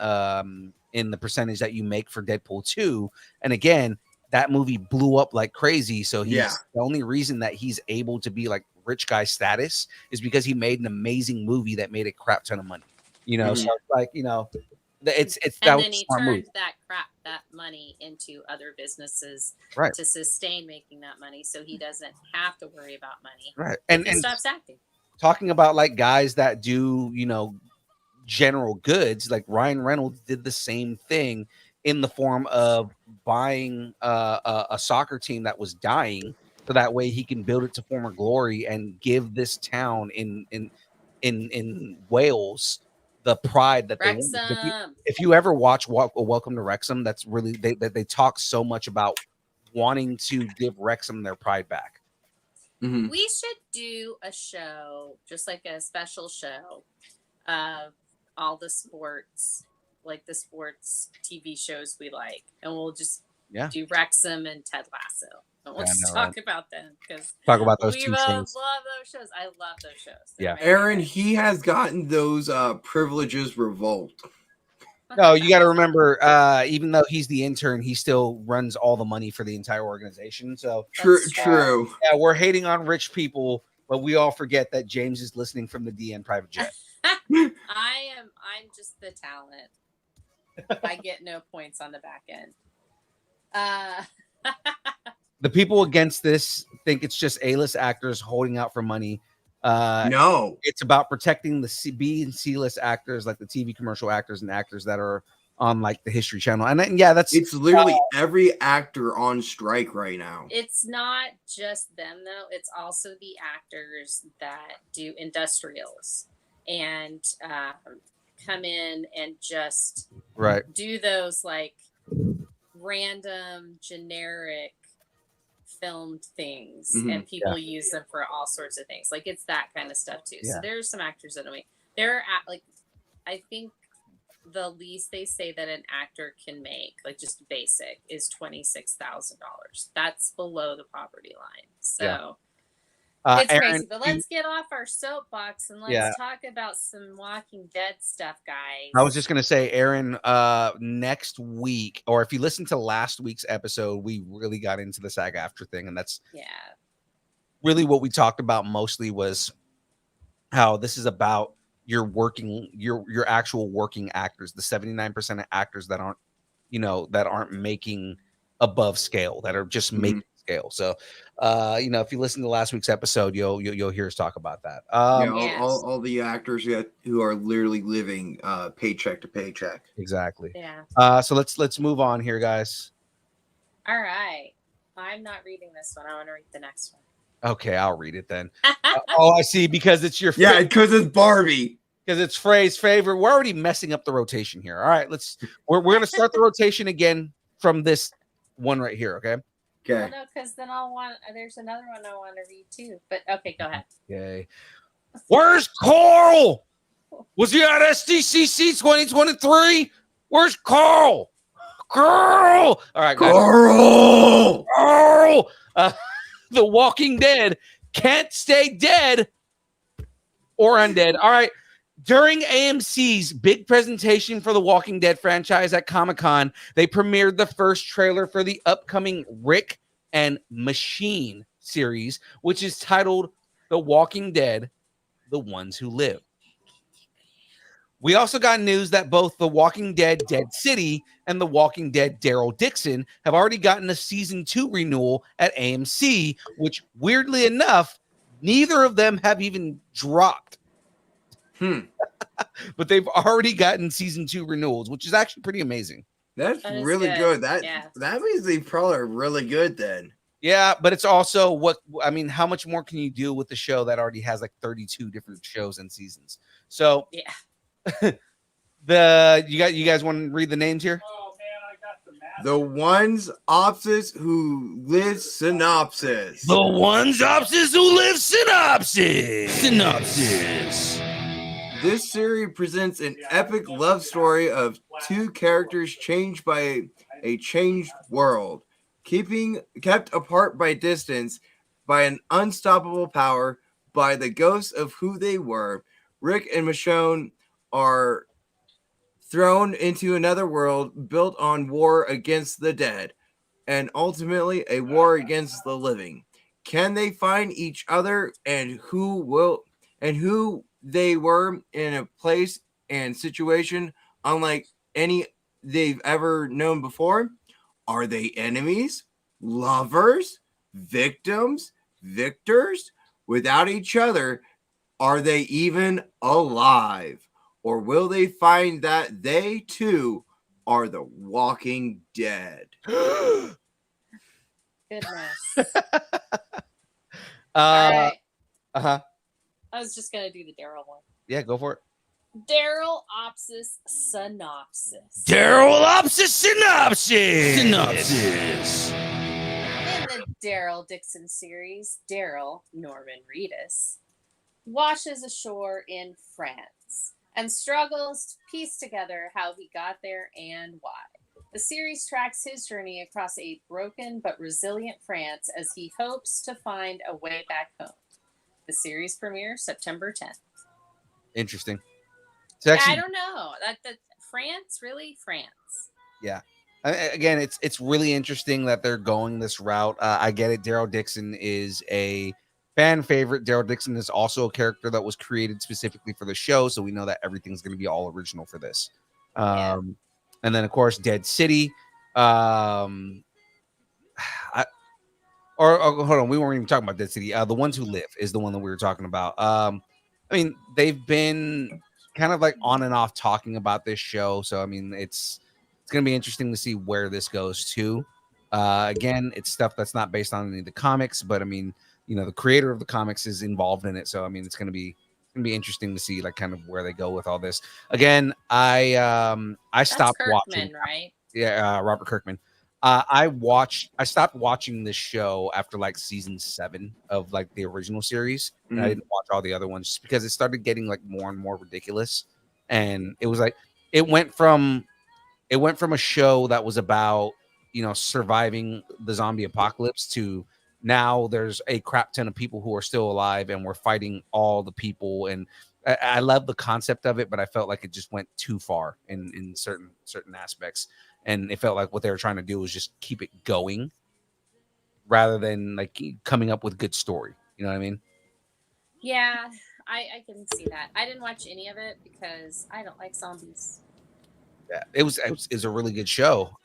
the percentage that you make for Deadpool 2. And again, that movie blew up like crazy. So Yeah. the only reason that he's able to be like rich guy status is because he made an amazing movie that made a crap ton of money. You know, so it's like, you know, it's that And was then a he smart turned move. that money into other businesses Right. to sustain making that money, so he doesn't have to worry about money. Right. He And stops acting. talking about like guys that do, you know, general goods, like Ryan Reynolds did the same thing in the form of buying a soccer team that was dying, so that way he can build it to former glory and give this town in Wales the pride that they want. Wrexham. If you ever watch Welcome to Wrexham, that's really they talk so much about wanting to give Wrexham their pride back. Mhm. We should do a show, just like a special show of all the sports, like the sports TV shows we like, and we'll just do Wrexham and Ted Lasso, and we'll just talk about them because Talk about those we two both shows. love those shows. I love those shows. They're Yeah. my Aaron, favorite. he has gotten those privileges revoked. No, you got to remember, even though he's the intern, he still runs all the money for the entire organization. So True. yeah, we're hating on rich people, but we all forget that James is listening from the DN private jet. I'm just the talent. I get no points on the back end. The people against this think it's just A-list actors holding out for money. No, it's about protecting the B and C-list actors, like the TV commercial actors and actors that are on like the History Channel. And then, it's literally every actor on strike right now. It's not just them though. It's also the actors that do industrials and come in and just do those like random generic filmed things, and people use them for all sorts of things. Like it's that kind of stuff too. So there's some actors that they're at like, I think the least they say that an actor can make, like just basic, is $26,000. That's below the poverty line. So it's Aaron, crazy. But let's get off our soapbox and let's talk about some Walking Dead stuff, guys. I was just gonna say, Aaron, next week, or if you listen to last week's episode, we really got into the SAG-AFTRA thing, and that's really what we talked about mostly was how this is about your actual working actors, the 79% of actors that aren't, you know, that aren't making above scale, that are just making scale. So you know, if you listen to last week's episode, you'll hear us talk about that. All the actors who are literally living paycheck to paycheck. Exactly. Yeah. So let's move on here, guys. All right. I'm not reading this one. I want to read the next one. Okay, I'll read it then. Oh, I see, because it's your because it's Barbie. Because it's Frey's favorite. We're already messing up the rotation here. All right, we're gonna start the rotation again from this one right here. Okay. Well, no, because then there's another one I want to read too. But okay, go ahead. Okay. Where's Carl? Was he at SDCC 2023? Where's Carl? Carl! All right, guys. Carl! The Walking Dead can't stay dead or undead. All right. During AMC's big presentation for the Walking Dead franchise at Comic-Con, they premiered the first trailer for the upcoming Rick and Machine series, which is titled The Walking Dead, The Ones Who Live. We also got news that both The Walking Dead Dead City and The Walking Dead Daryl Dixon have already gotten a season 2 renewal at AMC, which weirdly enough, neither of them have even dropped. But they've already gotten season 2 renewals, which is actually pretty amazing. That's really good. That means they probably are really good then. Yeah, but it's also how much more can you do with the show that already has like 32 different shows and seasons? So yeah. You guys want to read the names here? Oh man, I The ones opposites who live synopsis. The ones opposites who live synopsis. Synopsis. This series presents an epic love story of two characters changed by a changed world, kept apart by distance, by an unstoppable power, by the ghosts of who they were. Rick and Michonne are thrown into another world built on war against the dead, and ultimately a war against the living. Can they find each other, and who they were in a place and situation unlike any they've ever known before? Are they enemies, lovers, victims, victors? Without each other, are they even alive? Or will they find that they too are the walking dead? Goodness. All right. Uh-huh. I was just gonna do the Daryl one. Yeah, go for it. Daryl Opsis synopsis. Daryl opposite synopsis. Synopsis. In the Daryl Dixon series, Daryl Norman Reedus washes ashore in France and struggles to piece together how he got there and why. The series tracks his journey across a broken but resilient France as he hopes to find a way back home. The series premieres September 10th. Interesting. It's Yeah, actually, I don't know. That France, really? France. yeah. Again, it's really interesting that they're going this route. I get it. Daryl Dixon is a fan favorite. Daryl Dixon is also a character that was created specifically for the show, so we know that everything's going to be all original for this. Yeah. And then, of course, Dead City. Hold on, we weren't even talking about Dead City. The Ones Who Live is the one that we were talking about. I mean, they've been kind of like on and off talking about this show, so I mean, it's going to be interesting to see where this goes to. Again, it's stuff that's not based on any of the comics, but I mean, you know, the creator of the comics is involved in it, so I mean, it's going to be interesting to see like kind of where they go with all this. Again, I stopped watching. Right? Yeah, Robert Kirkman. I stopped watching this show after like season 7 of like the original series. And I didn't watch all the other ones just because it started getting like more and more ridiculous. And it was like it went from a show that was about, you know, surviving the zombie apocalypse to now there's a crap ton of people who are still alive and we're fighting all the people. And I love the concept of it, but I felt like it just went too far in certain aspects. And it felt like what they were trying to do was just keep it going rather than like coming up with good story. You know what I mean? Yeah, I can see that. I didn't watch any of it because I don't like zombies. Yeah, it was a really good show.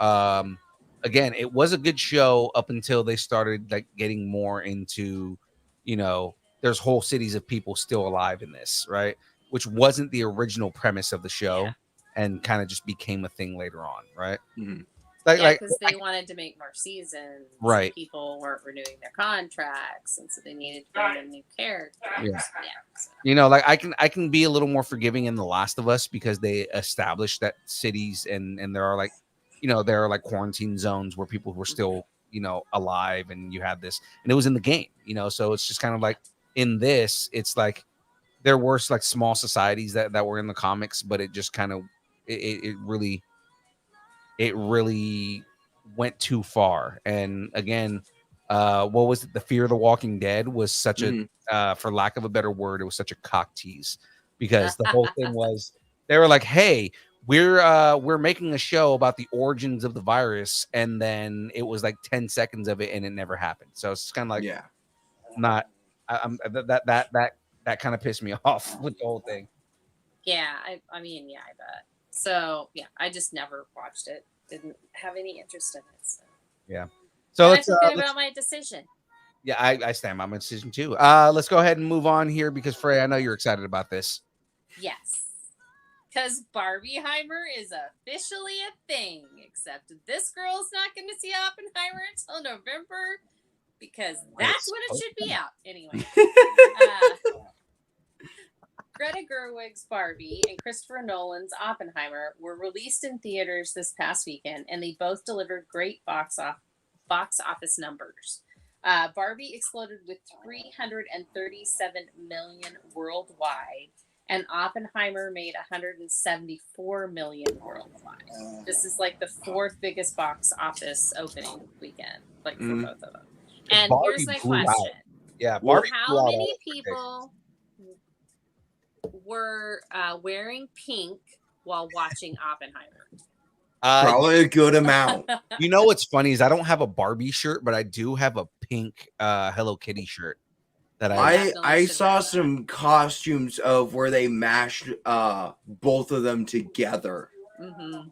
Again, it was a good show up until they started like getting more into, you know, there's whole cities of people still alive in this, right? Which wasn't the original premise of the show. Yeah. And kind of just became a thing later on, right? Mm-hmm. Because they wanted to make more seasons. Right. People weren't renewing their contracts, and so they needed to bring in new characters. Yeah. So. You know, like I can be a little more forgiving in The Last of Us because they established that cities and there are like, you know, there are like quarantine zones where people were still, you know, alive, and you had this, and it was in the game, you know, so it's just kind of like in this, it's like there were like small societies that were in the comics, but it just kind of it really went too far. And again, what was it? The Fear of the Walking Dead was such a, for lack of a better word, it was such a cock tease because the whole thing was they were like, "Hey, we're making a show about the origins of the virus," and then it was like 10 seconds of it, and it never happened. So it's kind of like, not that kind of pissed me off with the whole thing. Yeah, I mean, yeah, I bet. So yeah, I just never watched it. Didn't have any interest in it. So. Yeah. So I let's feel good about my decision. Yeah, I stand by my decision too. Let's go ahead and move on here because Frey, I know you're excited about this. Yes. Because Barbieheimer is officially a thing, except this girl's not going to see Oppenheimer until November because that's when it should be out. Anyway. Greta Gerwig's Barbie and Christopher Nolan's Oppenheimer were released in theaters this past weekend, and they both delivered great box office numbers. Barbie exploded with 337 million worldwide, and Oppenheimer made 174 million worldwide. This is like the fourth biggest box office opening weekend, like for both of them. And Barbie here's my blew out. question: Yeah, Barbie blew how out many all the people were wearing pink while watching Oppenheimer? Probably a good amount. You know what's funny is I don't have a Barbie shirt, but I do have a pink Hello Kitty shirt that I saw some costumes of where they mashed both of them together, Mm-hmm.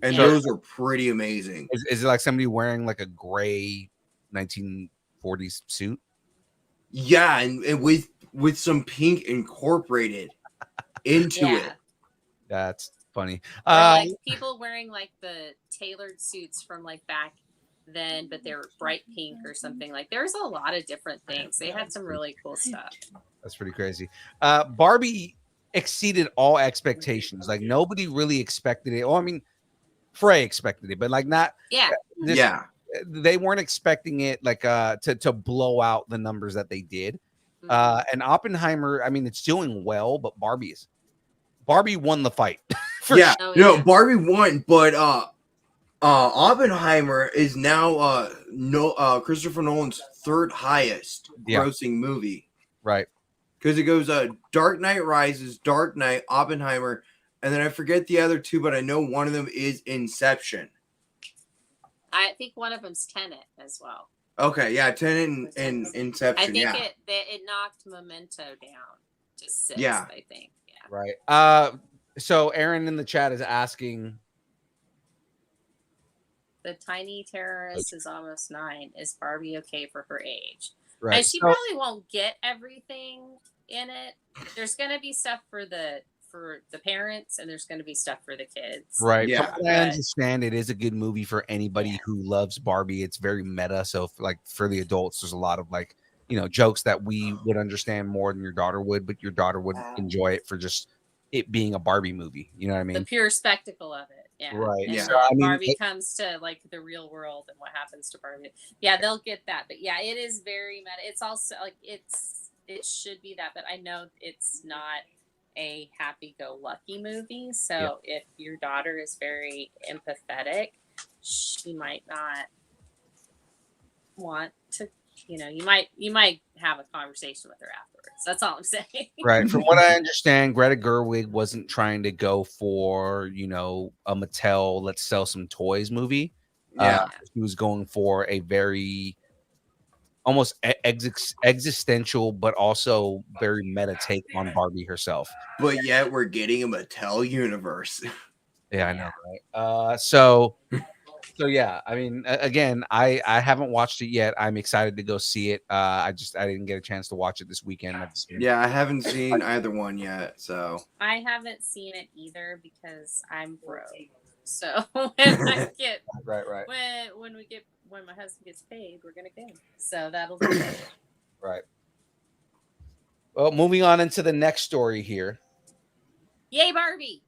and Yeah. those are pretty amazing. Is it like somebody wearing like a gray 1940s suit? Yeah, and with some pink incorporated into Yeah. it. That's funny. Or like people wearing like the tailored suits from like back then, but they were bright pink or something. Like there's a lot of different things. They had some really cool stuff. That's pretty crazy. Barbie exceeded all expectations. Like nobody really expected it. Oh, I mean, Frey expected it, but like not. Yeah. Yeah. They weren't expecting it like to blow out the numbers that they did. And Oppenheimer, I mean, it's doing well, but Barbie won the fight. Yeah, Oh, no, yeah. Barbie won, but Oppenheimer is now Christopher Nolan's third highest grossing movie. Right. Because it goes Dark Knight Rises, Dark Knight, Oppenheimer, and then I forget the other two, but I know one of them is Inception. I think one of them's Tenet as well. Okay, yeah, Tenet and Inception. I think yeah. it knocked Memento down to 6th, Yeah. I think. Yeah. Right. So Aaron in the chat is asking, The tiny terrorist is almost 9. Is Barbie okay for her age? right? And she So- probably won't get everything in it. There's going to be stuff for the parents, and there's going to be stuff for the kids. Right. Yeah. From what I But- understand, it is a good movie for anybody Yeah. who loves Barbie. It's very meta. So like for the adults, there's a lot of like, jokes that we would understand more than your daughter would, but your daughter would enjoy it for just it being a Barbie movie. You know what I The mean? pure spectacle of it. Yeah. Right. And Yeah. then I mean, Barbie comes to like the real world and what happens to Barbie. Yeah, they'll get that. But yeah, it is very meta. It's also like it should be that, but I know it's not a happy-go-lucky movie. So if your daughter is very empathetic, she might not want to. You might have a conversation with her afterwards. That's all I'm saying. Right. From what I understand, Greta Gerwig wasn't trying to go for, a Mattel, let's sell some toys movie. Yeah. She was going for a very almost existential, but also very meta take on Barbie herself. But yet we're getting a Mattel universe. Yeah, I know, right? So yeah, I mean, again, I haven't watched it yet. I'm excited to go see it. I didn't get a chance to watch it this weekend. Yeah, I haven't seen either one yet. So I haven't seen it either because I'm broke. So when I get right. when my husband gets paid, we're gonna go. So that'll be good. Right. Well, moving on into the next story here. Yay, Barbie!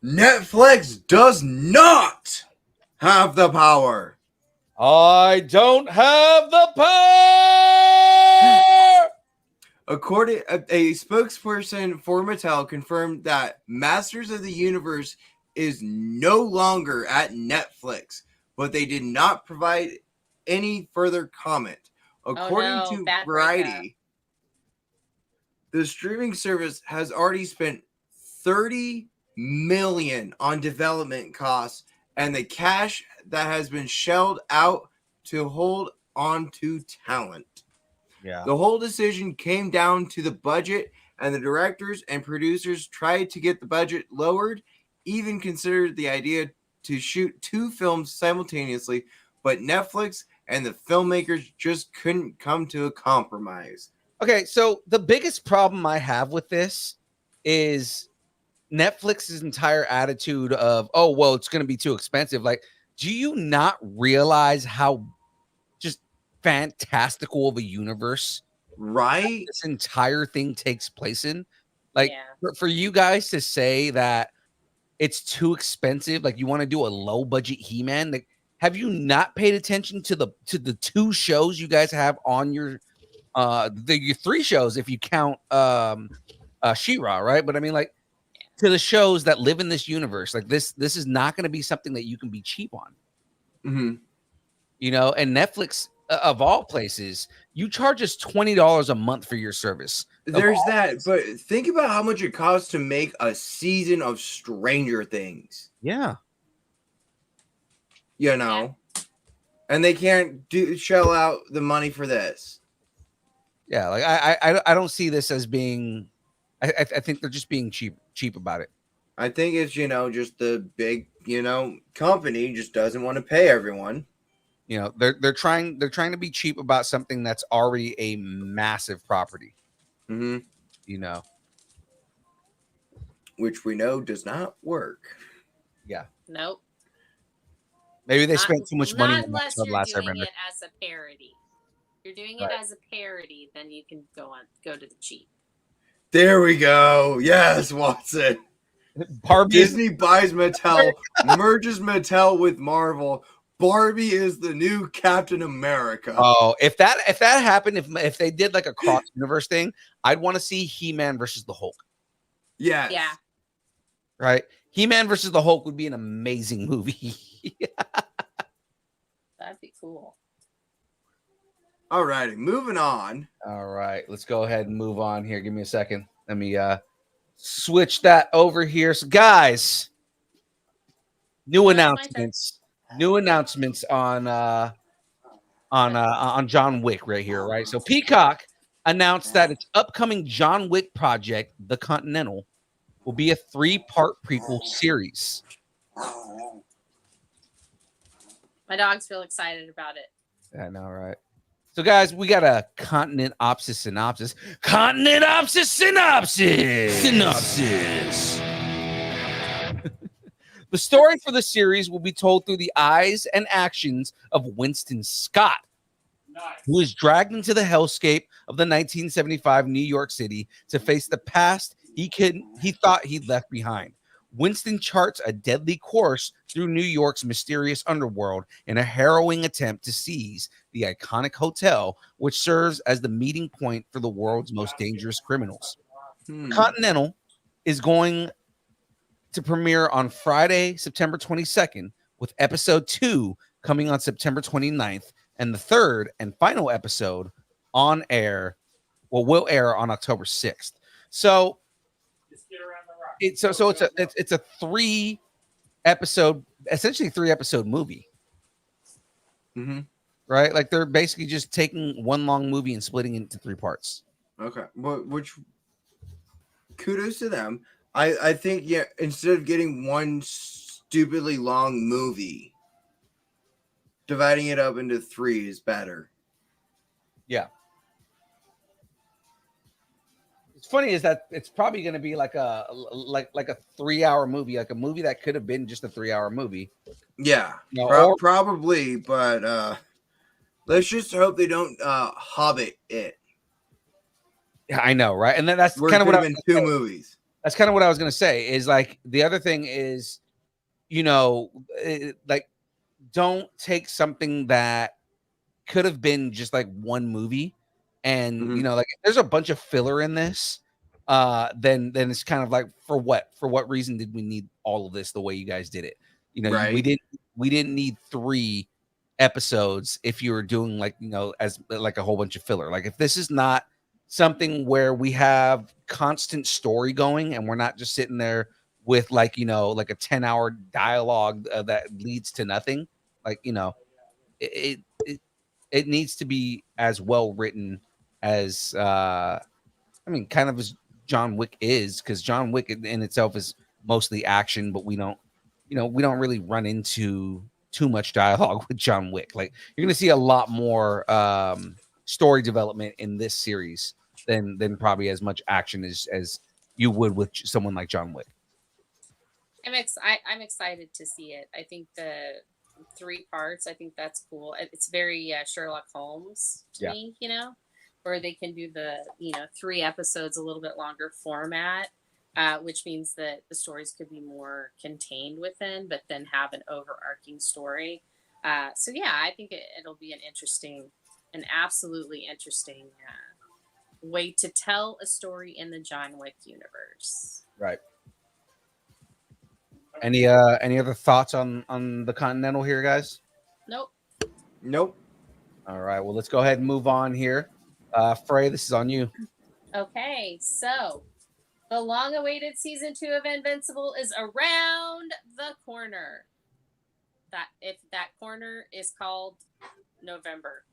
Netflix does not have the power. I don't have the power. According a spokesperson for Mattel confirmed that Masters of the Universe is no longer at Netflix, but they did not provide any further comment. According to bad Variety, the streaming service has already spent $30 million on development costs, and the cash that has been shelled out to hold on to talent. Yeah. The whole decision came down to the budget, and the directors and producers tried to get the budget lowered, even considered the idea to shoot 2 films simultaneously, but Netflix and the filmmakers just couldn't come to a compromise. Okay, so the biggest problem I have with this is Netflix's entire attitude of, oh, well, it's going to be too expensive. Like, do you not realize how just fantastical of a universe Right? this entire thing takes place in. Like Yeah. for you guys to say that it's too expensive, like you want to do a low budget He-Man, like have you not paid attention to the 2 shows you guys have on your your 3 shows if you count She-Ra, right? But I mean, like, to the shows that live in this universe, like this is not going to be something that you can be cheap on. Mm-hmm. You know, and Netflix of all places, you charge us $20 a month for your service. There's that, but think about how much it costs to make a season of Stranger Things. Yeah. You know, and they can't shell out the money for this. Yeah, like I don't see this as being. I think they're just being cheap about it. I think it's just the big company just doesn't want to pay everyone. You know, they're trying to be cheap about something that's already a massive property. Mm-hmm. You know, which we know does not work. Yeah. Nope. Maybe they spent too much money Not on unless the you're last doing Airbender. it as a parody. If you're doing it Right. as a parody, then you can go to the cheap. There we go. Yes, Watson. Barbie. Disney buys Mattel, merges Mattel with Marvel. Barbie is the new Captain America. Oh, if that happened, if they did like a cross universe thing, I'd want to see He-Man versus the Hulk. Yes. Yeah. Right? He-Man versus the Hulk would be an amazing movie. That'd be cool. All righty, moving on. All right, let's go ahead and move on here. Give me a second. Let me switch that over here. So, guys, new announcements. New announcements on John Wick right here, right? So Peacock announced that its upcoming John Wick project, The Continental, will be a 3-part prequel series. My dogs feel excited about it. I know, right? So, guys, we got a Continent Opsis synopsis. Continent Opsis synopsis. Synopsis. The story for the series will be told through the eyes and actions of Winston Scott, who is dragged into the hellscape of the 1975 New York City to face the past he thought he'd left behind. Winston charts a deadly course through New York's mysterious underworld in a harrowing attempt to seize the iconic hotel, which serves as the meeting point for the world's most dangerous criminals. Continental is going to premiere on Friday, September 22nd, with episode 2 coming on September 29th, and the third and final episode will air on October 6th. So it's a 3-episode, essentially 3-episode movie. Mm-hmm. Right? Like they're basically just taking one long movie and splitting it into 3 parts. Okay. Which kudos to them. I think, instead of getting one stupidly long movie, dividing it up into 3 is better. Yeah. What's funny is that it's probably going to be like a 3-hour movie, like a movie that could have been just a 3-hour movie. Yeah, No, probably, but let's just hope they don't Hobbit it. Yeah, I know, right? And then that's Where kind of it what could have been 2 movies. That's kind of what I was going to say. Is like the other thing is, like don't take something that could have been just like one movie, and like if there's a bunch of filler in this, then it's kind of like for what reason did we need all of this the way you guys did it? Right. We didn't need 3 episodes if you were doing like as like a whole bunch of filler. Like if this is not something where we have constant story going and we're not just sitting there with like like a 10-hour dialogue that leads to nothing, like it needs to be as well written as kind of as John Wick is, because John Wick in itself is mostly action, but we don't really run into too much dialogue with John Wick. Like you're gonna see a lot more story development in this series than probably as much action as you would with someone like John Wick. I'm excited to see it. I think the 3 parts, I think that's cool. It's very Sherlock Holmes to me, or they can do the 3 episodes a little bit longer format, which means that the stories could be more contained within, but then have an overarching story. So yeah, I think it'll be an absolutely interesting way to tell a story in the John Wick universe. Right. Any other thoughts on the Continental here, guys? Nope. All right. Well, let's go ahead and move on here. Frey, this is on you. Okay, so the long-awaited season 2 of Invincible is around the corner. That corner is called November.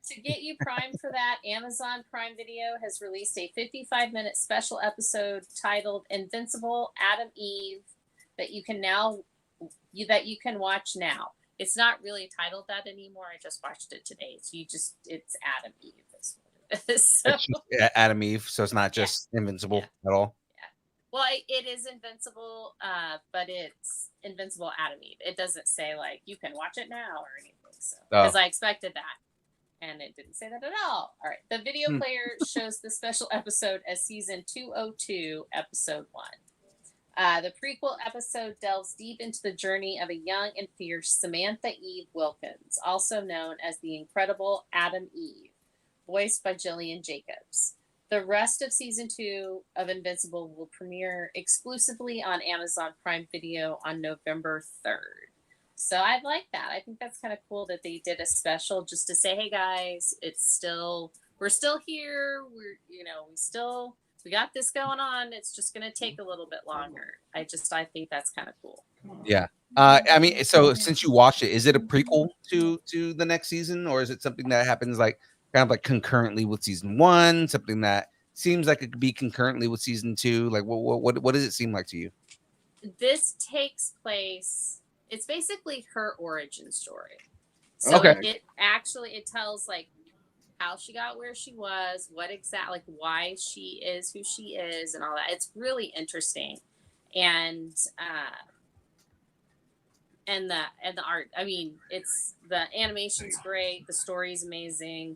To get you primed for that, Amazon Prime Video has released a 55-minute special episode titled "Invincible: Adam Eve" that you can watch now. It's not really titled that anymore. I just watched it today. So it's Adam Eve. Is what it is. So, It's just Adam Eve, so it's not just Invincible at all. well, it is Invincible, but it's Invincible Adam Eve. It doesn't say like you can watch it now or anything. So because I expected that. And it didn't say that at all. All right. The video player shows the special episode as season 202, episode 1. The prequel episode delves deep into the journey of a young and fierce Samantha Eve Wilkins, also known as the incredible Adam Eve, voiced by Jillian Jacobs. The rest of season 2 of Invincible will premiere exclusively on Amazon Prime Video on November 3rd. So I like that. I think that's kind of cool that they did a special just to say, hey guys, we're still here. We got this going on. It's just going to take a little bit longer. I think that's kind of cool. Yeah. I mean, so since you watched it, is it a prequel to the next season, or is it something that happens like kind of like concurrently with season 1? Something that seems like it could be concurrently with season 2? Like, what does it seem like to you? This takes place. It's basically her origin story. So Okay. it tells like how she got where she was, what exactly, like why she is who she is, and all that. It's really interesting, and the art. I mean, the animation's great, the story's amazing.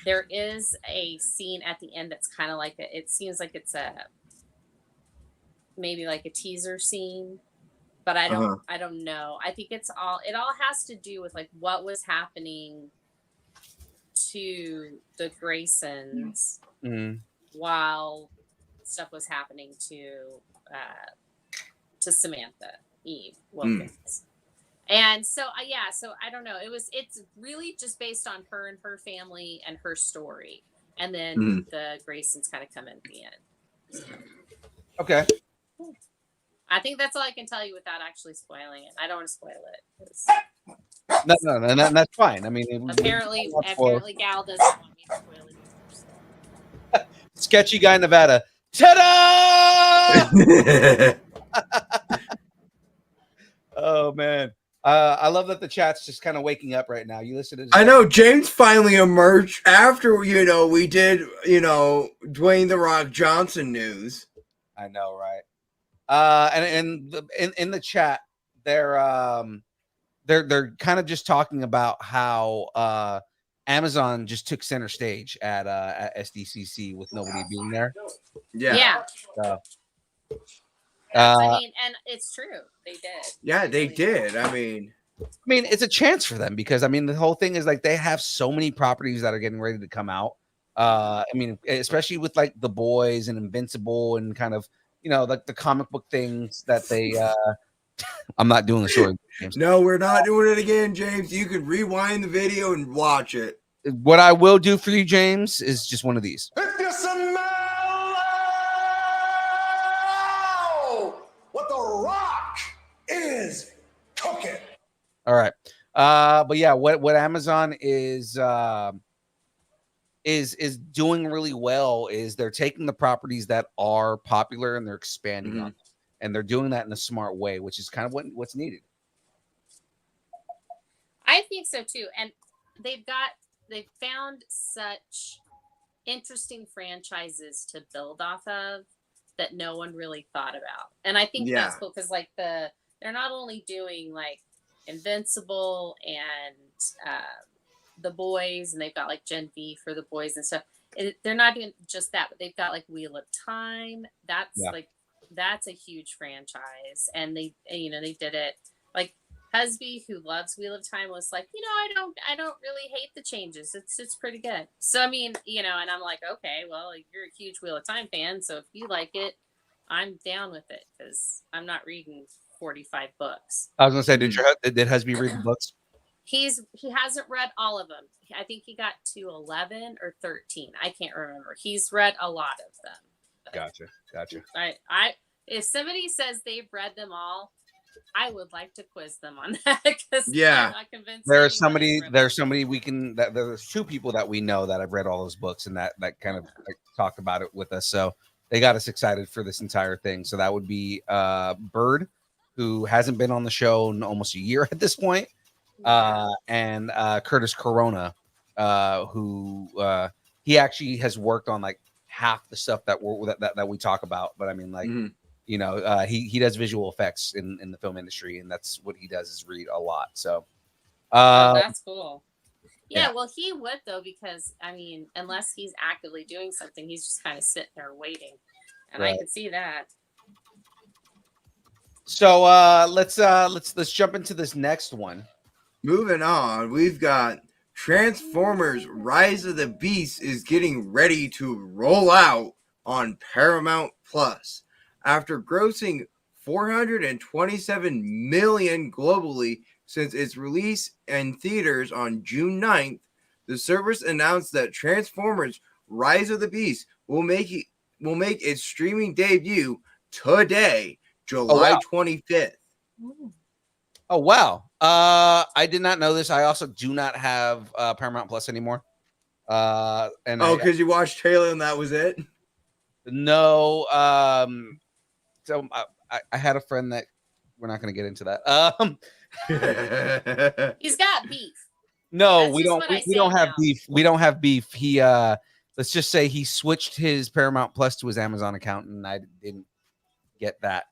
There is a scene at the end that's kind of like it seems like it's maybe like a teaser scene. But I don't know. I think it all has to do with like what was happening to the Graysons while stuff was happening to Samantha Eve Wilkins. And so so I don't know. It's really just based on her and her family and her story. And then the Graysons kind of come in at the end. So. Okay. I think that's all I can tell you without actually spoiling it. I don't want to spoil it. No, that's fine. I mean, apparently Gal doesn't want me to spoil it either. So. Sketchy guy in Nevada. Ta-da! Oh man, I love that the chat's just kind of waking up right now. You listen to. I know James finally emerged after we did Dwayne the Rock Johnson news. I know, right? And in the chat, they're kind of just talking about how Amazon just took center stage at SDCC with nobody being there. Yeah. I mean, and it's true. They did. Yeah, they did. I mean, it's a chance for them because the whole thing is like they have so many properties that are getting ready to come out. Especially with like The Boys and Invincible and kind of like the comic book things that they. I'm not doing the story. James. No, we're not doing it again, James. You could rewind the video and watch it. What I will do for you, James, is just one of these. If you smell what The Rock is cooking. All right. But yeah, what Amazon is doing really well is they're taking the properties that are popular and they're expanding on them. And they're doing that in a smart way, which is kind of what's needed. I think so too. And they've found such interesting franchises to build off of that no one really thought about. And I think that's cool because like they're not only doing like Invincible and The Boys, and they've got like Gen V for The Boys and stuff. They're not doing just that, but they've got like Wheel of Time. That's a huge franchise, and they did it like Husby, who loves Wheel of Time, was like, I don't really hate the changes. It's pretty good. So I mean, and I'm like, okay, well, you're a huge Wheel of Time fan, so if you like it, I'm down with it because I'm not reading 45 books. I was gonna say, did Husby read the books? He hasn't read all of them. I think he got to 11 or 13. I can't remember. He's read a lot of them. Gotcha. I if somebody says they've read them all, I would like to quiz them on that because I'm not convinced. There's somebody we can. There's two people that we know that have read all those books and that kind of talked about it with us. So they got us excited for this entire thing. So that would be Bird, who hasn't been on the show in almost a year at this point. And Curtis Corona, who he actually has worked on like half the stuff that we talk about. But I mean, like, he does visual effects in the film industry, and that's what he does is read a lot. So that's cool. Yeah, well, he would though, because I mean, unless he's actively doing something, he's just kind of sitting there waiting, and I could see that. So let's jump into this next one. Moving on, we've got Transformers Rise of the Beast is getting ready to roll out on Paramount Plus. After grossing $427 million globally since its release in theaters on June 9th, the service announced that Transformers Rise of the Beast will make its streaming debut today, July 25th. Oh, wow. I did not know this. I also do not have Paramount Plus anymore. Because you watched Taylor and that was it? No. So I had a friend that we're not going to get into that. He's got beef. No, That's we don't. We don't have beef. We don't have beef. He let's just say he switched his Paramount Plus to his Amazon account, and I didn't get that.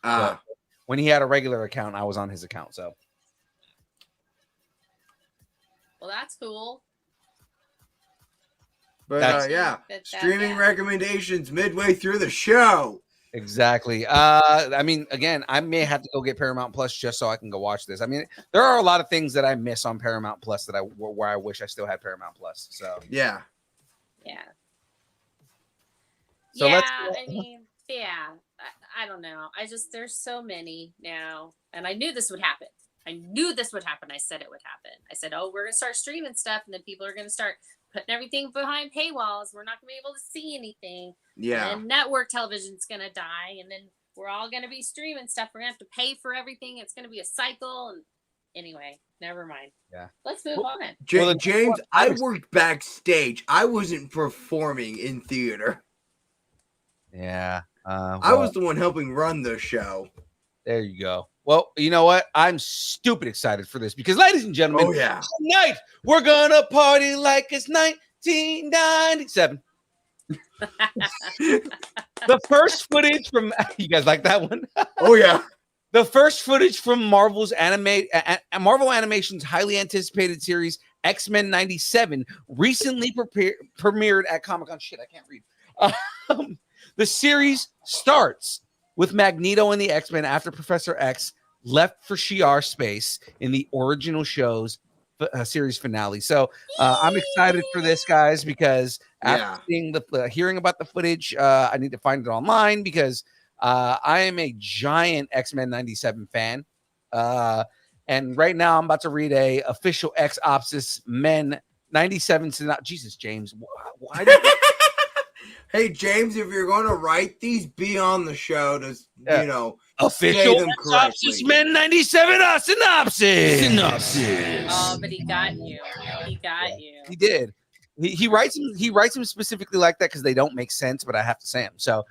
So when he had a regular account, I was on his account. So, well, that's cool. But streaming recommendations midway through the show. Exactly. I mean, again, I may have to go get Paramount Plus just so I can go watch this. I mean, there are a lot of things that I miss on Paramount Plus that where I wish I still had Paramount Plus. So yeah. So I don't know. There's so many now, and I knew this would happen. I said it would happen. I said, oh, we're gonna start streaming stuff, and then people are gonna start putting everything behind paywalls. We're not gonna be able to see anything. Yeah. And network television's gonna die, and then we're all gonna be streaming stuff. We're gonna have to pay for everything. It's gonna be a cycle. And anyway, never mind. Yeah. Let's move on. James, I worked backstage. I wasn't performing in theater. Yeah. I was the one helping run the show. There you go. Well, you know what? I'm stupid excited for this because, ladies and gentlemen, tonight we're gonna party like it's 1997. The first footage from you guys like that one? Oh yeah. The first footage from Marvel Animation's highly anticipated series X-Men 97 recently premiered at Comic-Con. Shit, I can't read. The series starts with Magneto and the X-Men after Professor X left for Shi'ar space in the original show's series finale. So I'm excited for this, guys, because after seeing hearing about the footage, I need to find it online because I am a giant X-Men 97 fan. And right now I'm about to read a official X-Opsis Men 97 synopsis. Jesus, James. Why did Hey, James, if you're going to write these, be on the show to, official them correctly. Men 97 synopsis. Oh, but he got you. He did. He writes them specifically like that because they don't make sense, but I have to say them. So,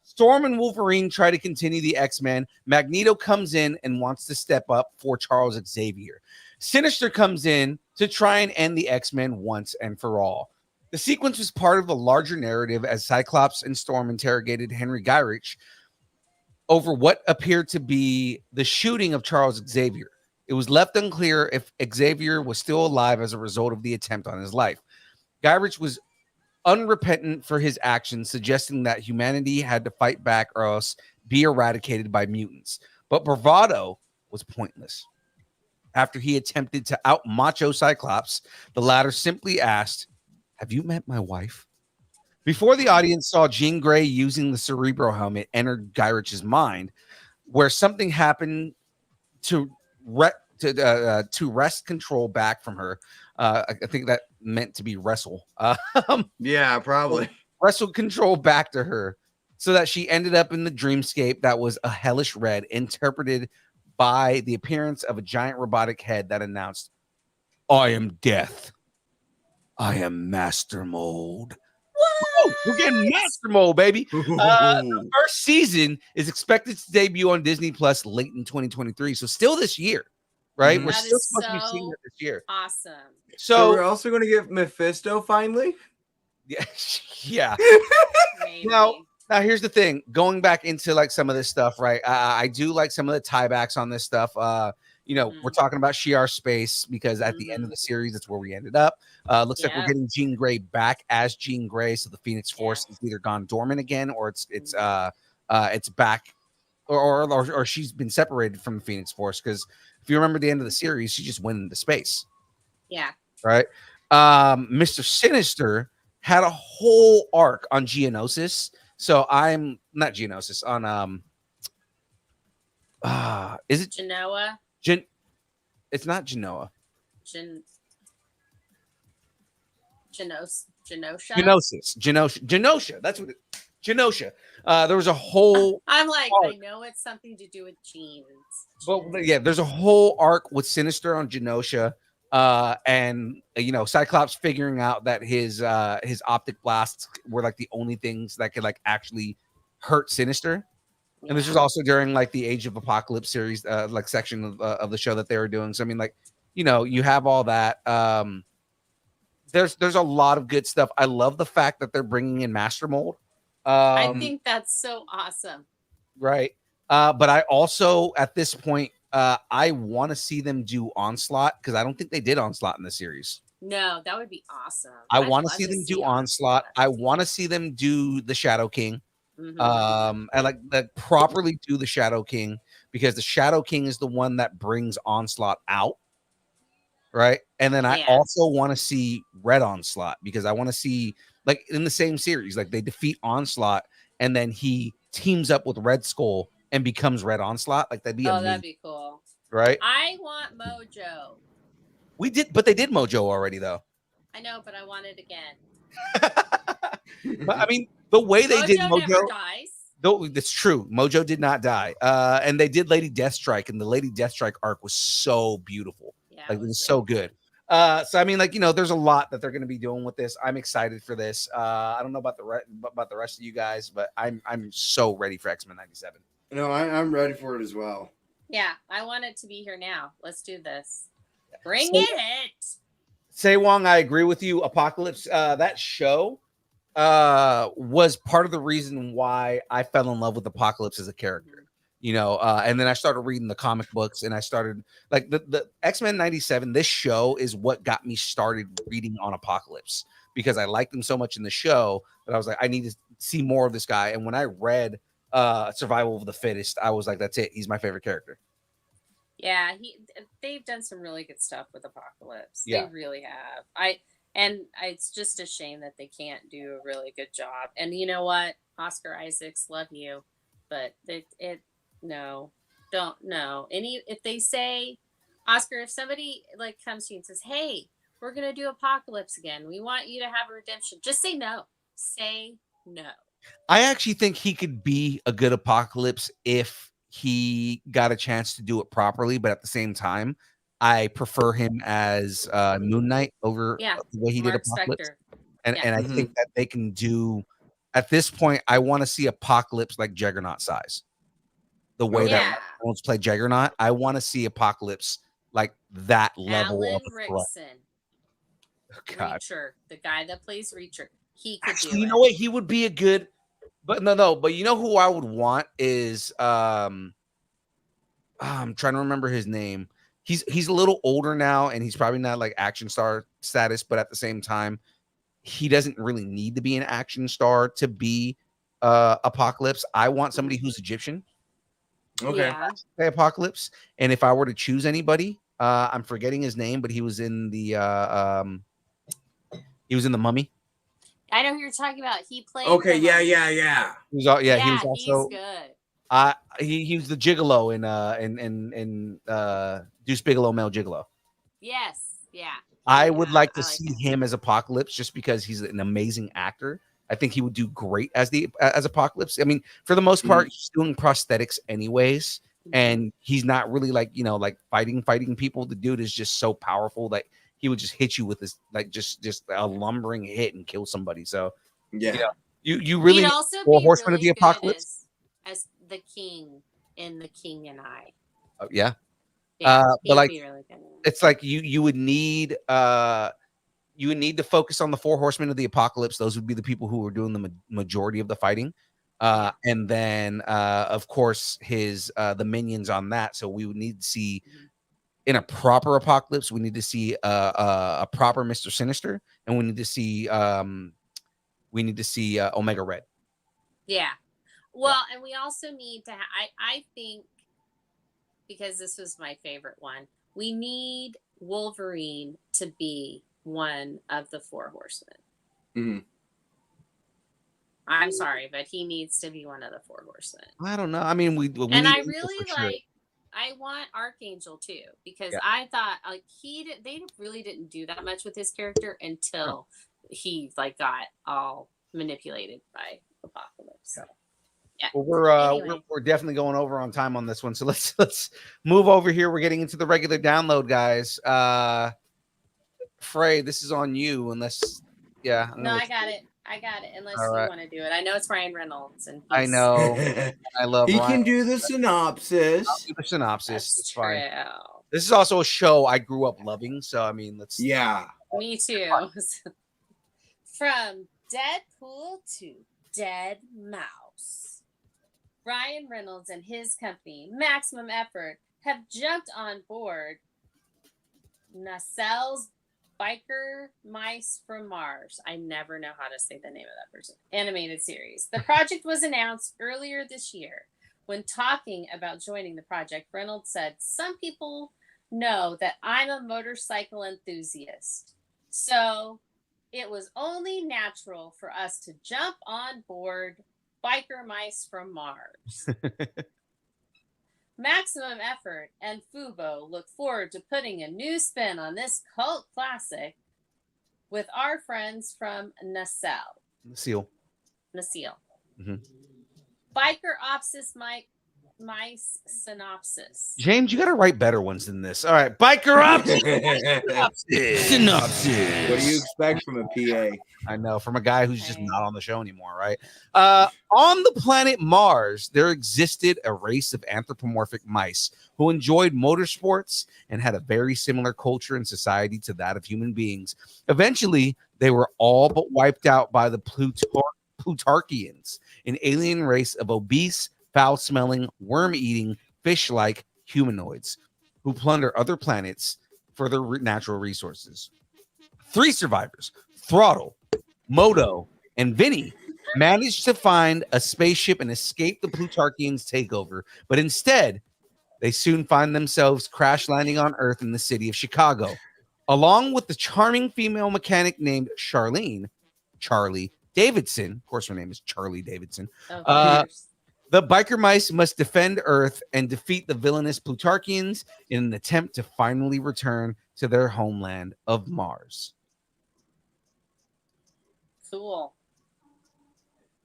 Storm and Wolverine try to continue the X-Men. Magneto comes in and wants to step up for Charles Xavier. Sinister comes in to try and end the X-Men once and for all. The sequence was part of a larger narrative as Cyclops and Storm interrogated Henry Gyrich, over what appeared to be the shooting of Charles Xavier. It was left unclear if Xavier was still alive as a result of the attempt on his life. Guy Ritchie was unrepentant for his actions, suggesting that humanity had to fight back or else be eradicated by mutants. But bravado was pointless. After he attempted to out macho Cyclops, the latter simply asked, "Have you met my wife?" Before the audience saw Jean Grey using the Cerebro helmet entered Guy Ritchie's mind, where something happened to wrest control back from her. I think that meant to be wrestle. Yeah, probably. Wrestle control back to her so that she ended up in the dreamscape that was a hellish red, interpreted by the appearance of a giant robotic head that announced, "I am death. I am Master Mold." Whoa, we're getting Master Mold, baby. The first season is expected to debut on Disney Plus late in 2023. So still this year, right? We're That still is supposed to be seeing so it this year. awesome. So we're So also going to get Mephisto finally. yeah. Maybe. Now here's the thing. Going back into like some of this stuff, right? I do like some of the tiebacks on this stuff. We're talking about Shi'ar Space because at the end of the series, that's where we ended up. Looks like we're getting Jean Grey back as Jean Grey, so the Phoenix Force is either gone dormant again, or it's back, or she's been separated from the Phoenix Force. Because if you remember the end of the series, she just went into space. Yeah. Right. Mr. Sinister had a whole arc on Geonosis. So I'm not Geonosis on is it Genoa? It's not Genoa. Genosha. That's what it. Genosha. There was a whole. I'm like, arc. I know it's something to do with genes. But yeah, there's a whole arc with Sinister on Genosha, and Cyclops figuring out that his optic blasts were like the only things that could like actually hurt Sinister. And this was also during like the Age of Apocalypse series, like section of the show that they were doing. So I mean, like, you have all that. There's a lot of good stuff. I love the fact that they're bringing in Master Mold. I think that's so awesome. Right. But I also, at this point, I want to see them do Onslaught because I don't think they did Onslaught in the series. No, that would be awesome. I want to see them do Onslaught. I want to see them do the Shadow King. And like properly do the Shadow King, because the Shadow King is the one that brings Onslaught out, right? And then I also want to see Red Onslaught, because I want to see, like, in the same series, like they defeat Onslaught and then he teams up with Red Skull and becomes Red Onslaught. Like that'd be amazing, that'd be cool, right? I want Mojo. But they did Mojo already though. I know, but I want it again. But I mean, the way they did Mojo never dies. Though that's true. Mojo did not die. And they did Lady Deathstrike, and the Lady Deathstrike arc was so beautiful. Yeah, like it was so good. So I mean, like, there's a lot that they're going to be doing with this. I'm excited for this. I don't know about the rest of you guys, but I'm so ready for X-Men 97. No, I'm ready for it as well. Yeah, I want it to be here now. Let's do this. Bring it. Say Wong, I agree with you. Apocalypse, that show was part of the reason why I fell in love with Apocalypse as a character. And then I started reading the comic books, and I started like the X-Men 97. This show is what got me started reading on Apocalypse, because I liked him so much in the show that I was like, I need to see more of this guy. And when I read Survival of the Fittest, I was like, that's it. He's my favorite character. Yeah, they've done some really good stuff with Apocalypse. Yeah. They really have. It's just a shame that they can't do a really good job. And you know what, Oscar Isaacs, love you, but no, if they say, Oscar, if somebody like comes to you and says, hey, we're gonna do Apocalypse again, we want you to have a redemption, just say no. Say no. I actually think he could be a good Apocalypse if he got a chance to do it properly, but at the same time, I prefer him as Moon Knight over the way he did Apocalypse. And I think that they can do, at this point, I want to see Apocalypse like Juggernaut size. The way that Reynolds played Juggernaut, I want to see Apocalypse like that level Alan of a threat. Rickson. Oh, God. Reacher, the guy that plays Reacher. He could Actually, do you it. know what? He would be a good But no. But you know who I would want is I'm trying to remember his name. He's a little older now, and he's probably not like action star status, but at the same time, he doesn't really need to be an action star to be Apocalypse. I want somebody who's Egyptian. Okay. Yeah. Apocalypse. And if I were to choose anybody, I'm forgetting his name, but he was in the Mummy. I know who you're talking about. He played. Okay. the Yeah. Mummy. Yeah. Yeah. He was all, he was he's also good. he was the Gigolo in Deuce Bigelow, Male Gigolo. Yes. Yeah. I would like to I like see him. him as Apocalypse just because he's an amazing actor. I think he would do great as Apocalypse. I mean, for the most part, he's doing prosthetics anyways, and he's not really like fighting people. The dude is just so powerful that he would just hit you with this just a lumbering hit and kill somebody. So Yeah. you really He'd need also Four be Horsemen of really the good Apocalypse. as the king in The King and I. Yeah. Yeah, But like he'd be really good. it's like you would need to focus on the Four Horsemen of the Apocalypse. Those would be the people who are doing the majority of the fighting. And then of course his the minions on that. So we would need to see in a proper Apocalypse, we need to see a proper Mr. Sinister, and we need to see Omega Red. Yeah. Well, and we also need to I think, because this was my favorite one, we need Wolverine to be one of the Four Horsemen. Mhm. I'm sorry, but he needs to be one of the Four Horsemen. I don't know. I mean, we And need I Angel really for sure. I want Archangel too, because Yeah. I thought they really didn't do that much with his character until he got all manipulated by Apocalypse. So, yeah. Well, we're definitely going over on time on this one, so let's move over here. We're getting into the regular download, guys. Frey, this is on you, unless No, I got it. Unless All you right. want to do it. I know it's Ryan Reynolds, and I know. I love. He Ryan. can do the synopsis. I'll do the synopsis. That's It's fine. true. This is also a show I grew up loving, so I mean, let's. Yeah. Me too. From Deadpool to Dead Mouse, Ryan Reynolds and his company, Maximum Effort, have jumped on board Nacelles Biker Mice from Mars. I never know how to say the name of that person. Animated series. The project was announced earlier this year. When talking about joining the project, Reynolds said, "Some people know that I'm a motorcycle enthusiast. So it was only natural for us to jump on board Biker Mice from Mars." Maximum Effort and Fubo look forward to putting a new spin on this cult classic with our friends from Nacelle. Seal. Mm-hmm. Biker Opsis Mice Synopsis. James, you got to write better ones than this. All right, Biker Up. Synopsis. What do you expect from a PA? I know, from a guy who's just not on the show anymore, right? On the planet Mars, there existed a race of anthropomorphic mice who enjoyed motorsports and had a very similar culture and society to that of human beings. Eventually, they were all but wiped out by the Plutarchians, an alien race of obese, foul-smelling, worm-eating, fish-like humanoids who plunder other planets for their natural resources. 3 survivors, Throttle, Moto, and Vinny, managed to find a spaceship and escape the Plutarchians' takeover, but instead, they soon find themselves crash landing on Earth in the city of Chicago, along with the charming female mechanic named Charlie Davidson. Of course, her name is Charlie Davidson. The biker mice must defend Earth and defeat the villainous Plutarchians in an attempt to finally return to their homeland of Mars. Cool.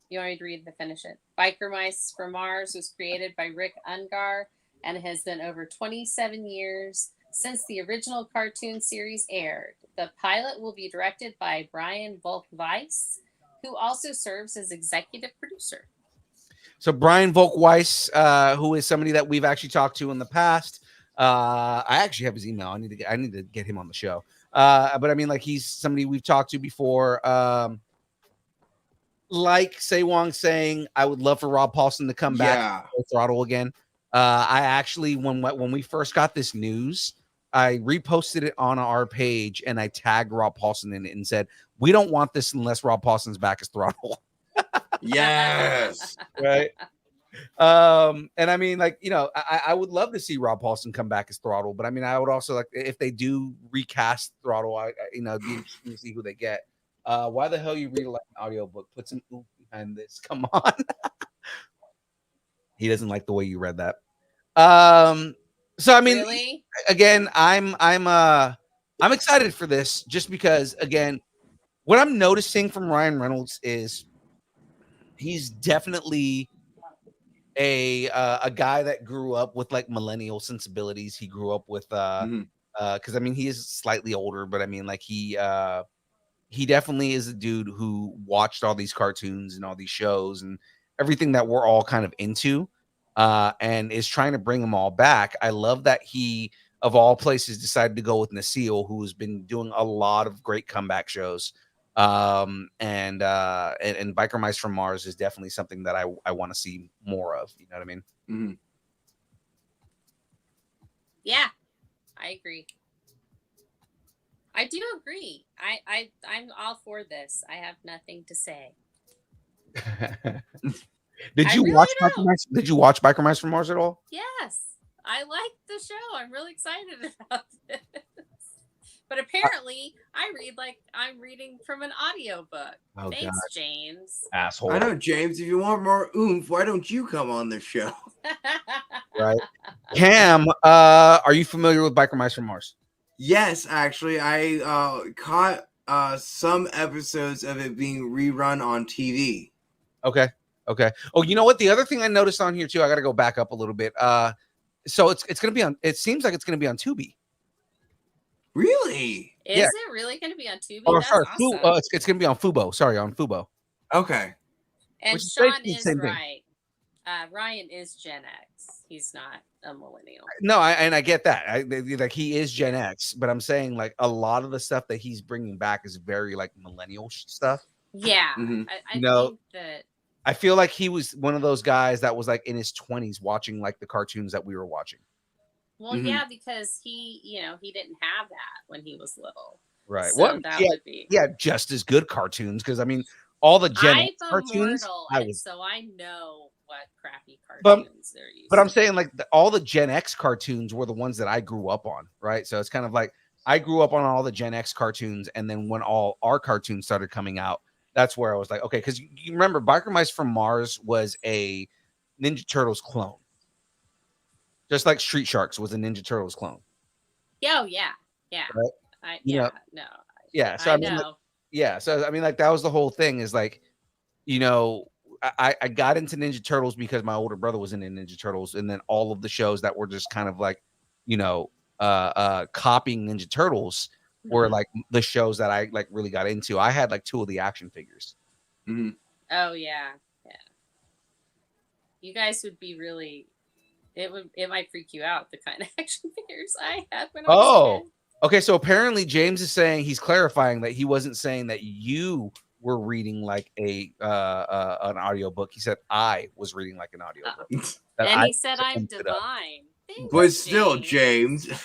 You want me to finish it? Biker Mice from Mars was created by Rick Ungar and has been over 27 years since the original cartoon series aired. The pilot will be directed by Brian Volk-Weiss, who also serves as executive producer. So Brian Volk-Weiss, who is somebody that we've actually talked to in the past. I actually have his email. I need to get him on the show. But I mean, like, he's somebody we've talked to before. like Say Wong saying, I would love for Rob Paulson to come back to Throttle again. I actually, when we first got this news, I reposted it on our page and I tagged Rob Paulson in it and said, we don't want this unless Rob Paulson's back as Throttle. Yes. Right. And I mean, like, you know, I would love to see Rob Paulson come back as Throttle, but I mean, I would also like if they do recast Throttle, you know, be interesting to see who they get. Why the hell you read like an audiobook? Put some oomph behind this. Come on. He doesn't like the way you read that. So I mean, Really? again, I'm excited for this just because, again, what I'm noticing from Ryan Reynolds is he's definitely a guy that grew up with like millennial sensibilities. He grew up with because I mean he is slightly older, but I mean like he definitely is a dude who watched all these cartoons and all these shows and everything that we're all kind of into, and is trying to bring them all back. I love that he, of all places, decided to go with Nasil, who has been doing a lot of great comeback shows. And Biker Mice from Mars is definitely something that I want to see more of. You know what I mean? Mm-hmm. Yeah, I agree. I do agree. I'm all for this. I have nothing to say. Did you watch Biker Mice? Did you watch Biker Mice from Mars at all? Yes, I like the show. I'm really excited about this. But apparently, I read like I'm reading from an audiobook. Oh, Thanks, God. James. Asshole. I know, James. If you want more oomph, why don't you come on the show? Right. Cam, are you familiar with Biker Mice from Mars? Yes, actually, I caught some episodes of it being rerun on TV. Okay. Oh, you know what? The other thing I noticed on here too, I got to go back up a little bit. So it's going to be on. It seems like it's going to be on Tubi. Really? Is it really going to be on Tubi? Oh, That's sorry. awesome. It's going to be on Fubo. Sorry, on Fubo. Okay. And Which is Sean basically the is same thing. right. Ryan is Gen X. He's not a millennial. No, I get that. Like he is Gen X, but I'm saying like a lot of the stuff that he's bringing back is very like millennial stuff. Yeah, Mhm. I No. think that. I feel like he was one of those guys that was like in his 20s watching like the cartoons that we were watching. Well, yeah, because he didn't have that when he was little. Right. So Well, that yeah, would be. yeah, just as good cartoons because I mean all the Gen X I'm cartoons. immortal, I and was, so I know what crappy But- cartoons they're using. but I'm saying like all the Gen X cartoons were the ones that I grew up on, right? So it's kind of like I grew up on all the Gen X cartoons, and then when all our cartoons started coming out, that's where I was like, okay, because you remember Biker Mice from Mars was a Ninja Turtles clone, just like Street Sharks was a Ninja Turtles clone. Oh yeah. Right? You know, No. Yeah, so I I mean, like, know. yeah, so I mean, like that was the whole thing. Is like, you know, I got into Ninja Turtles because my older brother was in Ninja Turtles, and then all of the shows that were just kind of like, you know, copying Ninja Turtles were like the shows that I like really got into. I had like 2 of the action figures. Mm-hmm. Oh yeah. You guys would be really. It might freak you out, the kind of action figures I had when I was a kid. Okay. So apparently James is saying, he's clarifying that he wasn't saying that you were reading like an audiobook. He said I was reading like an audiobook. That And I he said I'm looked it up. divine. Thanks, But still, James. James.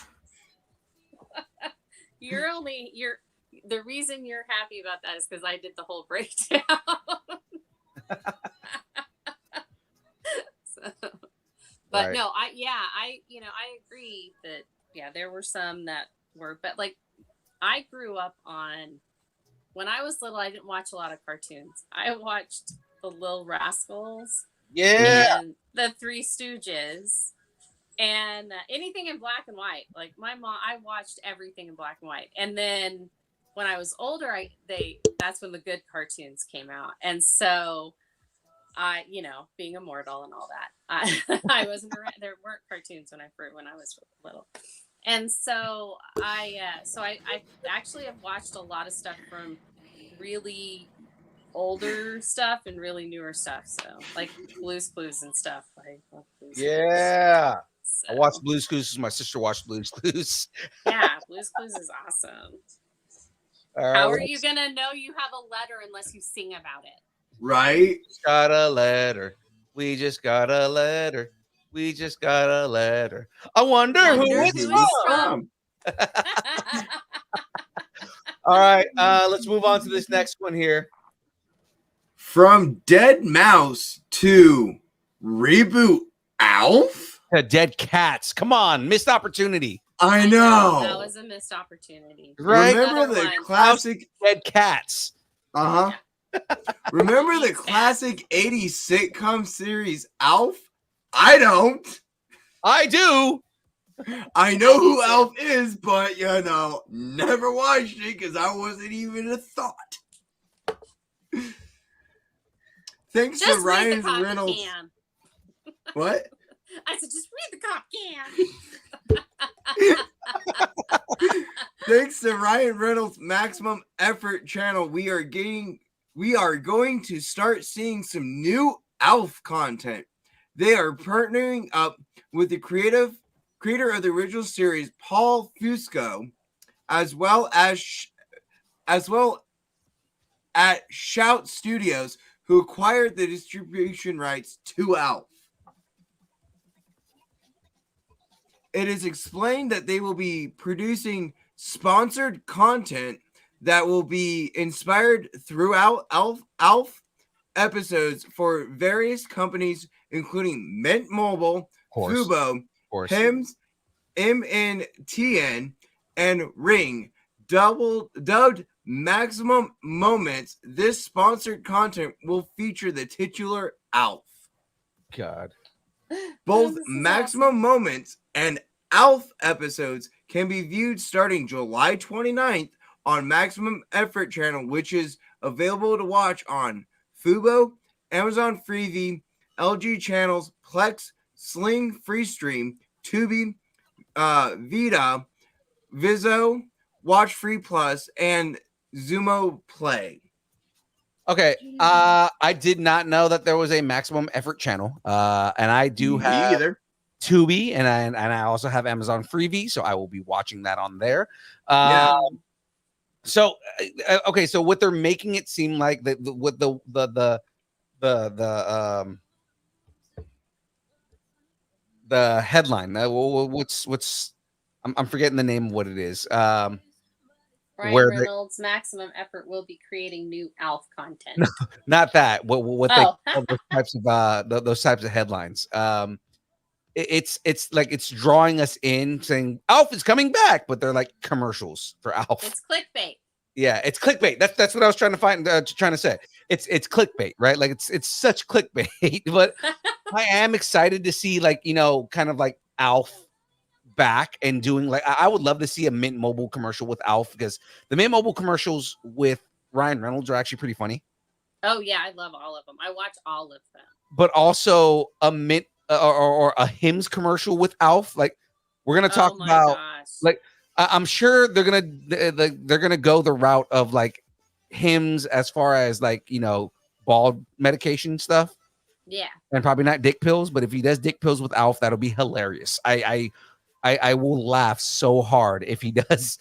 The reason you're happy about that is because I did the whole breakdown. But Right. no, I agree that there were some that were, but like I grew up on, when I was little, I didn't watch a lot of cartoons. I watched the Little Rascals, and the Three Stooges, and anything in black and white. Like my mom, I watched everything in black and white. And then when I was older, that's when the good cartoons came out. And so I, being immortal and all that, I wasn't around. There weren't cartoons when I was little. And so I actually have watched a lot of stuff from really older stuff and really newer stuff. So like Blue's Clues and stuff. I love Blue's Clues. Yeah. So, I watched Blue's Clues. My sister watched Blue's Clues. yeah, Blue's Clues is awesome. All right, How are you gonna know you have a letter unless you sing about it? Right? Got a letter. We just got a letter. We just got a letter. I wonder who it's from. All right, let's move on to this next one here. From Dead Mouse to reboot Alf? Dead Cats. Come on, missed opportunity. I know. That was a missed opportunity. Right? Remember the classic Dead Cats. Uh-huh. Remember the classic 80s sitcom series Alf? I don't. I do. I know who Alf is, but never watched it because I wasn't even a thought. Thanks Just to Ryan read the copy Reynolds. can. What? I said, just read the cop can. Thanks to Ryan Reynolds' Maximum Effort channel, we are going to start seeing some new Alf content. They are partnering up with the creator of the original series, Paul Fusco, as well at Shout Studios, who acquired the distribution rights to Alf. It is explained that they will be producing sponsored content that will be inspired throughout Alf episodes for various companies, including Mint Mobile, Fubo, Hims, MNTN, and Ring, dubbed Maximum Moments. This sponsored content will feature the titular Alf. God. Both Maximum Moments and Alf episodes can be viewed starting July 29th on Maximum Effort channel, which is available to watch on Fubo, Amazon Freevee, LG channels, Plex, Sling Freestream, Tubi, Vita, Vizzo, Watch Free Plus, and Zumo Play. Okay, I did not know that there was a Maximum Effort channel, and I do have either. Tubi, and I also have Amazon Freevee, so I will be watching that on there. So okay, so what they're making it seem like that with the headline. What's I'm forgetting the name of what it is. Ryan where Reynolds' Maximum Effort will be creating new Alf content. Not that. What Oh. they call those types of headlines. It's like it's drawing us in, saying Alf is coming back, but they're like commercials for Alf. It's clickbait. Yeah, it's clickbait. That's what I was trying to say. It's clickbait, right? Like it's such clickbait. But I am excited to see, like, kind of like Alf back and doing, like, I would love to see a Mint Mobile commercial with Alf, because the Mint Mobile commercials with Ryan Reynolds are actually pretty funny. Oh yeah, I love all of them. I watch all of them. But also a Mint or a Hims commercial with Alf. Like, we're gonna talk about, like, I'm sure they're gonna go the route of like Hims as far as, like, bald medication stuff. Yeah. And probably not dick pills, but if he does dick pills with Alf, that'll be hilarious. I will laugh so hard if he does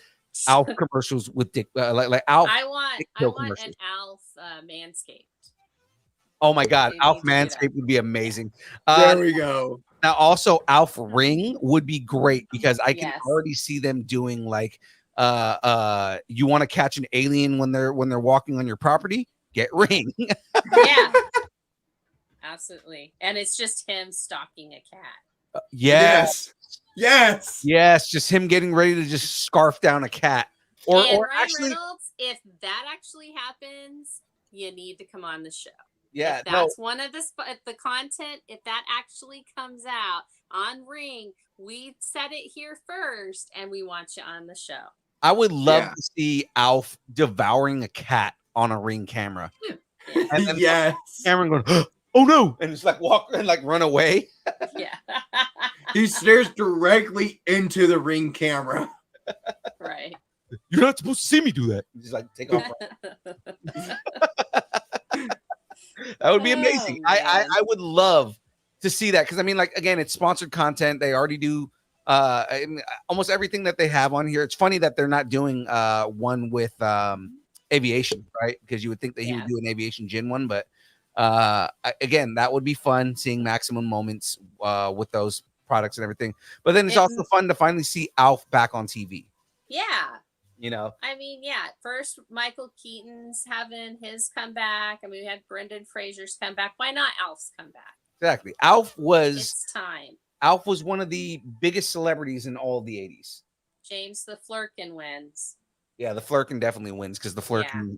Alf commercials with dick like Alf. I want an Alf Manscaped. Oh my God, They Alf need to do that. Manscaped would be amazing. There we go. Now, also Alf Ring would be great, because I can Yes. already see them doing, like, you want to catch an alien when they're walking on your property, get Ring. Yeah. Absolutely. And it's just him stalking a cat. Yes. Yes. Just him getting ready to just scarf down a cat. Or Ryan actually, Reynolds, if that actually happens, you need to come on the show. yeah, If no, that's one of the content. If that actually comes out on Ring, we said it here first, and we want you on the show. I would love Yeah. to see Alf devouring a cat on a Ring camera. And then Yes. Cameron going, oh no, and just like walk and like run away. Yeah. He stares directly into the Ring camera. Right. You're not supposed to see me do that. Just like take off. That would be amazing. Oh, I man. would love to see that, because I mean, like, again, it's sponsored content. They already do almost everything that they have on here. It's funny that they're not doing one with aviation, right? Because you would think that he would do an aviation gin one, but Again, that would be fun seeing maximum moments with those products and everything. But then it's also fun to finally see Alf back on TV. Yeah. You know, I mean, yeah. First, Michael Keaton's having his comeback. I mean, we had Brendan Fraser's comeback. Why not Alf's comeback? exactly. Alf was It's time. one of the biggest celebrities in all of the 80s. James the Flurkin wins. Yeah, the Flurkin definitely wins because the Flurkin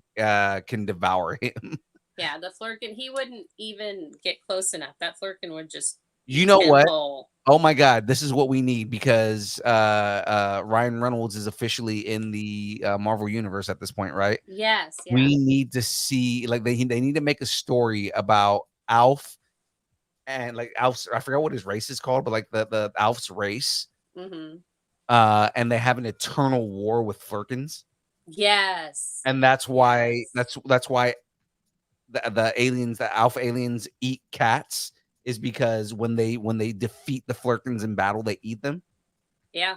can devour him. Yeah, the Flurkin, he wouldn't even get close enough. That Flurkin would just You know him what? whole. Oh my God, this is what we need because Ryan Reynolds is officially in the Marvel Universe at this point, right? Yes, yeah. We need to see like they need to make a story about Alf and like Alf's. I forgot what his race is called, but like the Alf's race. Mm-hmm. And they have an eternal war with Flurkins. Yes. And that's why that's why the aliens, the Alpha aliens eat cats is because when they defeat the Flurkins in battle, they eat them. Yeah.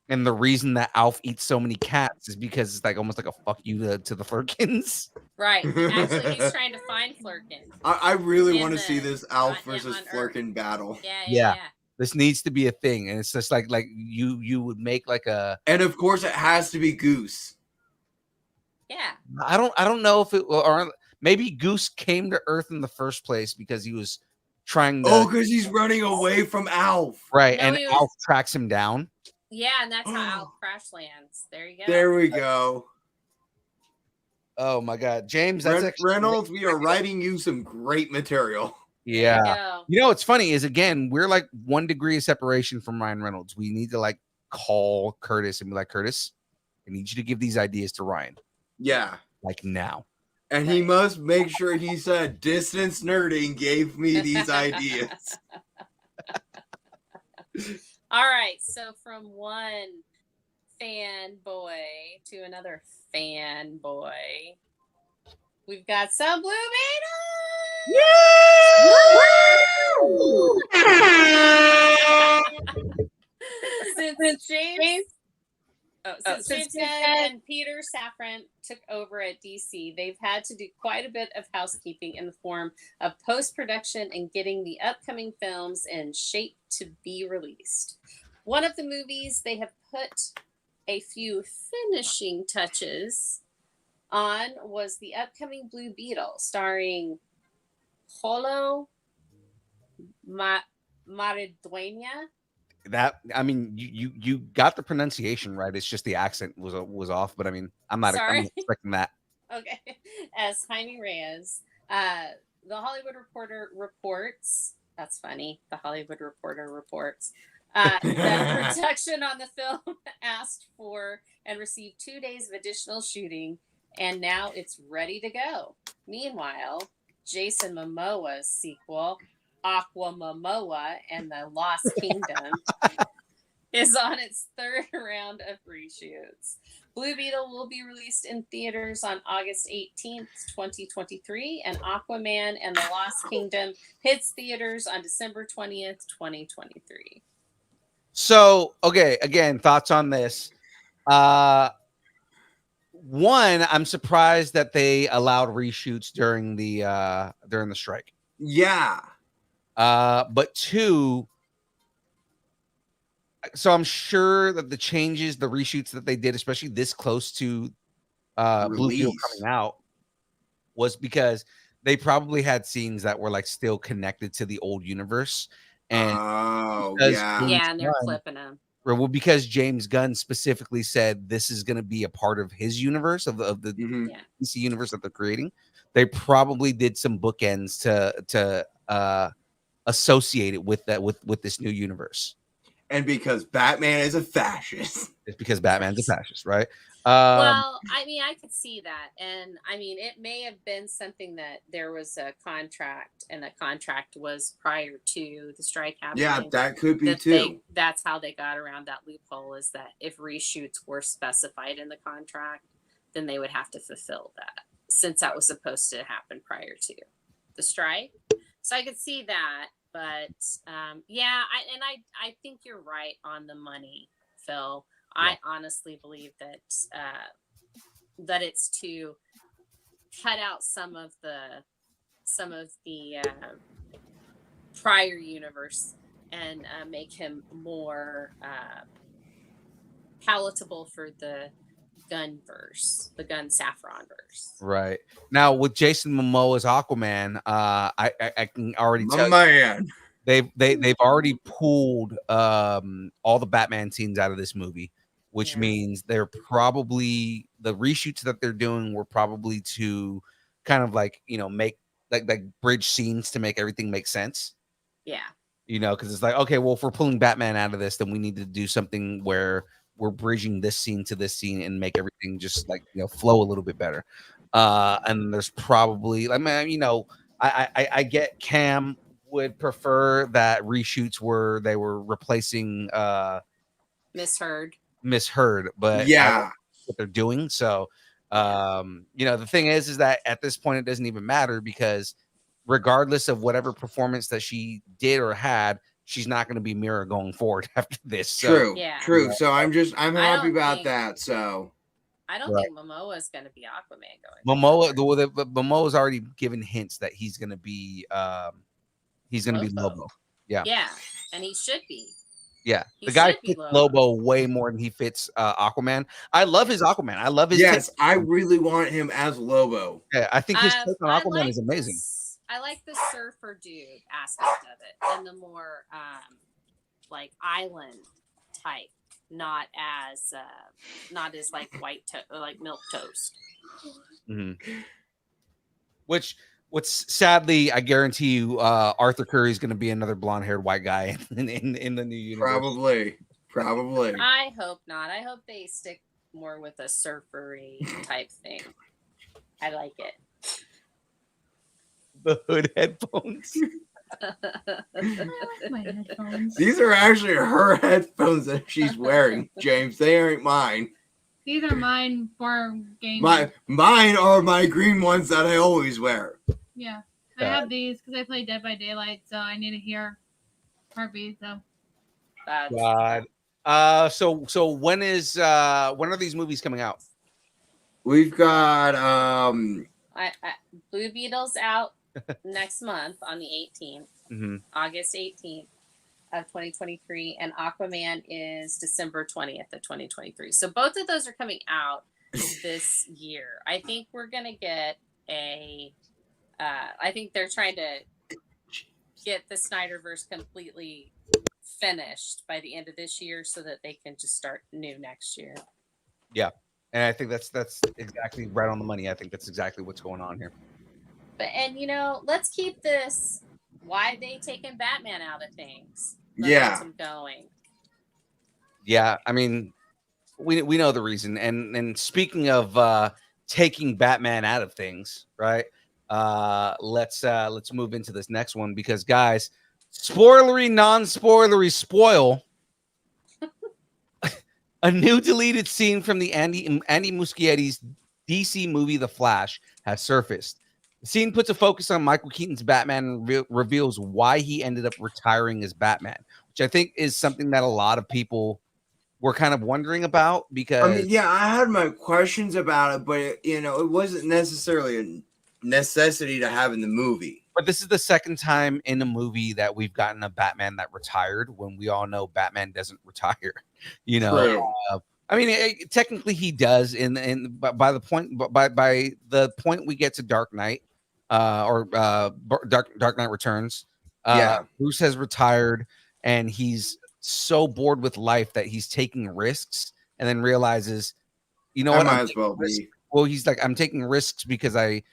And the reason that Alf eats so many cats is because it's like almost like a fuck you to the Flurkins. Right. Actually, he's trying to find Flurkin. I really In want to the- see this Alf on- versus on Earth. Flurkin battle. Yeah. This needs to be a thing, and it's just like you would make like a. And of course, it has to be Goose. Yeah. I don't know if it or maybe Goose came to Earth in the first place because he was trying to. Oh, because he's running away from Alf. Right, No, and he was- Alf tracks him down. Yeah, and that's how Alf crash lands. There you go. There we go. Oh my God, James, that's actually Reynolds, we are writing you some great material. Yeah. go. You know what's funny is again, we're like 1 degree of separation from Ryan Reynolds. We need to like call Curtis and be like, Curtis, I need you to give these ideas to Ryan. Yeah. Like now. And he must make sure he said distance nerding gave me these ideas. All right. So from one fanboy to another fanboy, we've got some Blue Beetle. Since James Gunn and Peter Safran took over at DC, they've had to do quite a bit of housekeeping in the form of post-production and getting the upcoming films in shape to be released. One of the movies they have put a few finishing touches on was the upcoming Blue Beetle, starring Holo Maridueña. That I mean, you got the pronunciation right. It's just the accent was off. But I mean, I'm not expecting that. Okay, as Jaime Reyes. The Hollywood Reporter reports. That's funny. The Hollywood Reporter reports that production on the film asked for and received 2 days of additional shooting, and now it's ready to go. Meanwhile, Jason Momoa's sequel, Aqua Momoa and the Lost Kingdom, is on its third round of reshoots. Blue Beetle will be released in theaters on August 18th, 2023, and Aquaman and the Lost Kingdom hits theaters on December 20th, 2023. So, okay, again, thoughts on this. One, I'm surprised that they allowed reshoots during the strike. Yeah. But two, so I'm sure that the changes, the reshoots that they did, especially this close to Blue Beetle coming out, was because they probably had scenes that were like still connected to the old universe. And and they're clipping them. Well, because James Gunn specifically said this is going to be a part of his universe of the DC universe that they're creating. They probably did some bookends to associate it with that with this new universe. And because Batman is a fascist. It's because Batman's a fascist, right? Well, I mean, I could see that. And I mean, it may have been something that there was a contract and the contract was prior to the strike happening. Yeah, that could be too. That's how they got around that loophole, is that if reshoots were specified in the contract, then they would have to fulfill that, since that was supposed to happen prior to the strike. So I could see that. But I think you're right on the money, Phil. Yeah. I honestly believe that that it's to cut out some of the some of the prior universe and make him more palatable for the the Gun Saffron verse. Right. Now with Jason Momoa's Aquaman, I can already My tell man. they've already pulled all the Batman scenes out of this movie, which means they're probably the reshoots that they're doing were probably to kind of like, you know, make like bridge scenes to make everything make sense. Yeah. You know, because it's like, okay, well, if we're pulling Batman out of this, then we need to do something where we're bridging this scene to this scene and make everything just like, you know, flow a little bit better. And there's probably, I mean, you know, I get Cam would prefer that reshoots where they were replacing Misheard, but Yeah, what they're doing. So, you know, the thing is that at this point it doesn't even matter because regardless of whatever performance that she did or had, she's not going to be Mira going forward after this. So, true. So I'm happy about think- that. So I don't think Momoa is going to be Aquaman going. Momoa's already given hints that he's going to be Lobo. Yeah, and he should be. Yeah, He the guy should be fits Lobo way more than he fits Aquaman. I love his Aquaman. I love his. I really want him as Lobo. Yeah, I think his take on Aquaman is amazing. I like the surfer dude aspect of it, and the more like island type, not as like like milk toast. Mm-hmm. Which sadly, I guarantee you, Arthur Curry is going to be another blonde-haired white guy in the new universe. Probably. I hope not. I hope they stick more with a surfery type thing. I like it. The hood headphones. My headphones. These are actually her headphones that she's wearing, James. They aren't mine. These are mine for gaming. Mine are my green ones that I always wear. Yeah. I have these because I play Dead by Daylight, so I need to hear heartbeat. So. God. So when are these movies coming out? We've got Blue Beetle's out next month on the 18th, August 18th of 2023, and Aquaman is December 20th of 2023. So both of those are coming out this year. I think we're gonna get I think they're trying to get the Snyderverse completely finished by the end of this year so that they can just start new next year. Yeah. And I think that's exactly right on the money. I think that's exactly what's going on here. And you know, let's keep this. Why they taking Batman out of things? Momentum going. Yeah, I mean, we know the reason. And speaking of taking Batman out of things, right? Let's move into this next one because guys, spoilery, non-spoilery spoil. A new deleted scene from the Andy Muschietti's DC movie The Flash has surfaced. The scene puts a focus on Michael Keaton's Batman and reveals why he ended up retiring as Batman, which I think is something that a lot of people were kind of wondering about because I mean, I had my questions about it, but it wasn't necessarily a necessity to have in the movie. But this is the second time in a movie that we've gotten a Batman that retired when we all know Batman doesn't retire. I mean, technically he does by the point we get to Dark Knight or Dark Knight Returns, Bruce has retired and he's so bored with life that he's taking risks and then realizes, you know what? Might as well be. Well, he's like, I'm taking risks because I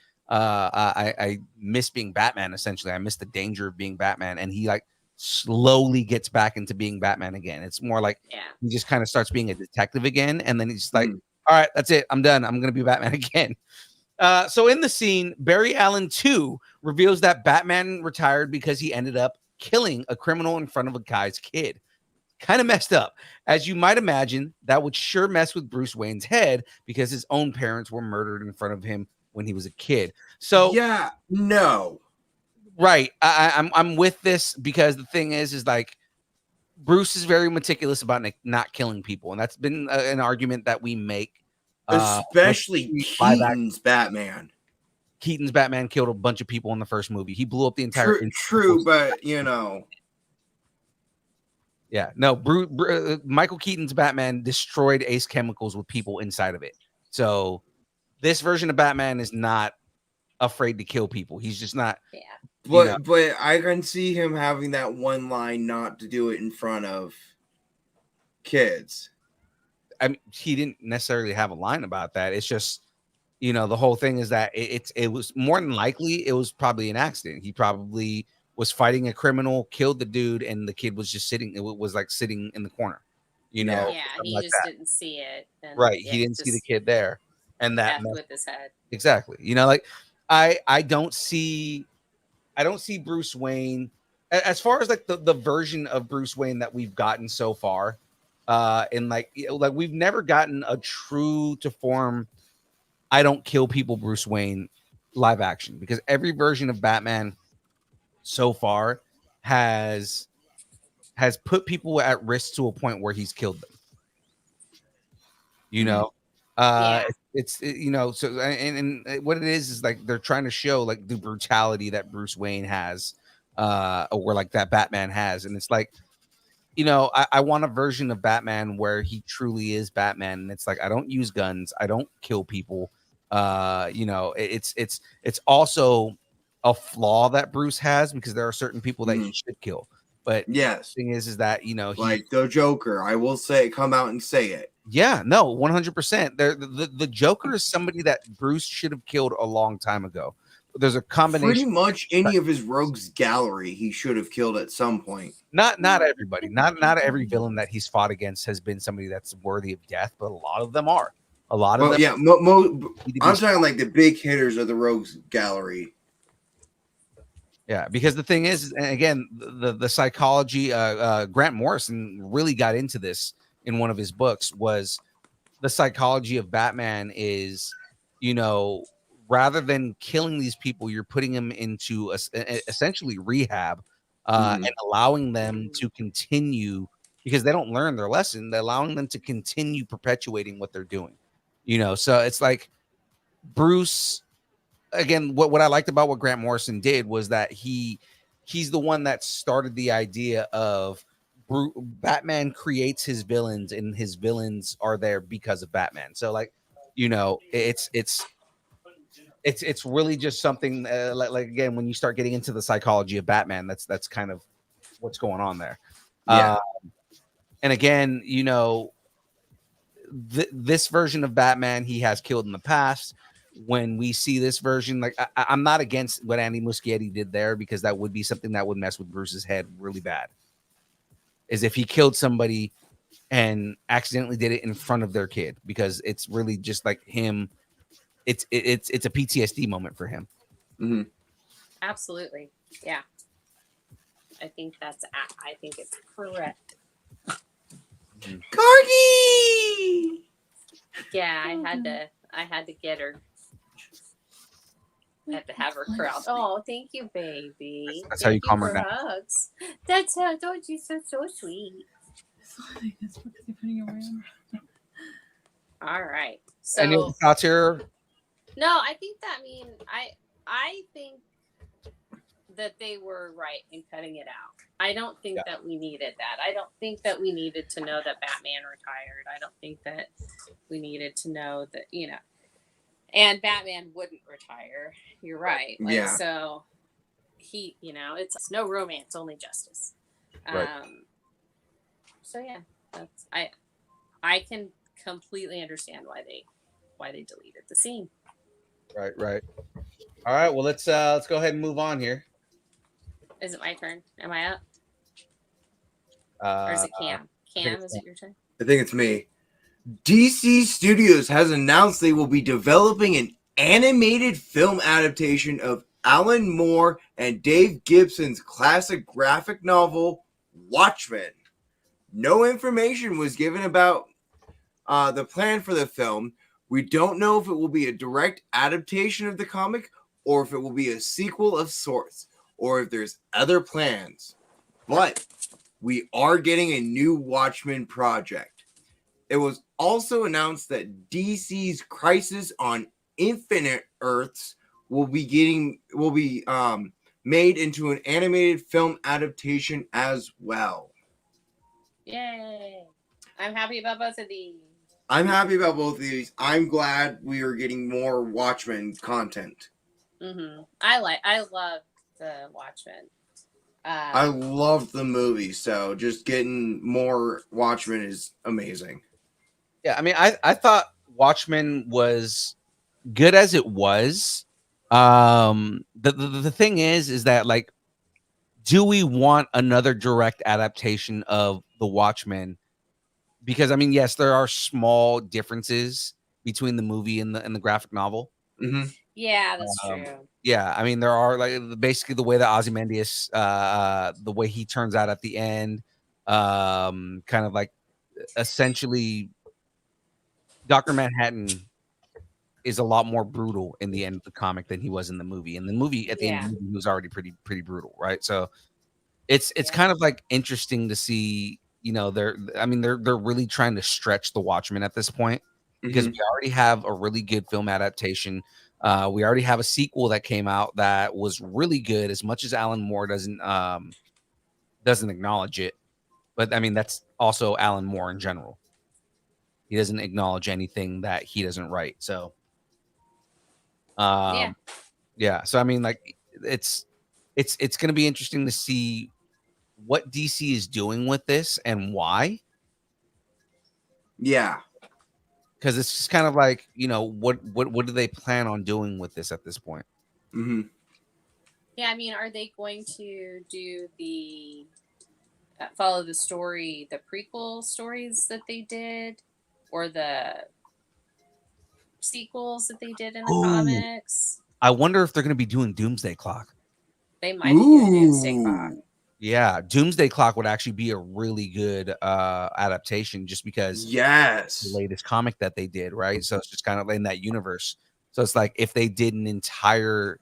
miss being Batman. Essentially, I miss the danger of being Batman, and he like slowly gets back into being Batman again. It's more like he just kind of starts being a detective again, and then he's like, all right, that's it, I'm done. I'm gonna be Batman again. So in the scene, Barry Allen 2 reveals that Batman retired because he ended up killing a criminal in front of a guy's kid. Kind of messed up. As you might imagine, that would sure mess with Bruce Wayne's head because his own parents were murdered in front of him when he was a kid. So right. I'm with this because the thing is like Bruce is very meticulous about not killing people, and that's been an argument that we make, especially Keaton's Batman. Keaton's Batman killed a bunch of people in the first movie. He blew up the entire. True, but you know. Yeah, no. Michael Keaton's Batman destroyed Ace Chemicals with people inside of it. So this version of Batman is not afraid to kill people. He's just not. Yeah. But I can see him having that one line not to do it in front of kids. I mean, he didn't necessarily have a line about that. It's just, you know, the whole thing is that it was more than likely it was probably an accident. He probably was fighting a criminal, killed the dude, and the kid was just sitting. It was like sitting in the corner, you know. Yeah, he like just that. didn't see it. And Right, he didn't see the kid there, and that with his head. Exactly. You know, like I don't see Bruce Wayne as far as like the version of Bruce Wayne that we've gotten so far. And like we've never gotten a true to form I don't kill people Bruce Wayne live action, because every version of Batman so far has put people at risk to a point where he's killed them. You know, you know, so and what it is like they're trying to show like the brutality that Bruce Wayne has, or like that Batman has, and it's like, you know, I want a version of Batman where he truly is Batman, and it's like I don't use guns, I don't kill people. You know, it's also a flaw that Bruce has, because there are certain people that he should kill. But yes, the thing is that, you know, like the Joker, I will come out and say it. Yeah, no, 100%. The Joker is somebody that Bruce should have killed a long time ago. There's a combination. Pretty much any of his rogues gallery he should have killed at some point. Not everybody. Not every villain that he's fought against has been somebody that's worthy of death, but a lot of them are. A lot of them. Yeah, I'm talking like the big hitters of the rogues gallery. Yeah, because the thing is, and again, the psychology, Grant Morrison really got into this in one of his books, was the psychology of Batman is, you know, rather than killing these people, you're putting them into essentially rehab, and allowing them to continue, because they don't learn their lesson. They're allowing them to continue perpetuating what they're doing, you know? So it's like Bruce, again, what I liked about what Grant Morrison did was that he's the one that started the idea of Batman creates his villains, and his villains are there because of Batman. So like, you know, it's really just something like again, when you start getting into the psychology of Batman, that's kind of what's going on there. Yeah. And again, you know, this version of Batman he has killed in the past. When we see this version, like I'm not against what Andy Muschietti did there, because that would be something that would mess with Bruce's head really bad. Is if he killed somebody and accidentally did it in front of their kid, because it's really just like him. It's a PTSD moment for him. Mm-hmm. Absolutely, yeah. I think it's correct. Corgi. Yeah, I had to get her. I had to have her crowd. Oh, thank you, baby. That's how you calm her for down. Hugs. That's how. Don't you so sweet. All right. So any thoughts here? no, I think I think that they were right in cutting it out. I don't think that we needed that. I don't think that we needed to know that Batman retired. I don't think that we needed to know that, you know, and Batman wouldn't retire. You're right. Like, yeah. So he, you know, it's no romance, only justice. Right. So yeah, that's I can completely understand why they deleted the scene. Right. All right. Well, let's go ahead and move on here. Is it my turn? Am I up? Or is it Cam? Cam, is it your turn? I think it's me. DC Studios has announced they will be developing an animated film adaptation of Alan Moore and Dave Gibson's classic graphic novel, Watchmen. No information was given about the plan for the film. We don't know if it will be a direct adaptation of the comic, or if it will be a sequel of sorts, or if there's other plans. But we are getting a new Watchmen project. It was also announced that DC's Crisis on Infinite Earths will be made into an animated film adaptation as well. Yay! I'm happy about both of these. I'm happy about both of these. I'm glad we are getting more Watchmen content. I love the Watchmen. I loved the movie, so just getting more Watchmen is amazing. Yeah, I mean, I thought Watchmen was good as it was. The thing is that, like, do we want another direct adaptation of the Watchmen? Because I mean, yes, there are small differences between the movie and the graphic novel. Mm-hmm. Yeah, that's true. Yeah, I mean, there are, like, basically the way that Ozymandias, the way he turns out at the end, kind of like essentially Dr. Manhattan is a lot more brutal in the end of the comic than he was in the movie. In the movie, at the end of the movie, he was already pretty brutal, right? So it's kind of like interesting to see, you know, they're really trying to stretch the Watchmen at this point, because we already have a really good film adaptation. We already have a sequel that came out that was really good, as much as Alan Moore doesn't acknowledge it. But I mean, that's also Alan Moore in general. He doesn't acknowledge anything that he doesn't write. So yeah. So I mean, like, it's going to be interesting to see what DC is doing with this and why. Yeah, because it's just kind of like, you know, what do they plan on doing with this at this point? Mm-hmm. Yeah, I mean, are they going to do the follow the story, the prequel stories that they did, or the sequels that they did in the comics? I wonder if they're going to be doing Doomsday Clock. They might be doing Doomsday Clock. Yeah, Doomsday Clock would actually be a really good adaptation, just because the latest comic that they did, right? So it's just kind of in that universe. So it's like if they did an entire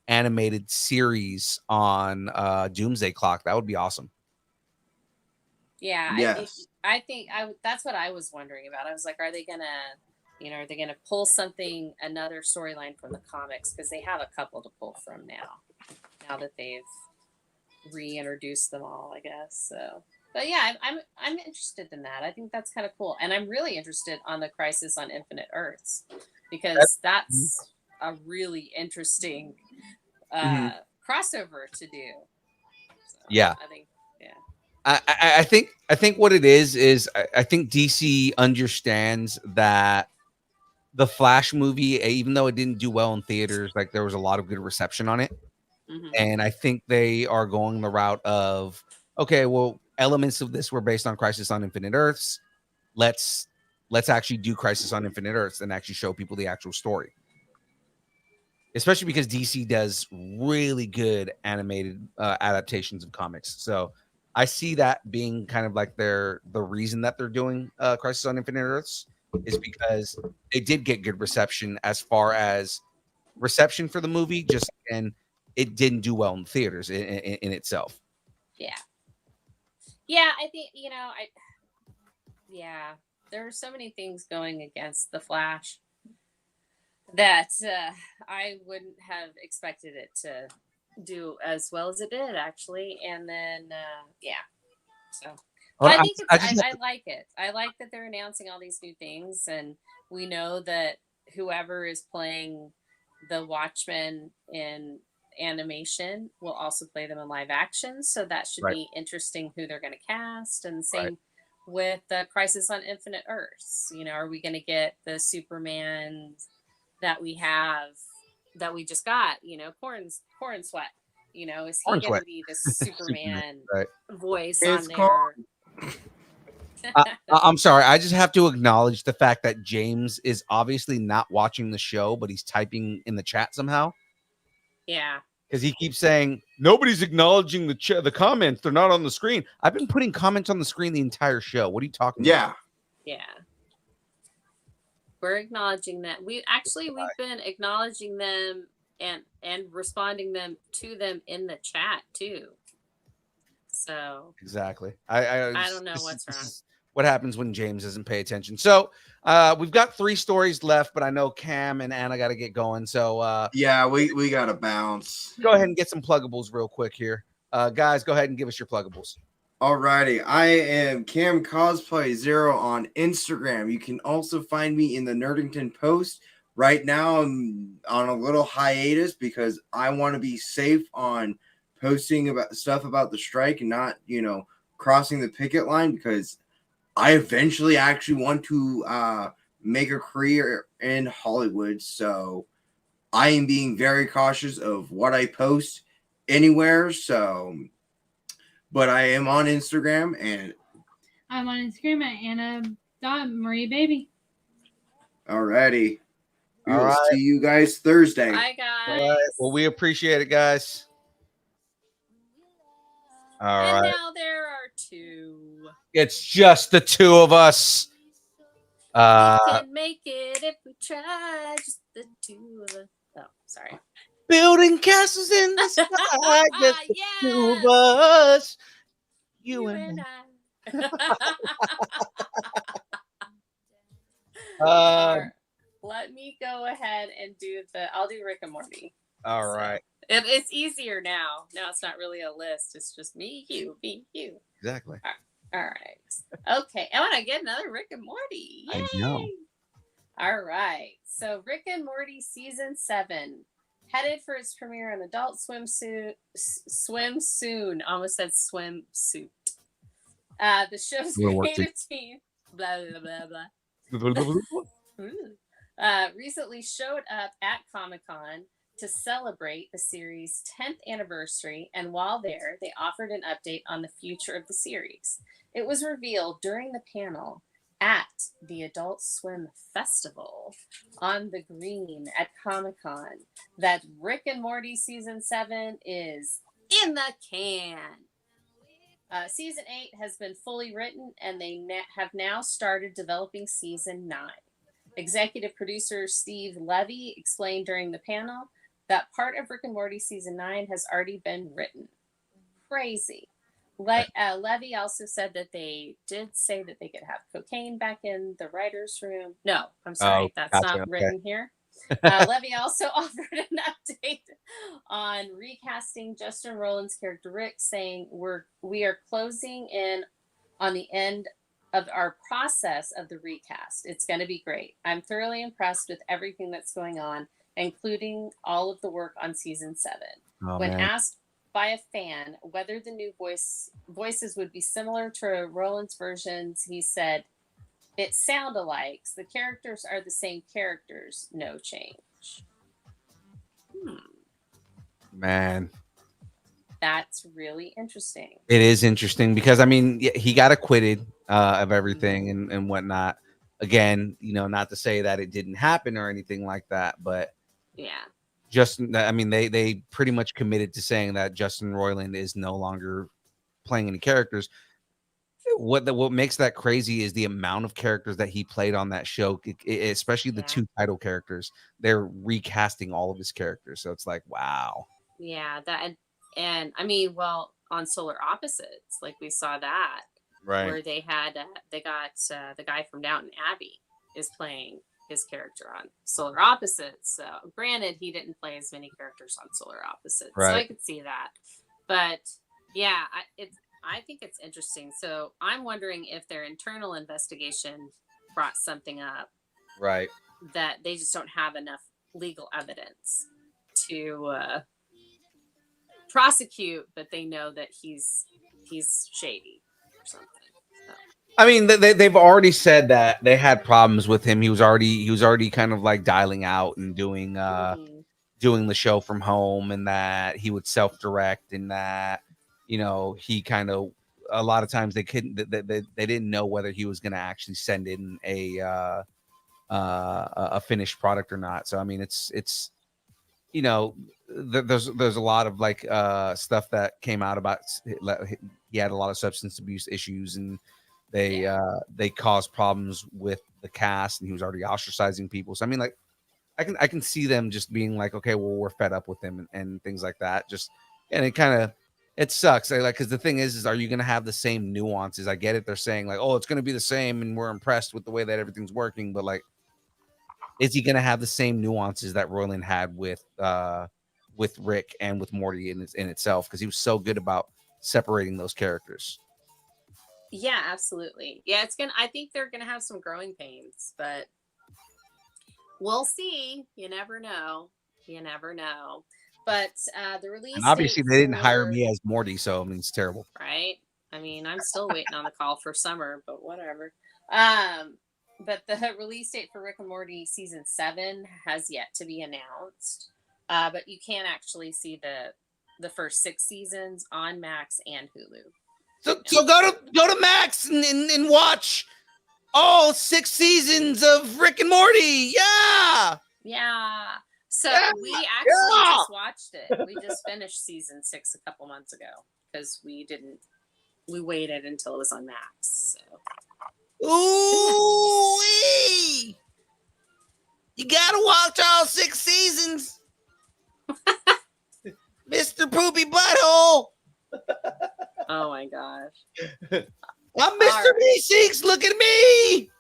animated series on Doomsday Clock, that would be awesome. Yeah, Yes. I think that's what I was wondering about. I was like, are they gonna pull another storyline from the comics, because they have a couple to pull from now that they've reintroduced them all, I guess. So, but yeah, I'm interested in that. I think that's kind of cool, and I'm really interested on the Crisis on Infinite Earths, because that's a really interesting crossover to do. So, Yeah, I think. I think what it is I think DC understands that the Flash movie, even though it didn't do well in theaters, like, there was a lot of good reception on it. And I think they are going the route of, okay, well, elements of this were based on Crisis on Infinite Earths. Let's actually do Crisis on Infinite Earths and actually show people the actual story. Especially because DC does really good animated adaptations of comics. So I see that being kind of like the reason that they're doing Crisis on Infinite Earths, is because they did get good reception as far as reception for the movie, and it didn't do well in theaters in itself. Yeah, I think, there are so many things going against the Flash that I wouldn't have expected it to do as well as it did, actually. And then so I think I like it. I like that they're announcing all these new things, and we know that whoever is playing the Watchmen in animation will also play them in live action, so that should be interesting who they're going to cast. And same with the Crisis on Infinite Earths. Are we going to get the Superman that we just got? Corn Sweat. Is he going to be the Superman voice on there? I'm sorry. I just have to acknowledge the fact that James is obviously not watching the show, but he's typing in the chat somehow. Yeah. Because he keeps saying nobody's acknowledging the comments. They're not on the screen. I've been putting comments on the screen the entire show. What are you talking about? Yeah. We're acknowledging that. We've been acknowledging them and responding to them in the chat too. So exactly. I don't know what's wrong. what happens when James doesn't pay attention. So we've got 3 stories left, but I know Cam and Anna got to get going. So yeah, we gotta bounce. Go ahead and get some pluggables real quick here. Guys, go ahead and give us your pluggables. Alrighty, I am Cam Cosplay 0 on Instagram. You can also find me in the Nerdington Post. Right now, I'm on a little hiatus because I want to be safe on posting about stuff about the strike and not, crossing the picket line, because I eventually actually want to make a career in Hollywood. So I am being very cautious of what I post anywhere. So, but I am on Instagram, and I'm on Instagram at Anna.MarieBaby. alrighty. We All will right. see you guys Thursday. Bye, guys. All right. Well, we appreciate it, guys. All And right. now there are 2. It's just the 2 of us. We can make it if we try. Just the 2 of us. Oh, sorry. Building castles in the sky. Just the 2 of us. You and I. Let me go ahead and I'll do Rick and Morty. All right. It's easier now. Now it's not really a list. It's just me, you. Exactly. All right. Okay. I want to get another Rick and Morty. Yay. I know. All right. So Rick and Morty season 7 headed for its premiere on Adult Swim soon. Almost said swimsuit. The show's creative team. Blah blah blah blah. Recently showed up at Comic-Con to celebrate the series' 10th anniversary, and while there, they offered an update on the future of the series. It was revealed during the panel at the Adult Swim Festival on the Green at Comic-Con that Rick and Morty Season 7 is in the can. Season 8 has been fully written, and they have now started developing Season 9. Executive producer Steve Levy explained during the panel that part of Rick and Morty Season 9 has already been written. Crazy. Levy also said that they did say that they could have cocaine back in the writer's room. No, I'm sorry. That's gotcha, not written here. Levy also offered an update on recasting Justin Roiland's character Rick, saying we are closing in on the end of our process of the recast. It's going to be great. I'm thoroughly impressed with everything that's going on, including all of the work on season 7. When asked by a fan whether the new voices would be similar to Roland's versions, he said, "It sound alike. The characters are the same characters, no change." Man, that's really interesting. It is interesting because I mean he got acquitted of everything and whatnot. Again, not to say that it didn't happen or anything like that, but yeah, I mean they pretty much committed to saying that Justin Roiland is no longer playing any characters. What makes that crazy is the amount of characters that he played on that show, especially the 2 title characters. They're recasting all of his characters, so it's like, wow. Yeah, and I mean, well, on Solar Opposites, like we saw that, right? Where they got the guy from Downton Abbey is playing his character on Solar Opposites. So, granted, he didn't play as many characters on Solar Opposites, right. So I could see that. But yeah, I think it's interesting. So I'm wondering if their internal investigation brought something up, right? That they just don't have enough legal evidence to prosecute, but they know that he's shady or something. So. I mean, they've already said that they had problems with him. He was already kind of like dialing out and doing doing the show from home, and that he would self-direct, and that he kind of a lot of times they didn't know whether he was going to actually send in a finished product or not. So I mean, it's there's a lot of like stuff that came out about he had a lot of substance abuse issues, and they caused problems with the cast, and he was already ostracizing people. So I mean, like I can see them just being like, okay, well, we're fed up with him and things like that. And it kind of It sucks. Like, because the thing is are you going to have the same nuances? I get it. They're saying like, oh, it's going to be the same, and we're impressed with the way that everything's working. But like, is he going to have the same nuances that Roiland had with Rick and with Morty in itself? Because he was so good about separating those characters. Yeah, absolutely. Yeah, I think they're gonna have some growing pains, but we'll see. You never know. But the release, And obviously, date they didn't hire for- me as Morty, so I mean, it's terrible. right? I mean, I'm still waiting on the call for summer, but whatever. But the release date for Rick and Morty season 7 has yet to be announced. But you can actually see the first 6 seasons on Max and Hulu. So go to Max and watch all 6 seasons of Rick and Morty. Yeah. Yeah. So Yeah, we actually yeah. just watched it. We just finished season 6 a couple months ago because we waited until it was on Max. So. Ooh, you gotta watch all 6 seasons, Mr. Poopy Butthole. Oh my gosh. I'm Mr. B6. Look at me.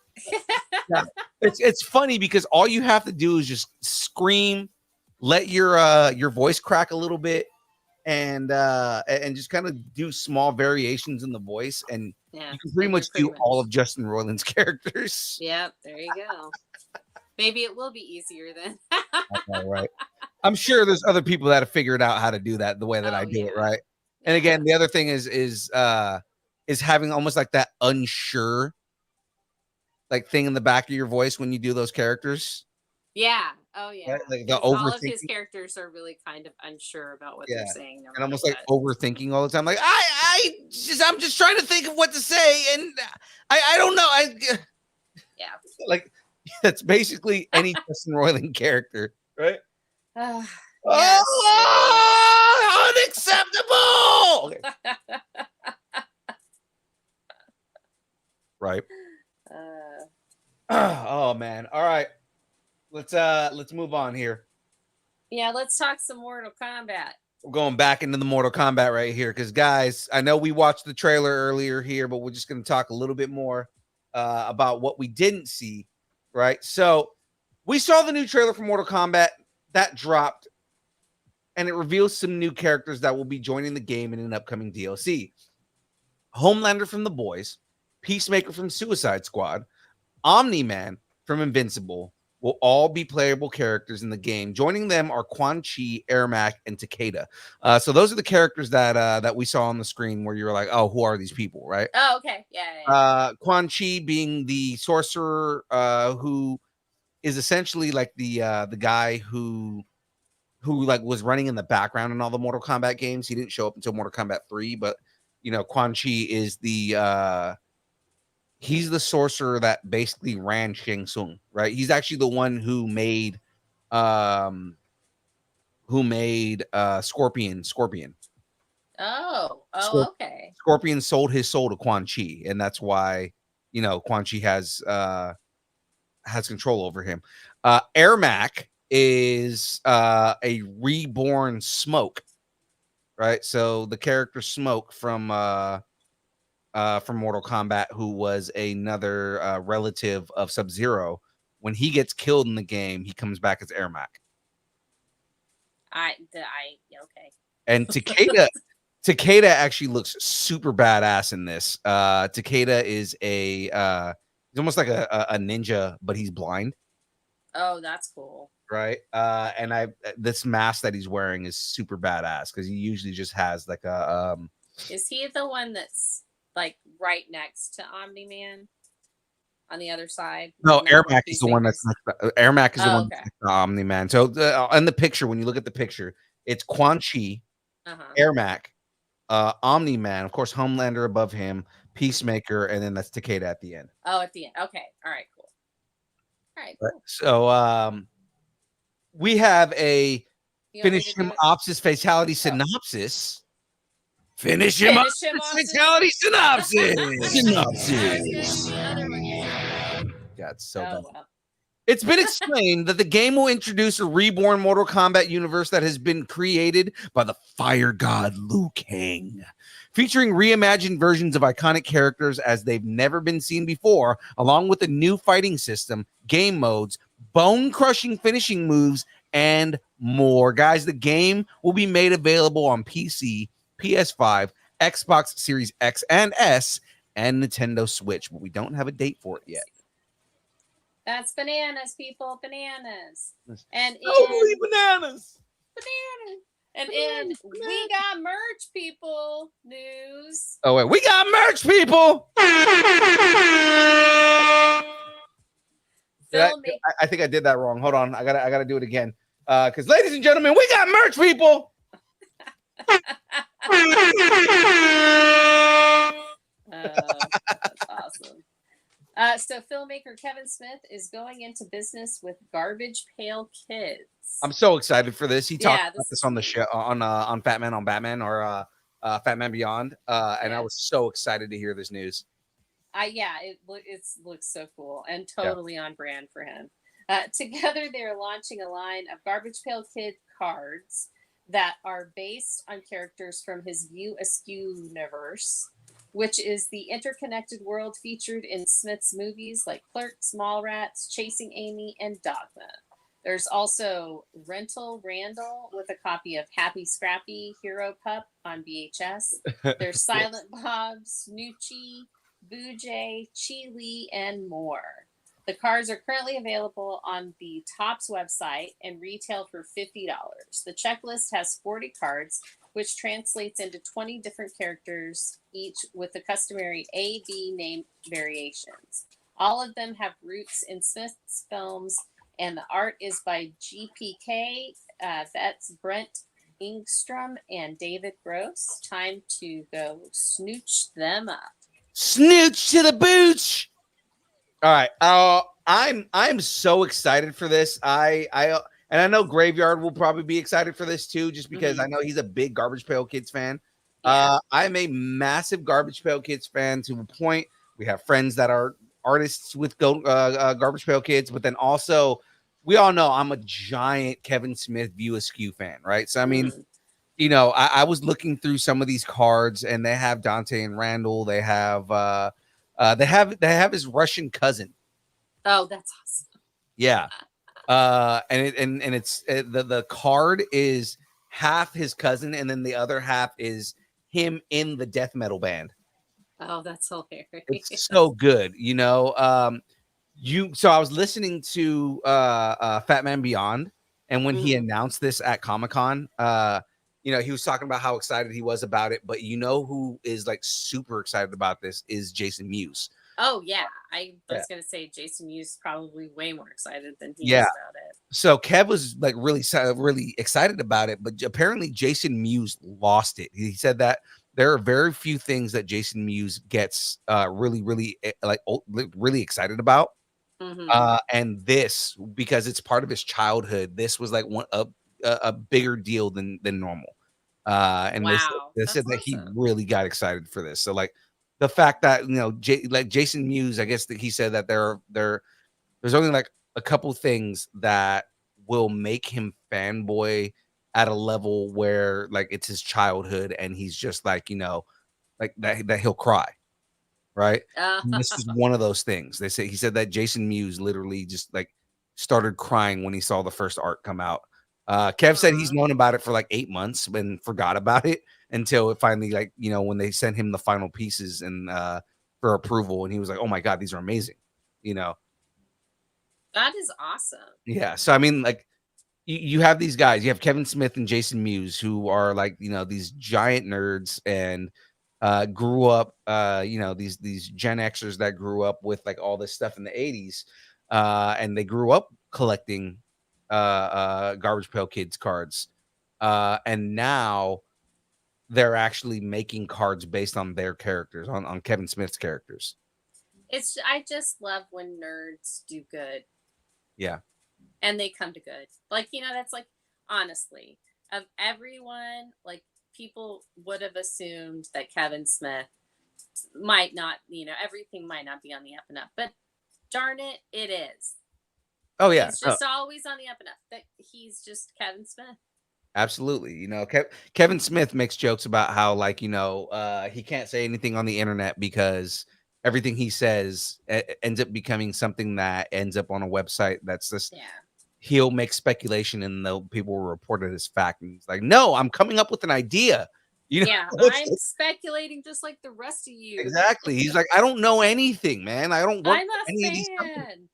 Yeah. It's funny because all you have to do is just scream, let your voice crack a little bit, and just kind of do small variations in the voice, and Yeah, you can pretty much do all of Justin Roiland's characters. Yep, there you go. Maybe it will be easier then. All right. I'm sure there's other people that have figured out how to do that the way that I do it, right? And again, the other thing is having almost like that unsure like thing in the back of your voice when you do those characters. Yeah. Oh yeah. Right? Like the all of his overthinking. characters are really kind of unsure about what Yeah. they're saying. no And almost matter like what. overthinking all the time. Like I'm just trying to think of what to say, and I don't know. Yeah. Like that's basically any Justin Roiland character, right? Yes, Oh, unacceptable. Okay. Right. Oh man. All right. Let's move on here. Yeah, let's talk some Mortal Kombat. We're going back into the Mortal Kombat right here because, guys, I know we watched the trailer earlier here, but we're just going to talk a little bit more about what we didn't see, right? So we saw the new trailer for Mortal Kombat that dropped, and it reveals some new characters that will be joining the game in an upcoming DLC. Homelander from The Boys, Peacemaker from Suicide Squad, Omni-Man from Invincible will all be playable characters in the game. Joining them are Quan Chi, Ermac, and Takeda. So those are the characters that we saw on the screen where you're like, oh, who are these people, right? Oh, okay. Yeah. Quan Chi being the sorcerer who is essentially like the guy who like was running in the background in all the Mortal Kombat games. He didn't show up until Mortal Kombat 3, but you know, Quan Chi is he's the sorcerer that basically ran Shang Tsung, right? He's actually the one who made Scorpion. Okay. Scorpion sold his soul to Quan Chi, and that's why, you know, Quan Chi has control over him. Ermac is a reborn Smoke, right? So the character Smoke from Mortal Kombat, who was another relative of Sub-Zero, when he gets killed in the game, he comes back as Ermac. Okay. And Takeda actually looks super badass in this. Takeda is he's almost like a ninja, but he's blind. Oh, that's cool. Right. And this mask that he's wearing is super badass because he usually just has like a Is he the one that's like right next to Omni-Man on the other side? No, Not Ermac with is the one that's Ermac is the one okay. that's the Omni-Man. So in the picture, when you look at the picture, it's Quan Chi, Ermac, Omni-Man, of course, Homelander above him, Peacemaker, and then that's Takeda at the end. Oh, at the end. Okay. All right, cool. All right, cool. So we have a You want me finish to him do it? Opsis fatality synopsis. Finish him Finish Opsis him Opsis? fatality synopsis. Synopsis. God, it's so bad. Well. It's been explained that the game will introduce a reborn Mortal Kombat universe that has been created by the fire god Liu Kang, featuring reimagined versions of iconic characters as they've never been seen before, along with a new fighting system, game modes, bone-crushing finishing moves, and more. Guys, the game will be made available on PC, PS5, Xbox Series X and S, and Nintendo Switch, but we don't have a date for it yet. That's bananas, people. Bananas. And Holy bananas. Bananas. And in we got merch, people. News. Oh, wait. We got merch, people. I think I did that wrong. Hold on. I gotta do it again. Because ladies and gentlemen, we got merch, people. That's awesome. So filmmaker Kevin Smith is going into business with Garbage Pail Kids. I'm so excited for this. He talked Yeah, about this on the show on Fat Man on Batman or Fat Man Beyond, and I was so excited to hear this news. It looks so cool and totally on brand for him. Together, they're launching a line of Garbage Pail Kid cards that are based on characters from his View Askew universe, which is the interconnected world featured in Smith's movies like Clerks, Mallrats, Chasing Amy, and Dogma. There's also Rental Randall with a copy of Happy Scrappy Hero Pup on VHS. There's Silent Bob, Snoochie, Boo Jay, Chi-Li, and more. The cards are currently available on the Topps website and retail for $50. The checklist has 40 cards, which translates into 20 different characters, each with the customary A-B name variations. All of them have roots in Smith's films, and the art is by GPK. That's Brent Ingstrom and David Gross. Time to go snooch them up. Snooch to the booch. All right. I'm so excited for this. And I know Graveyard will probably be excited for this too, just because I know he's a big Garbage Pail Kids fan. Yeah. I'm a massive Garbage Pail Kids fan to a point. We have friends that are artists with Garbage Pail Kids, but then also we all know I'm a giant Kevin Smith View Askew fan, right? So I mean, you know, I was looking through some of these cards, and they have Dante and Randall. They have they have his Russian cousin. Oh, that's awesome. Yeah. And it's the card is half his cousin, and then the other half is him in the death metal band. Oh, that's hilarious. It's so good, you know. So I was listening to Fat Man Beyond, and when he announced this at Comic-Con, you know, he was talking about how excited he was about it, but you know who is like super excited about this is Jason Mewes. Oh yeah, I was gonna say Jason Mewes is probably way more excited than he is about it. So Kev was like really excited about it, but apparently Jason Mewes lost it. He said that there are very few things that Jason Mewes gets really excited about. And this, because it's part of his childhood, this was like a bigger deal than normal. And they said that he really got excited for this. So like the fact that, you know, Jason Mewes, I guess that he said that there's only like a couple things that will make him fanboy at a level where like it's his childhood, and he's just like, you know, like that he'll cry. Right. And this is one of those things. He said that Jason Mewes literally just like started crying when he saw the first art come out. Kev said he's known about it for like 8 months and forgot about it until it finally, like, you know, when they sent him the final pieces and for approval, and he was like, oh my God, these are amazing. You know, that is awesome. Yeah. So I mean, like, you have these guys, you have Kevin Smith and Jason Mewes, who are like, you know, these giant nerds and grew up, you know, these Gen Xers that grew up with like all this stuff in the 80s, and they grew up collecting Garbage Pail Kids cards, and now they're actually making cards based on their characters, on Kevin Smith's characters. I just love when nerds do good. Yeah. And they come to good. Like, you know, that's like, honestly, of everyone, like, people would have assumed that Kevin Smith might not, you know, everything might not be on the up and up, but darn it, it is. Oh yeah, He's just always on the up and up. That he's just Kevin Smith. absolutely. Kevin Smith makes jokes about how, like, he can't say anything on the internet because everything he says ends up becoming something that ends up on a website that's just he'll make speculation and people will report it as fact. And he's like, no, I'm coming up with an idea. Yeah, I'm speculating just like the rest of you. Exactly. He's like, I don't know anything, man. I don't work I'm for any of these a companies. fan.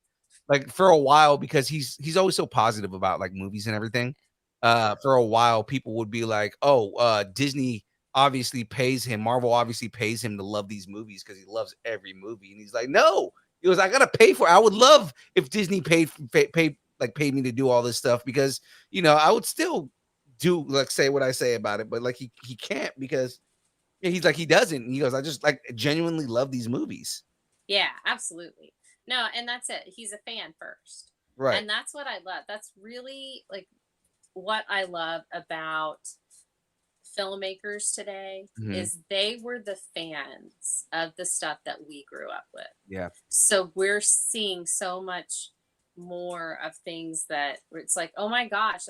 Like for a while, because he's always so positive about like movies and everything. For a while, people would be like, oh, Disney obviously pays him, Marvel obviously pays him to love these movies because he loves every movie. And he's like, no, he goes, I gotta pay for it. I would love if Disney paid me to do all this stuff, because I would still do like say what I say about it, but like he can't, because he's like, he doesn't. And he goes, I just like genuinely love these movies. Yeah, absolutely. No, and that's it. He's a fan first. Right. And that's what I love. That's really like what I love about filmmakers today is they were the fans of the stuff that we grew up with. Yeah. So we're seeing so much more of things that it's like, oh my gosh,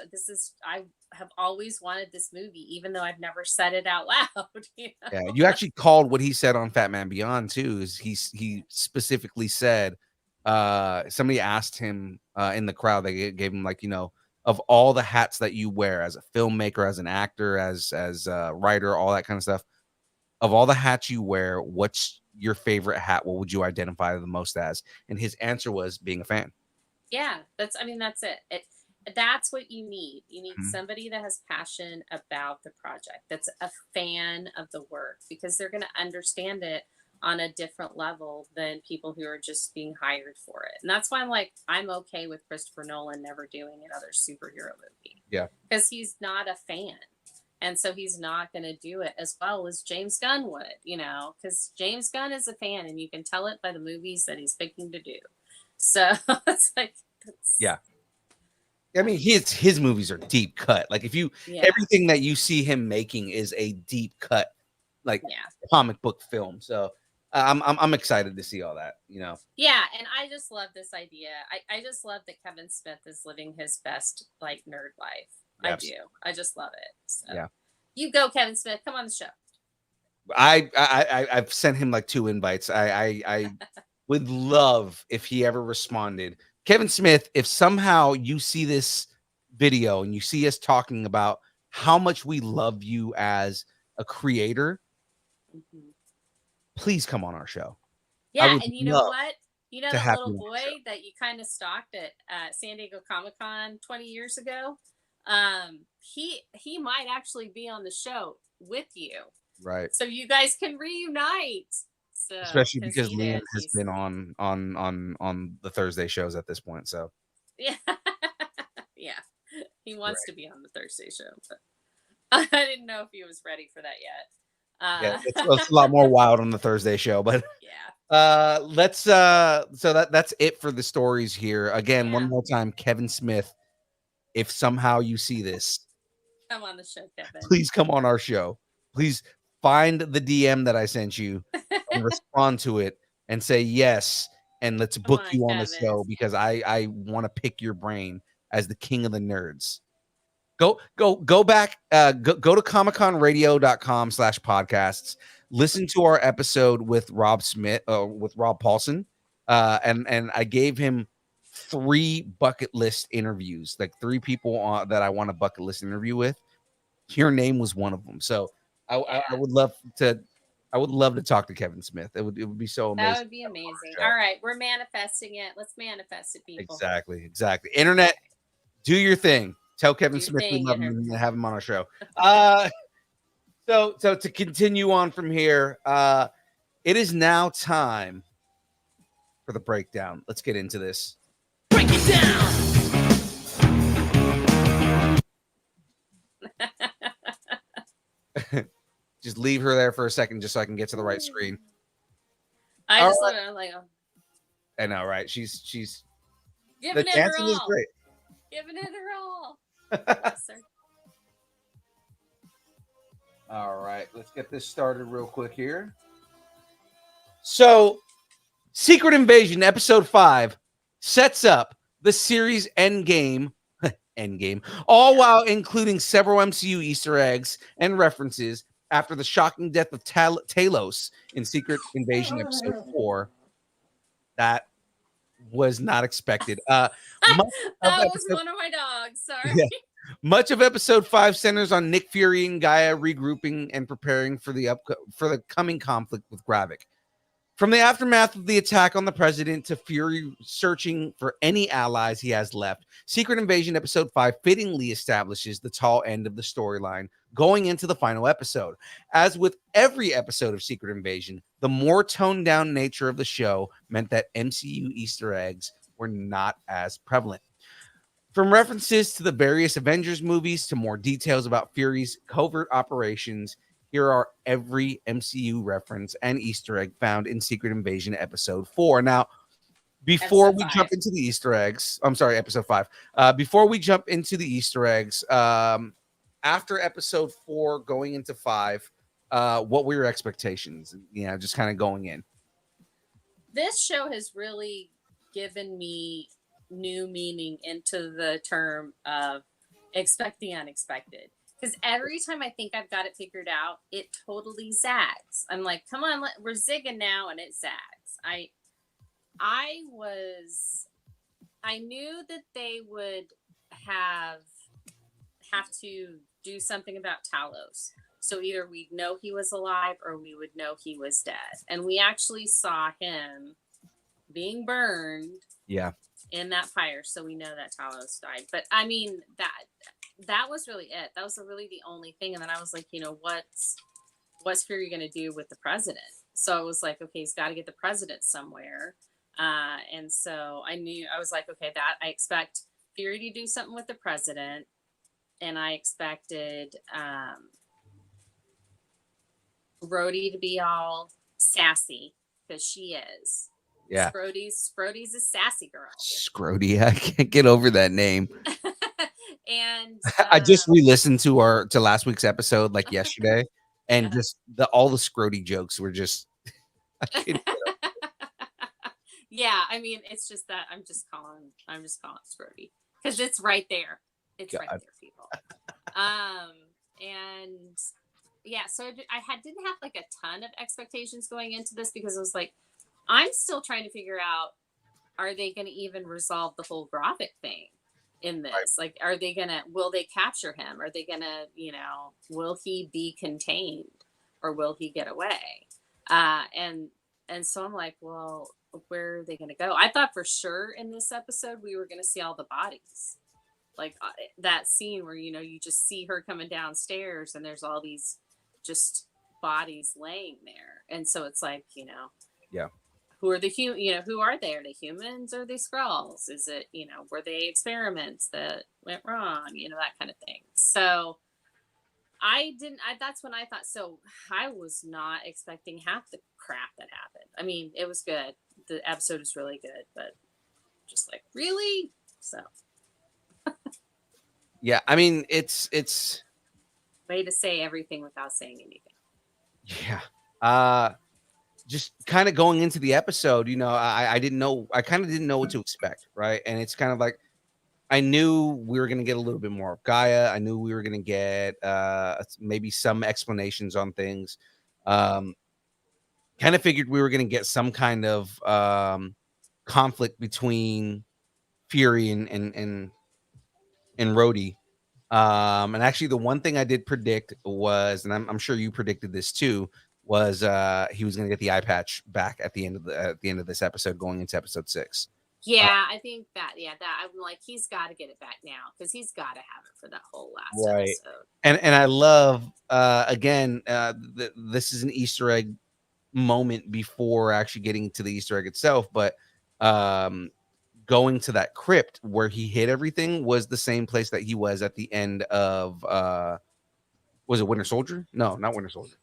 I have always wanted this movie, even though I've never said it out loud. Yeah, you actually called what he said on Fat Man Beyond too. Is he specifically said, somebody asked him in the crowd, they gave him like, of all the hats that you wear as a filmmaker, as an actor, as a writer, all that kind of stuff, of all the hats you wear, what's your favorite hat? What would you identify the most as? And his answer was being a fan. Yeah, that's it. That's what you need. You need somebody that has passion about the project, that's a fan of the work, because they're going to understand it on a different level than people who are just being hired for it. And that's why I'm okay with Christopher Nolan never doing another superhero movie. Yeah. Because he's not a fan. And so he's not going to do it as well as James Gunn would, because James Gunn is a fan and you can tell it by the movies that he's picking to do. So it's like, yeah. I mean, his movies are deep cut. Like if everything that you see him making is a deep cut, like comic book film. So I'm excited to see all that, Yeah, and I just love this idea. I just love that Kevin Smith is living his best like nerd life. I do. I just love it. So. Yeah. You go, Kevin Smith. Come on the show. I've sent him like 2 invites. I would love if he ever responded. Kevin Smith, if somehow you see this video and you see us talking about how much we love you as a creator, please come on our show. Yeah, and you know what? You know to that have little you on the boy show. that you kind of stalked at San Diego Comic-Con 20 years ago? He might actually be on the show with you. Right. So you guys can reunite. So, Especially because Liam has been on the Thursday shows at this point. So yeah. Yeah. He wants to be on the Thursday show, but I didn't know if he was ready for that yet. yeah, it's a lot more wild on the Thursday show, but let's so that's it for the stories here. Again, one more time, Kevin Smith, if somehow you see this, come on the show, Kevin. Please come on our show. Please find the DM that I sent you and respond to it and say yes, and let's book you on the show, because I want to pick your brain as the king of the nerds. Go back, go to comicconradio.com/podcasts. Listen to our episode with Rob Smith, with Rob Paulson. And I gave him 3 bucket list interviews, like 3 people that I want a bucket list interview with. Your name was one of them. So I would love to talk to Kevin Smith. It would be so amazing. That would be amazing. All right, we're manifesting it. Let's manifest it, people. Exactly. Internet, do your thing. Tell Kevin Smith we love him and have him on our show. So to continue on from here, it is now time for the breakdown. Let's get into this. Break it down. Just leave her there for a second, just so I can get to the right screen. I just love it. I'm like, I know, right? She's giving the it her dancing is all. great. Giving it her all. Yes, sir. All right, let's get this started real quick here. So, Secret Invasion episode 5 sets up the series Endgame, Endgame, all while including several MCU Easter eggs and references after the shocking death of Talos in Secret Invasion Episode 4. That was not expected. That Much of was episode- one of my dogs. Sorry. Yeah. Much of episode 5 centers on Nick Fury and Gaia regrouping and preparing for the coming conflict with Gravik. From the aftermath of the attack on the president to Fury searching for any allies he has left, Secret Invasion Episode 5 fittingly establishes the tall end of the storyline going into the final episode. As with every episode of Secret Invasion, the more toned down nature of the show meant that MCU Easter eggs were not as prevalent. From references to the various Avengers movies to more details about Fury's covert operations, here are every MCU reference and Easter egg found in Secret Invasion Episode 4. Now, before we jump into the Easter eggs, I'm sorry, Episode 5. Before we jump into the Easter eggs, after Episode 4 going into 5, what were your expectations? Just kind of going in. This show has really given me new meaning into the term of expect the unexpected. Because every time I think I've got it figured out, it totally zags. I'm like, come on, we're zigging now, and it zags. I knew that they would have to do something about Talos. So either we'd know he was alive or we would know he was dead. And we actually saw him being burned in that fire. So we know that Talos died. But I mean, that was really it. That was really the only thing. And then I was like, what's Fury going to do with the president? So I was like, okay, he's got to get the president somewhere. And so I was like, okay, I expect Fury to do something with the president. And I expected Rhodey to be all sassy because she is. Yeah. Scrody's a sassy girl. Scrody, I can't get over that name. And I just re-listened to last week's episode like yesterday, and just all the Scrody jokes were just. Yeah, I mean, it's just that I'm just calling Scrody because it's right there. It's right there, people. And yeah, so I didn't have like a ton of expectations going into this because it was like, I'm still trying to figure out, are they going to even resolve the whole Gravik thing in this? Like, will they capture him? Are they going to, will he be contained or will he get away? And so I'm like, well, where are they going to go? I thought for sure in this episode, we were going to see all the bodies. Like that scene where, you just see her coming downstairs and there's all these just bodies laying there. And so it's like, yeah. Who are who are they? Are they humans or are they Skrulls? Is it, were they experiments that went wrong? That kind of thing. So that's when I thought, so I was not expecting half the crap that happened. I mean, it was good. The episode is really good, but just like, really? So. Yeah. I mean, it's way to say everything without saying anything. Yeah. Just kind of going into the episode, I kind of didn't know what to expect, right? And it's kind of like, I knew we were going to get a little bit more of Gaia. I knew we were going to get maybe some explanations on things. Kind of figured we were going to get some kind of conflict between Fury and Rhodey. And actually, the one thing I did predict was, and I'm sure you predicted this too, was he was going to get the eye patch back at the end of this episode, going into episode 6. Yeah, I think that. Yeah, that I'm like, he's got to get it back now because he's got to have it for that whole last episode. And I love this is an Easter egg moment before actually getting to the Easter egg itself, but going to that crypt where he hid everything was the same place that he was at the end of was it Winter Soldier? No, not Winter Soldier.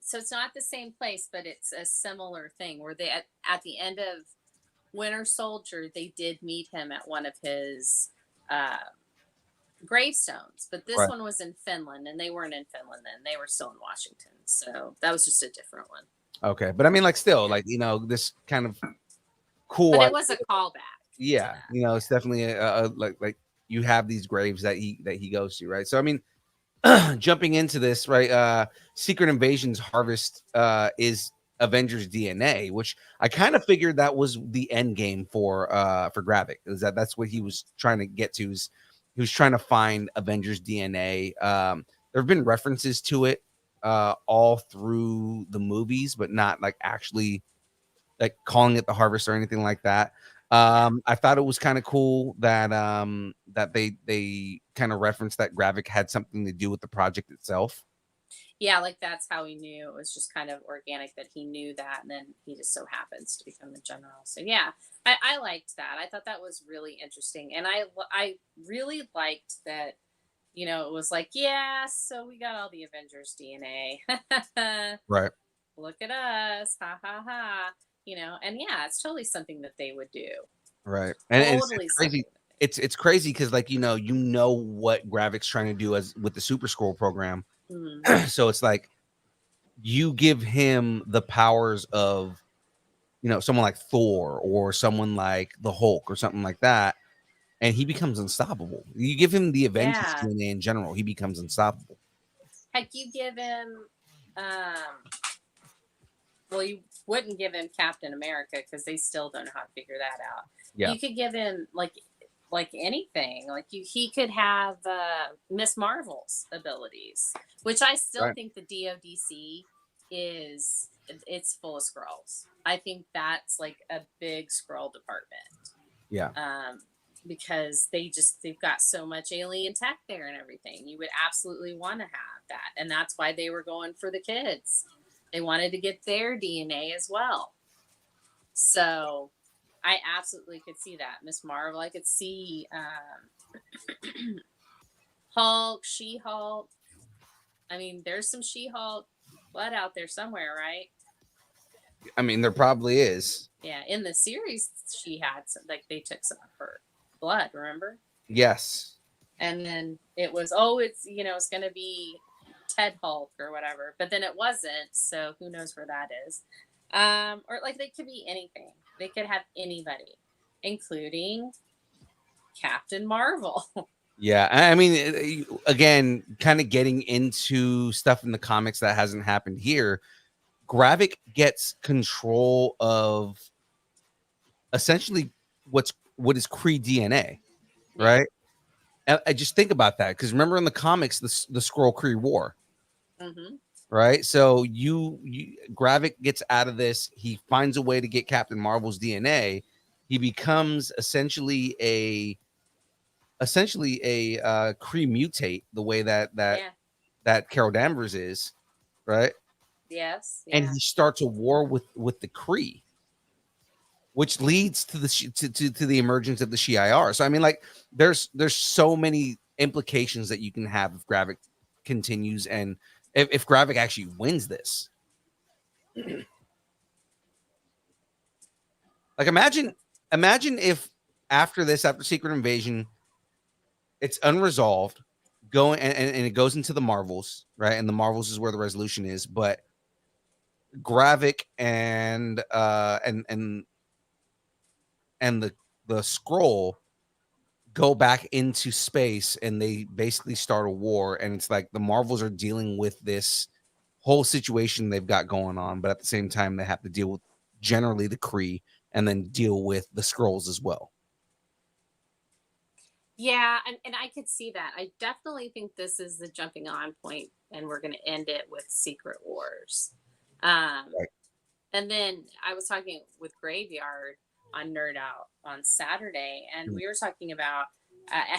So it's not the same place, but it's a similar thing where they at the end of Winter Soldier, they did meet him at one of his gravestones, but this one was in Finland, and they weren't in Finland then; they were still in Washington. So that was just a different one. Okay, but I mean, like, still, like, this kind of cool. But it was a callback. Yeah, you know, it's definitely a like you have these graves that he goes to, right? So I mean, jumping into this, right? Secret Invasion's harvest is Avengers DNA, which I kind of figured that was the end game for Gravik. Is that's what he was trying to get to? Is he was trying to find Avengers DNA. There have been references to it all through the movies, but not like actually like calling it the harvest or anything like that. I thought it was kind of cool that that they kind of referenced that Gravik had something to do with the project itself. Yeah, like that's how he knew. It was just kind of organic that he knew that, and then he just so happens to become the general. So yeah, I liked that. I thought that was really interesting, and I really liked that. You know, it was like, yeah, so we got all the Avengers DNA. Right. Look at us, ha ha ha. You know, and yeah, it's totally something that they would do. Right. And Totally it's crazy. something. It's crazy because like you know what Gravik's trying to do as with the Super Scroll program. Mhm. So it's like you give him the powers of someone like Thor or someone like the Hulk or something like that, and he becomes unstoppable. You give him the Avengers Yeah. DNA in general, he becomes unstoppable. Heck, you give him, well, you wouldn't give him Captain America because they still don't know how to figure that out. Yeah. You could give him like anything. Like he could have Miss Marvel's abilities, which I still Right. think the DODC it's full of scrolls. I think that's like a big scroll department. Yeah. Because they've got so much alien tech there and everything. You would absolutely want to have that. And that's why they were going for the kids. They wanted to get their DNA as well. So I absolutely could see that. Miss Marvel, I could see Hulk, She-Hulk. I mean, there's some She-Hulk blood out there somewhere, right? I mean, there probably is. Yeah, in the series, she had some, like they took some of her blood, remember? Yes. And then it was, it's going to be Ted Hulk or whatever, but then it wasn't. So who knows where that is? Or like they could be anything. They could have anybody, including Captain Marvel. Yeah. I mean, again, kind of getting into stuff in the comics that hasn't happened here. Gravik gets control of essentially what is Kree DNA, right? And I just think about that because remember in the comics the Skrull Kree War, Mm-hmm. right? So you Gravik gets out of this. He finds a way to get Captain Marvel's DNA. He becomes essentially a Kree mutate, the way that Carol Danvers is, right? Yes. And Yeah. he starts a war with the Kree, which leads to the emergence of the Shi'ar. So I mean, like, there's so many implications that you can have if Gravik continues, and if Gravik actually wins this. Like, imagine if after Secret Invasion, it's unresolved, going and it goes into the Marvels, right? And the Marvels is where the resolution is, but Gravik and the Skrull go back into space and they basically start a war, and it's like the Marvels are dealing with this whole situation they've got going on, but at the same time they have to deal with generally the Kree and then deal with the Skrulls as well. Yeah, and I could see that. I definitely think this is the jumping on point, and we're going to end it with Secret Wars. Right. And then I was talking with Graveyard on Nerd Out on Saturday, and we were talking about,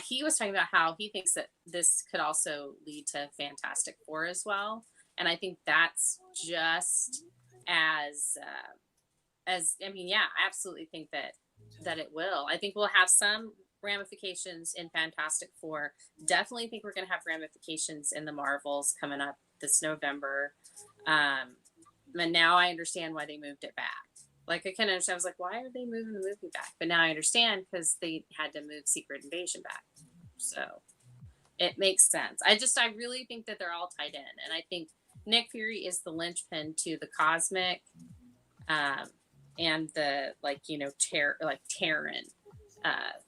he was talking about how he thinks that this could also lead to Fantastic Four as well. And I think that's just as I mean, yeah, I absolutely think that it will. I think we'll have some ramifications in Fantastic Four. Definitely think we're going to have ramifications in the Marvels coming up this November. And now I understand why they moved it back. Like, I couldn't understand. I was like, why are they moving the movie back? But now I understand because they had to move Secret Invasion back. So it makes sense. I really think that they're all tied in. And I think Nick Fury is the linchpin to the cosmic and the, Terran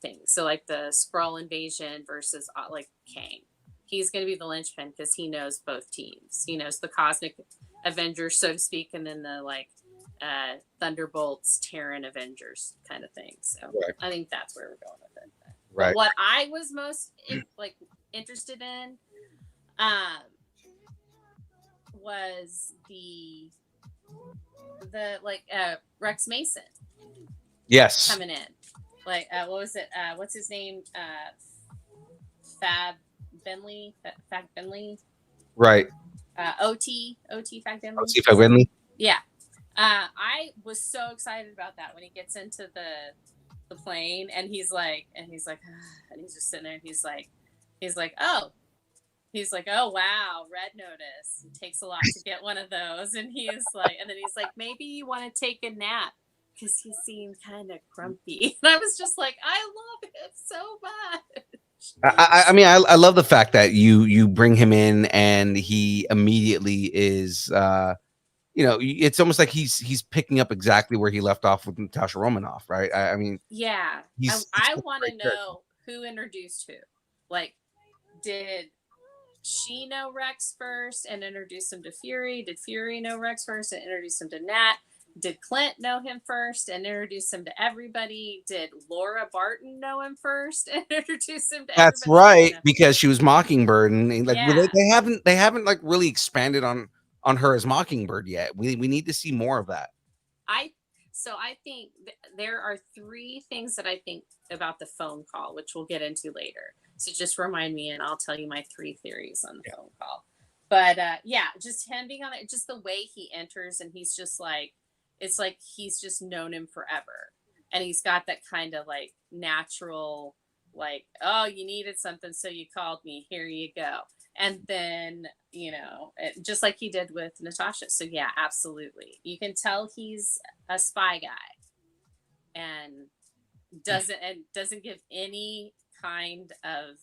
things. So like the Skrull invasion versus like Kang. He's going to be the linchpin because he knows both teams. He knows the Cosmic Avengers, so to speak, and then the like Thunderbolts, Terran Avengers kind of thing. So I think that's where we're going with it. Right. But what I was most interested in was the Rex Mason. Yes. Coming in. Like what was it? What's his name? Fab Bentley. Right. OT Fab Bentley. OT Fab Bentley. Yeah. I was so excited about that when he gets into the plane and he's like and he's just sitting there and he's like, oh wow, Red Notice. It takes a lot to get one of those. And he's like, maybe you want to take a nap because he seemed kind of grumpy. And I was just like, I love him so much. I mean, I love the fact that you bring him in and he immediately is, it's almost like he's picking up exactly where he left off with Natasha Romanoff, right? I mean, yeah, I want to know who introduced who. Like, did she know Rex first and introduce him to Fury? Did Fury know Rex first and introduce him to Nat? Did Clint know him first and introduce him to everybody? Did Laura Barton know him first and introduce him to that's everybody? right, because she was Mockingbird, and like Yeah. they haven't like really expanded on her as Mockingbird yet. We need to see more of that. I think there are 3 things that I think about the phone call, which we'll get into later. So just remind me, and I'll tell you my 3 theories on the phone call. But just him being on it, just the way he enters, and he's just like, it's like he's just known him forever, and he's got that kind of like natural, like, oh, you needed something, so you called me. Here you go. And then just like he did with Natasha. So yeah, absolutely, you can tell he's a spy guy, and doesn't give any kind of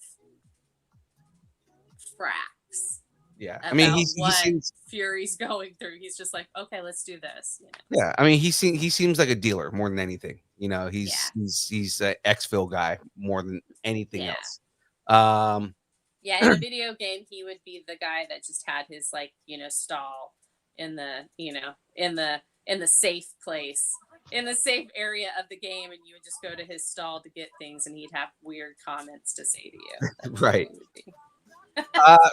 fracks. Yeah, I mean, he seems Fury's going through. He's just like, okay, let's do this. Yeah, I mean, he seems like a dealer more than anything. He's an exfil guy more than anything else. Yeah, in a video game, he would be the guy that just had his stall in the safe place, in the safe area of the game, and you would just go to his stall to get things, and he'd have weird comments to say to you. Right.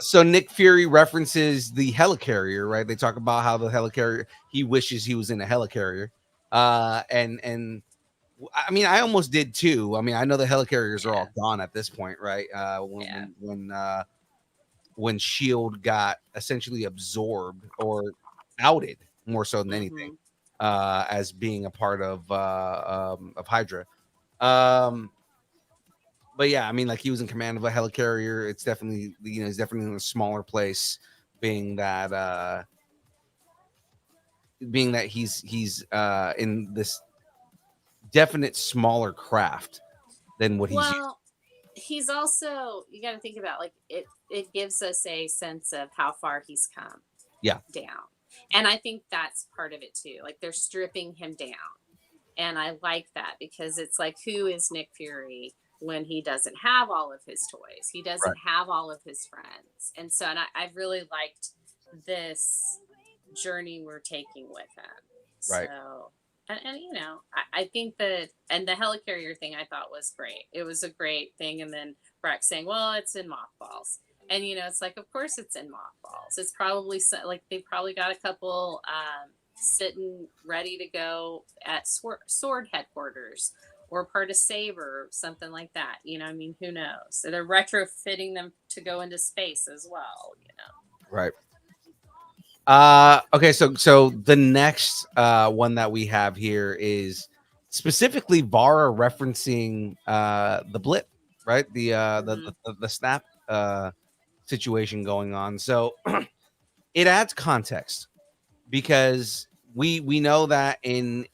So Nick Fury references the helicarrier, right? They talk about how the helicarrier, he wishes he was in a helicarrier. And I mean, I almost did too. I mean, I know the helicarriers are all gone at this point, right? When SHIELD got essentially absorbed or outed more so than anything, as being a part of Hydra. But yeah, I mean, like, he was in command of a helicarrier. It's definitely, he's definitely in a smaller place, being that he's in this definite smaller craft than what he's used. He's also, you got to think about, like, it gives us a sense of how far he's come down. And I think that's part of it too. Like, they're stripping him down. And I like that, because it's like, who is Nick Fury when he doesn't have all of his toys? He doesn't have all of his friends. And so, I've really liked this journey we're taking with him. Right. So, and I think that, and the helicarrier thing I thought was great. It was a great thing. And then Rex saying, well, it's in mothballs. And, it's like, of course it's in mothballs. It's probably like, they probably got a couple sitting ready to go at Sword headquarters, or part of Saber, something like that. I mean, who knows? So they're retrofitting them to go into space as well, Right. Okay, so the next one that we have here is specifically Vara referencing the blip, right? The snap situation going on. So it adds context, because we know that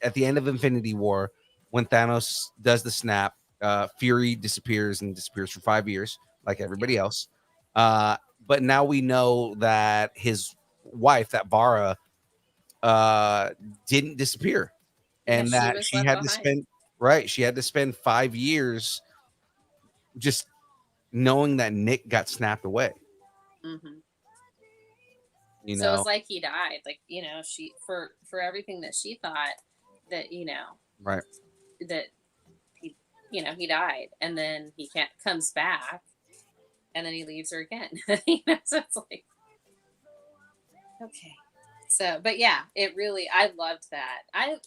at the end of Infinity War, when Thanos does the snap, Fury disappears for 5 years, like everybody else. But now we know that his wife, that Vara, didn't disappear, and that she had to spend Right. She had to spend 5 years just knowing that Nick got snapped away. Mm-hmm. You So know, it's like he died. Like, you know, she for everything that she thought that, you know, right. that he, you know, he died, and then he can't comes back, and then he leaves her again. You know, so it's like, okay. So, but yeah, it really, I loved that.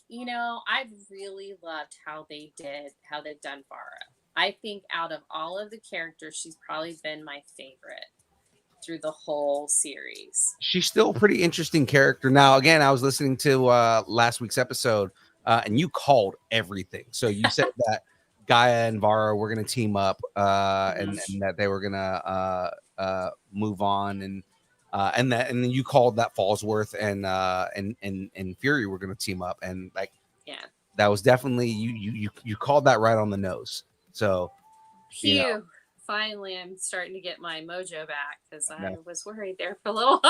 You know, I really loved how they've done Farah. I think out of all of the characters, she's probably been my favorite through the whole series. She's still a pretty interesting character. Now, again, I was listening to last week's episode, and you called everything. So you said that Gaia and Vara were going to team up, and that they were going to move on, and then you called that Fallsworth and Fury were going to team up, and like, yeah, that was definitely you called that right on the nose. So, phew. you know, Finally, I'm starting to get my mojo back because I Yeah. was worried there for a little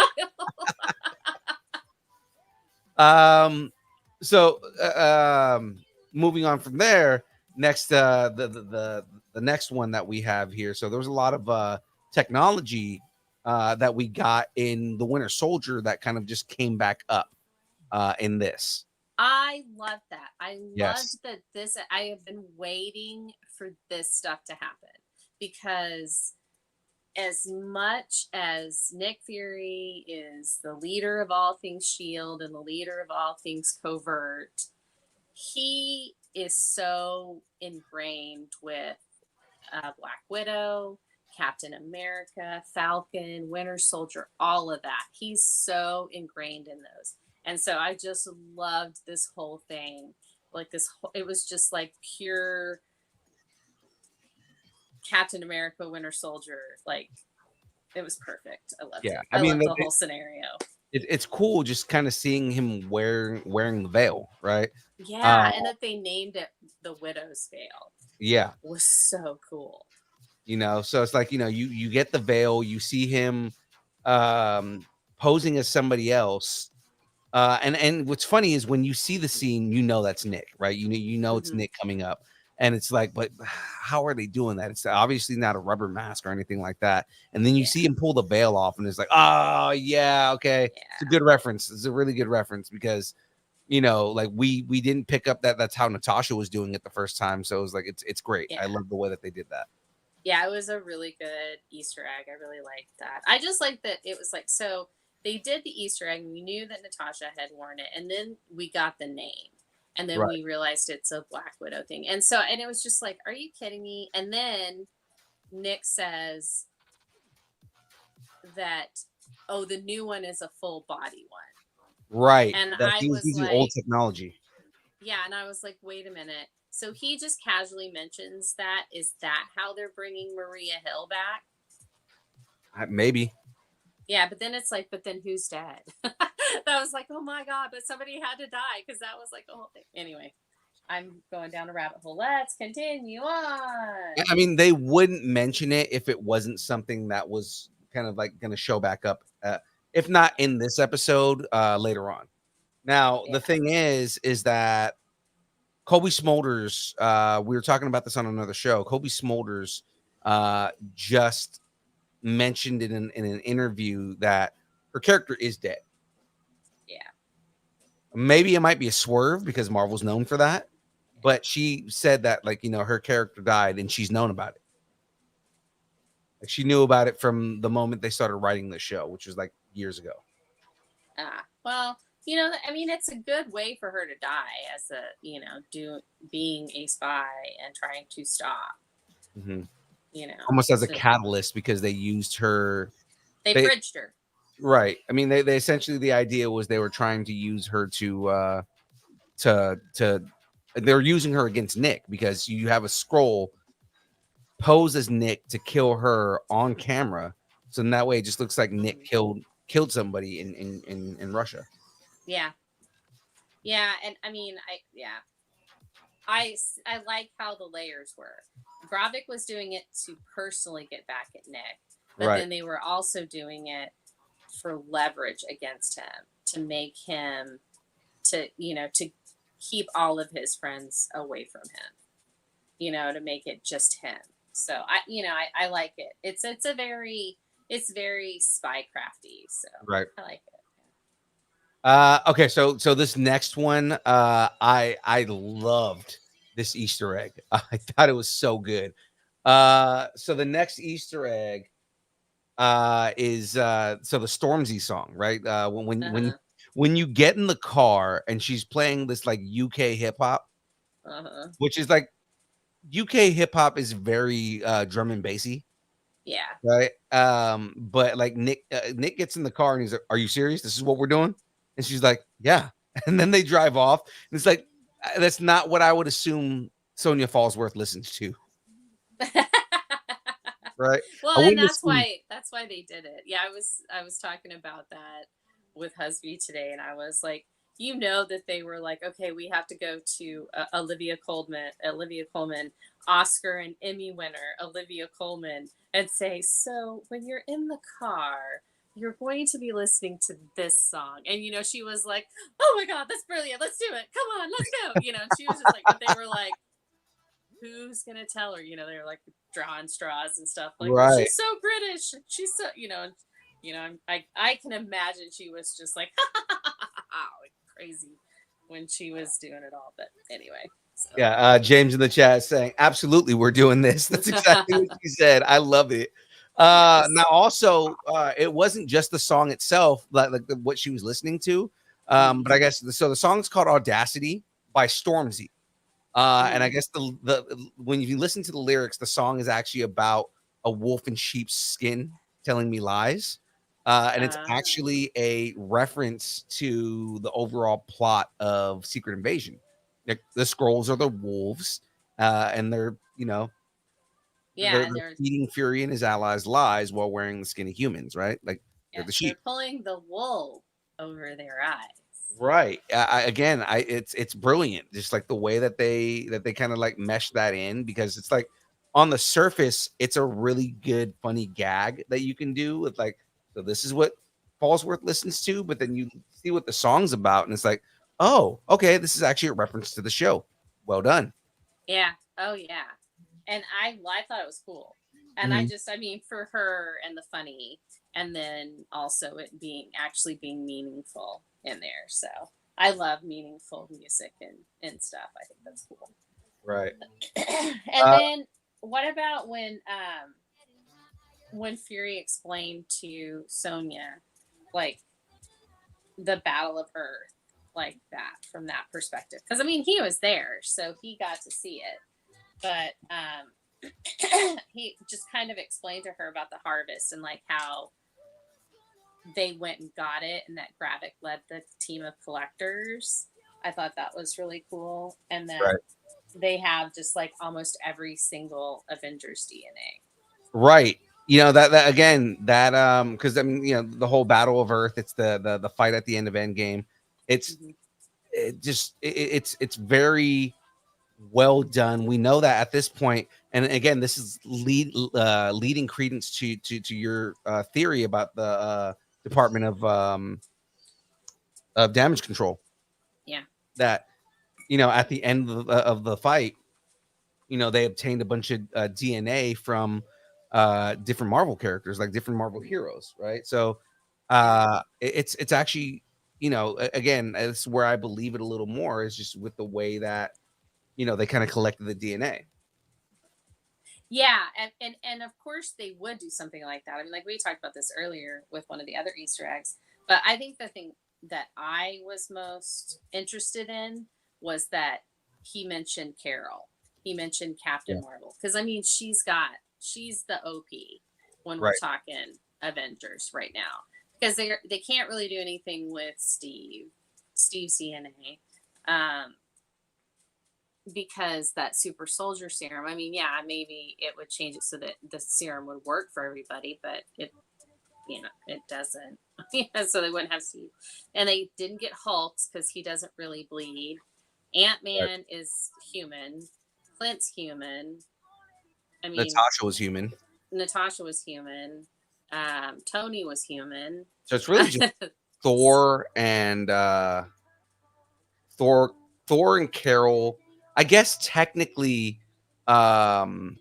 while. So moving on from there, next the next one that we have here. So there was a lot of technology that we got in the Winter Soldier that kind of just came back up in this. I love that. I Yes. loved that I have been waiting for this stuff to happen, because as much as Nick Fury is the leader of all things S.H.I.E.L.D. and the leader of all things Covert, he is so ingrained with Black Widow, Captain America, Falcon, Winter Soldier, all of that. He's so ingrained in those. And so I just loved this whole thing. Like it was just like pure Captain America, Winter Soldier. Like, it was perfect. I loved it. I mean, loved the whole scenario. It's cool just kind of seeing him wearing the veil, right? Yeah, and that they named it the Widow's Veil. Yeah, was so cool. You know, so it's like, you know, you get the veil, you see him posing as somebody else. And what's funny is when you see the scene, you know that's Nick, right? You know it's Nick coming up, and it's like, but how are they doing that? It's obviously not a rubber mask or anything like that. And then you see him pull the veil off, and it's like, oh yeah, okay, it's a good reference. It's a really good reference because, you know, like we didn't pick up that that's how Natasha was doing it the first time, so it was like it's great. I love the way that they did that. Yeah, it was a really good Easter egg. I really liked that. I just liked that it was like, so they did the Easter egg, and we knew that Natasha had worn it, and then we got the name, and then we realized it's a Black Widow thing. And so, and it was just like, are you kidding me? And then Nick says that, oh, the new one is a full body one. Right. And that I he was was using like, old technology. yeah, and I was like, wait a minute. So he just casually mentions that. Is that how they're bringing Maria Hill back? Maybe. Yeah, but then it's like, but then who's dead? That was like, oh my God, but somebody had to die, because that was like the whole thing. Anyway, I'm going down a rabbit hole. Let's continue on. I mean, they wouldn't mention it if it wasn't something that was kind of like going to show back up, if not in this episode, later on. Now, the thing is that Kobe Smulders, we were talking about this on another show. Kobe Smulders just mentioned in an interview that her character is dead. Yeah. Maybe it might be a swerve because Marvel's known for that, but she said that, like, you know, her character died and she's known about it. Like, she knew about it from the moment they started writing the show, which was like years ago. Well, you know, I mean, it's a good way for her to die, as a, you know, being a spy and trying to stop. Mm-hmm. You know, almost as a catalyst, because they used her. They bridged her. Right. I mean, they essentially, the idea was they were trying to use her to they're using her against Nick, because you have a scroll pose as Nick to kill her on camera. So in that way, it just looks like Nick killed somebody in Russia. Yeah. Yeah. And I mean, I like how the layers were. Gravik was doing it to personally get back at Nick, but then they were also doing it for leverage against him, to make him, to, you know, to keep all of his friends away from him, you know, to make it just him. So I like it. It's very spy crafty. So Right. I like it. Okay, so this next one, I loved this Easter egg. I thought it was so good. So the next Easter egg is so the Stormzy song, right? When you get in the car and she's playing this like UK hip hop, which is like UK hip hop is very drum and bassy, Yeah. right? But like Nick gets in the car and he's like, "Are you serious? This is what we're doing?" And she's like, "Yeah." And then they drive off. And it's like that's not what I would assume Sonia Fallsworth listens to, right? Well, I and wouldn't that's assume- why they did it. Yeah, I was talking about that with Husby today, and I was like, you know, that they were like, okay, we have to go to Olivia Colman, Oscar and Emmy winner Olivia Colman, and say, so when you're in the car, you're going to be listening to this song. And you know, she was like, oh my God, that's brilliant, let's do it, come on, let's go, you know. And she was just like, but they were like, who's gonna tell her? You know, they were like drawing straws and stuff, like, well, Right. she's so British, she's so, you know. I can imagine she was just like like crazy when she was doing it all. But anyway, so. Yeah, James in the chat is saying, absolutely, we're doing this. That's exactly what she said. I love it. Now, also, it wasn't just the song itself, like what she was listening to. But I guess so. The song's called "Audacity" by Stormzy, and I guess the when you listen to the lyrics, the song is actually about a wolf in sheep's skin telling me lies. And it's actually a reference to the overall plot of Secret Invasion. The scrolls are the wolves, and they're, you know, they're feeding Fury and his allies lies while wearing the skin of humans, right? Like they're the sheep. They're pulling the wool over their eyes. Right. It's brilliant. Just like the way that they kind of like mesh that in, because it's like on the surface, it's a really good, funny gag that you can do with like, so this is what Fallsworth listens to, but then you see what the song's about, and it's like, oh, okay, this is actually a reference to the show. Well done. Yeah. Oh yeah. And I thought it was cool. And I mean, for her and the funny, and then also it being meaningful in there. So I love meaningful music and stuff. I think that's cool. Right. And then what about when Fury explained to Sonya, like, the Battle of Earth, like that, from that perspective? Because I mean, he was there, so he got to see it. But he just kind of explained to her about the harvest and like how they went and got it, and that Gravik led the team of collectors. I thought that was really cool. And then they have just like almost every single Avengers DNA. Right. You know, that again, that because I mean, you know, the whole Battle of Earth, it's the fight at the end of Endgame. It's it's very well done. We know that at this point, and again, this is leading credence to your theory about the Department of Damage Control. Yeah. That, you know, at the end of the fight, you know, they obtained a bunch of DNA from different Marvel characters, like different Marvel heroes, right? So it's actually, you know, again, it's where I believe it a little more, is just with the way that, you know, they kind of collected the DNA. Yeah, and of course they would do something like that. I mean, like we talked about this earlier with one of the other Easter eggs, but I think the thing that I was most interested in was that he mentioned Carol. He mentioned Captain Marvel, because I mean, she's the OP when we're talking Avengers right now, because they can't really do anything with Steve's DNA. Because that super soldier serum, I mean, yeah, maybe it would change it so that the serum would work for everybody, but it, you know, it doesn't. So they wouldn't have Steve. And they didn't get Hulk's because he doesn't really bleed. Ant-Man is human. Clint's human. I mean, Natasha was human. Tony was human. So it's really just Thor and Thor Thor and Carol. I guess technically, Wanda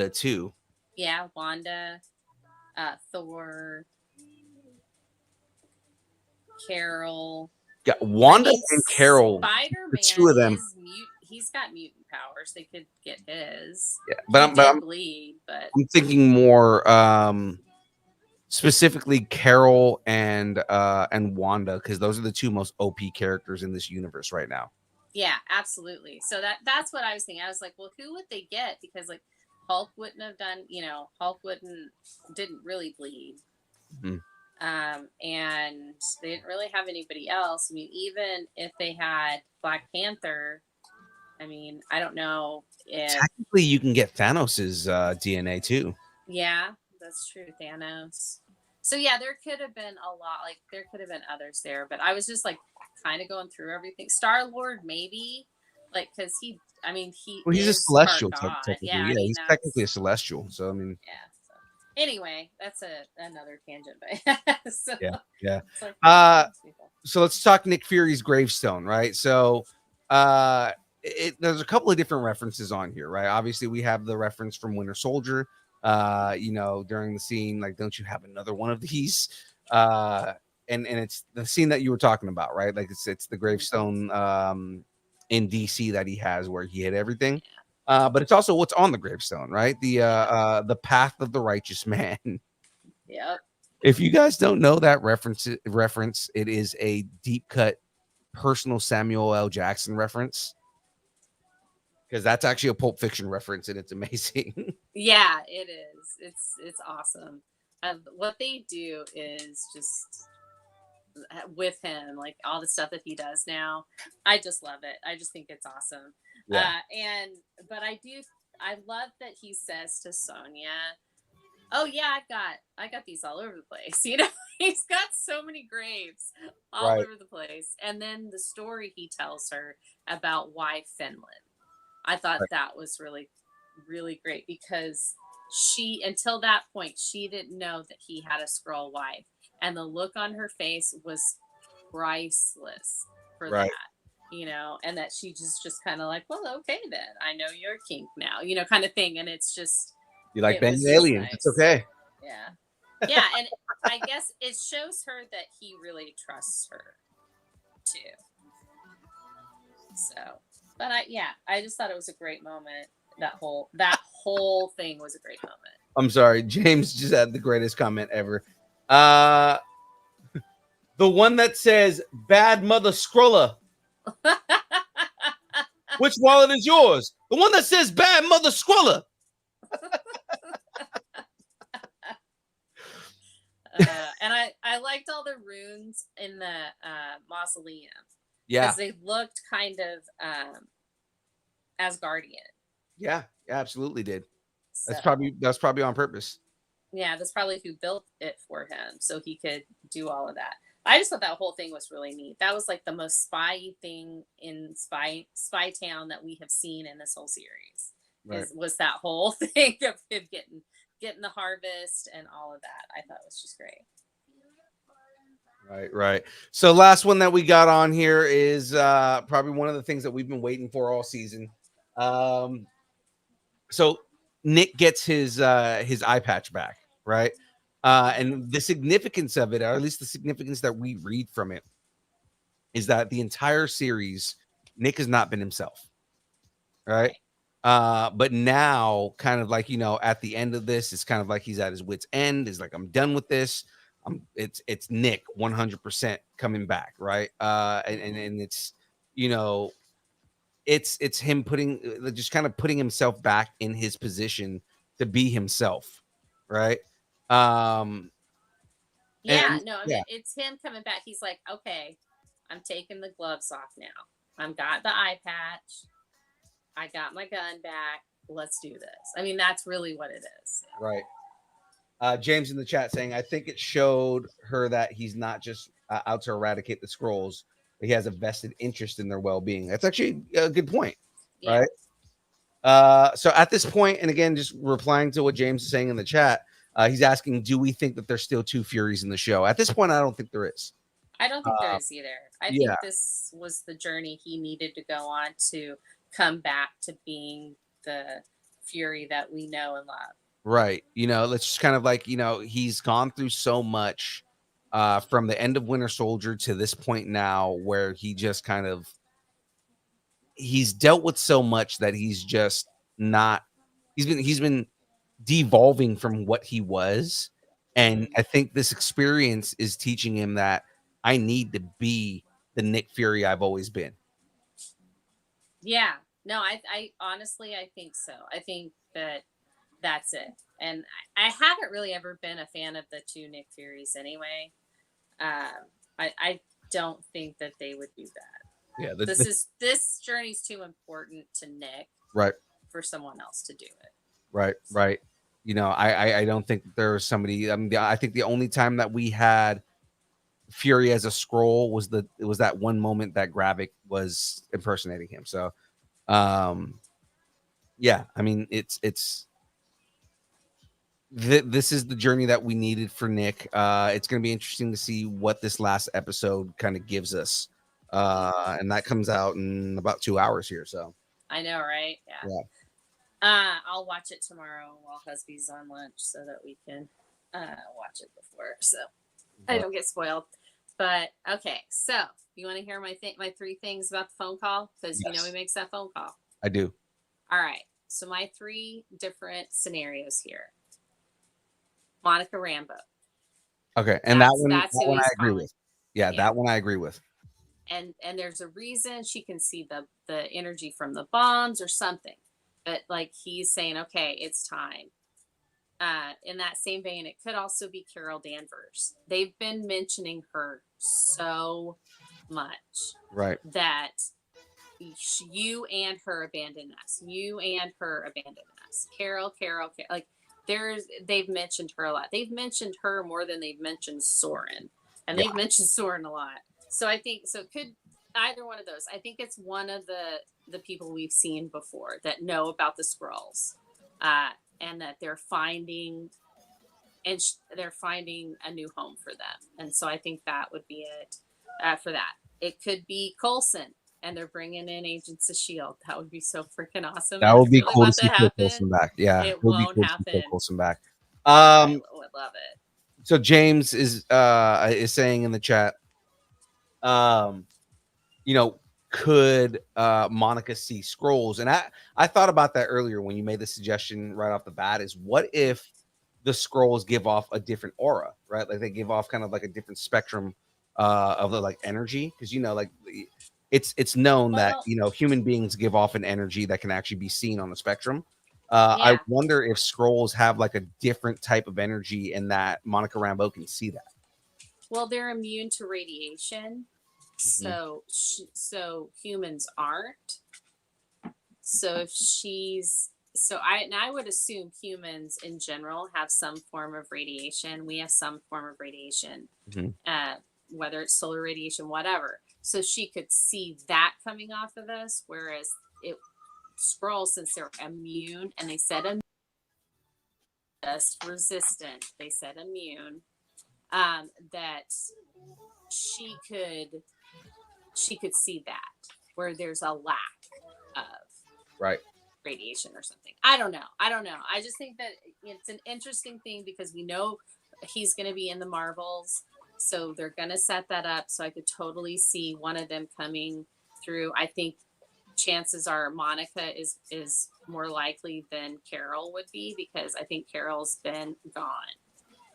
too. Yeah, Wanda, Thor, Carol. Yeah, Wanda I mean, and Carol. Spider-Man The two of them. is he's got mutant powers. They could get his. Yeah, He but did I'm bleed, but thinking more specifically Carol and Wanda, because those are the two most OP characters in this universe right now. yeah, absolutely. So that's what I was thinking. I was like, well, who would they get? Because like Hulk wouldn't have done, Hulk didn't really bleed. Mhm. And they didn't really have anybody else. I mean, even if they had Black Panther, I mean, I don't know if Technically, you can get Thanos's DNA too. yeah, that's true, Thanos. So yeah, there could have been a lot, like there could have been others there, but I was just like kind of going through everything. Star-Lord, maybe, like because he Well, he's a is celestial part God. technically. Yeah, Yeah, I mean, he's that's- technically a celestial. So I mean, yeah. So. Anyway, that's another tangent, but so, yeah. it's like, So let's talk Nick Fury's gravestone, right? So there's a couple of different references on here, right? Obviously, we have the reference from Winter Soldier, during the scene, like, don't you have another one of these? And it's the scene that you were talking about, right? Like it's the gravestone in DC that he has where he hid everything. But it's also what's on the gravestone, right? The path of the righteous man. Yep. If you guys don't know that reference, it is a deep cut personal Samuel L. Jackson reference. Because that's actually a Pulp Fiction reference, and it's amazing. Yeah, it is. It's awesome. What they do is just with him, like all the stuff that he does now. I just love it. I just think it's awesome. Yeah. But I love that he says to Sonya, "Oh yeah, I got these all over the place." He's got so many graves all Right. over the place. And then the story he tells her about why Finland. I thought that was really, really great because until that point, she didn't know that he had a Skrull wife. And the look on her face was priceless for Right. that, and that she just kind of like, well, okay, then I know you're kink now, kind of thing. And it's just, You like it banging was just aliens? nice. It's okay. Yeah. Yeah. And I guess it shows her that he really trusts her too. So, but I just thought it was a great moment. That whole thing was a great moment. I'm sorry. James just had the greatest comment ever. The one that says "Bad Mother Skrulla." Which wallet is yours? The one that says "Bad Mother Skrulla." And I liked all the runes in the mausoleum. Yeah. Because they looked kind of Asgardian. Yeah, absolutely did. That's So, probably on purpose. yeah, that's probably who built it for him, so he could do all of that. I just thought that whole thing was really neat. That was like the most spy thing in Spy Town that we have seen in this whole series. Right. Was that whole thing of him getting the harvest and all of that. I thought it was just great. Right. So last one that we got on here is probably one of the things that we've been waiting for all season. So Nick gets his eye patch back, right? And the significance of it, or at least the significance that we read from it, is that the entire series, Nick has not been himself, right? But now, kind of like, at the end of this, it's kind of like he's at his wit's end. Is like, I'm done with this. It's Nick 100% coming back, right? And it's, it's him just kind of putting himself back in his position to be himself, right? It's him coming back. He's like, okay, I'm taking the gloves off now. I've got the eye patch. I got my gun back. Let's do this. I mean, that's really what it is. Right. James in the chat saying, I think it showed her that he's not just out to eradicate the Skrulls, but he has a vested interest in their well-being. That's actually a good point, right? So at this point, and again, just replying to what James is saying in the chat, he's asking, do we think that there's still two Furies in the show? At this point, I don't think there is. I don't think there is either. I yeah. think this was the journey he needed to go on to come back to being the Fury that we know and love. Right. Let's just kind of like, he's gone through so much from the end of Winter Soldier to this point now where he just kind of he's dealt with so much that he's just not he's been devolving from what he was. And I think this experience is teaching him that I need to be the Nick Fury I've always been. Yeah. No, I honestly, I think so. I think that that's it. And I haven't really ever been a fan of the two Nick Furies anyway. I don't think that they would do that. Yeah. This journey's too important to Nick, Right. for someone else to do it. Right. I don't think there was somebody. I think the only time that we had Fury as a Skrull was that one moment that Gravik was impersonating him. So, yeah, I mean, this is the journey that we needed for Nick. It's going to be interesting to see what this last episode kind of gives us. And that comes out in about 2 hours here. So I know, right? Yeah. I'll watch it tomorrow while husby's on lunch so that we can watch it before, so I don't get spoiled. But okay, so you want to hear my 3 things about the phone call? Because Yes. he makes that phone call. I do. All right. So my 3 different scenarios here. Monica Rambeau. Okay, and That's that who one I he's agree calling. with. Yeah, that one I agree with. And there's a reason she can see the energy from the bombs or something. But like he's saying, okay, it's time. In that same vein, it could also be Carol Danvers. They've been mentioning her so much Right. that you and her abandoned us. You and her abandoned us. Carol. Like they've mentioned her a lot. They've mentioned her more than they've mentioned Soren, and they've mentioned Soren a lot. So I think it could either one of those. I think it's one of the people we've seen before that know about the Skrulls, and that they're finding a new home for them. And so I think that would be it for that. It could be Coulson, and they're bringing in Agents of S.H.I.E.L.D. That would be so freaking awesome. That would be really cool to want see to Phil happen. Coulson back. Yeah, It would be won't cool to see Phil happen. Coulson back. I would love it. So James is saying in the chat, could Monica see Skrulls? And I thought about that earlier when you made the suggestion right off the bat. Is what if the Skrulls give off a different aura, right? Like they give off kind of like a different spectrum of the like energy, because it's known that human beings give off an energy that can actually be seen on the spectrum. I wonder if Skrulls have like a different type of energy, and that Monica Rambeau can see that. Well, they're immune to radiation, so humans aren't. So if I would assume humans in general have some form of radiation. We have some form of radiation, whether it's solar radiation, whatever. So she could see that coming off of us, whereas Skrulls, since they're immune, and they said just resistant, they said immune, that she could see that where there's a lack of radiation or something. I don't know. I just think that it's an interesting thing because we know he's going to be in the Marvels, so they're going to set that up. So I could totally see one of them coming through. I think chances are Monica is more likely than Carol would be, because I think Carol's been gone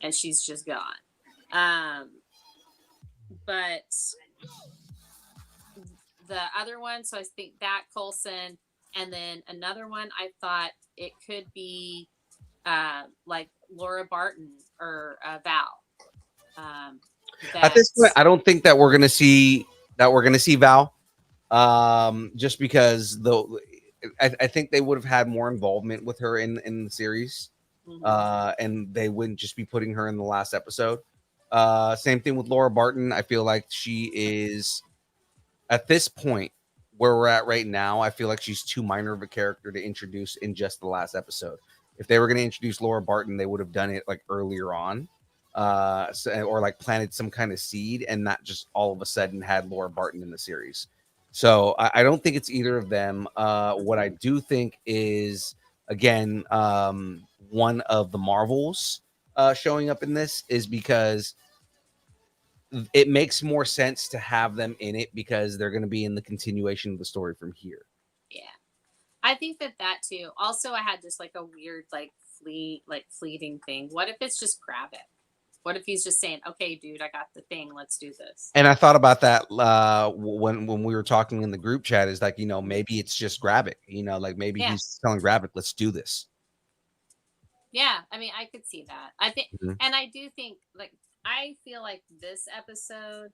and she's just gone. But the other one, so I think that Coulson, and then another one, I thought it could be like Laura Barton or Val. At this point, I don't think that we're gonna see Val. Just because I think they would have had more involvement with her in the series, and they wouldn't just be putting her in the last episode. Same thing with Laura Barton. I feel like she is, at this point where we're at right now, I feel like she's too minor of a character to introduce in just the last episode. If they were going to introduce Laura Barton, they would have done it like earlier on. or like planted some kind of seed and not just all of a sudden had Laura Barton in the series. So I don't think it's either of them. What I do think is, again, one of the Marvels showing up in this is because it makes more sense to have them in it because they're going to be in the continuation of the story from here. Yeah, I think that too. Also, I had just like a weird fleeting thing. What if it's just grab it? What if he's just saying, "Okay, dude, I got the thing. Let's do this." And I thought about that when we were talking in the group chat. Is like, maybe it's just grab it. Like maybe he's telling grab it, let's do this. Yeah, I mean, I could see that. I think, Mhm. and I do think, I feel like this episode.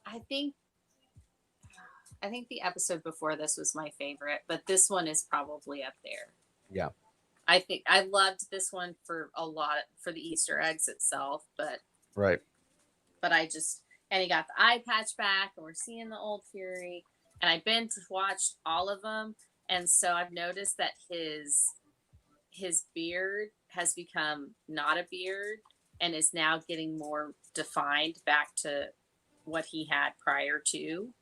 I think the episode before this was my favorite, but this one is probably up there. Yeah. I think I loved this one for the Easter eggs itself, but Right. and he got the eye patch back, and we're seeing the old Fury, and I've been to watch all of them, and so I've noticed that his beard has become not a beard and is now getting more defined back to what he had prior to,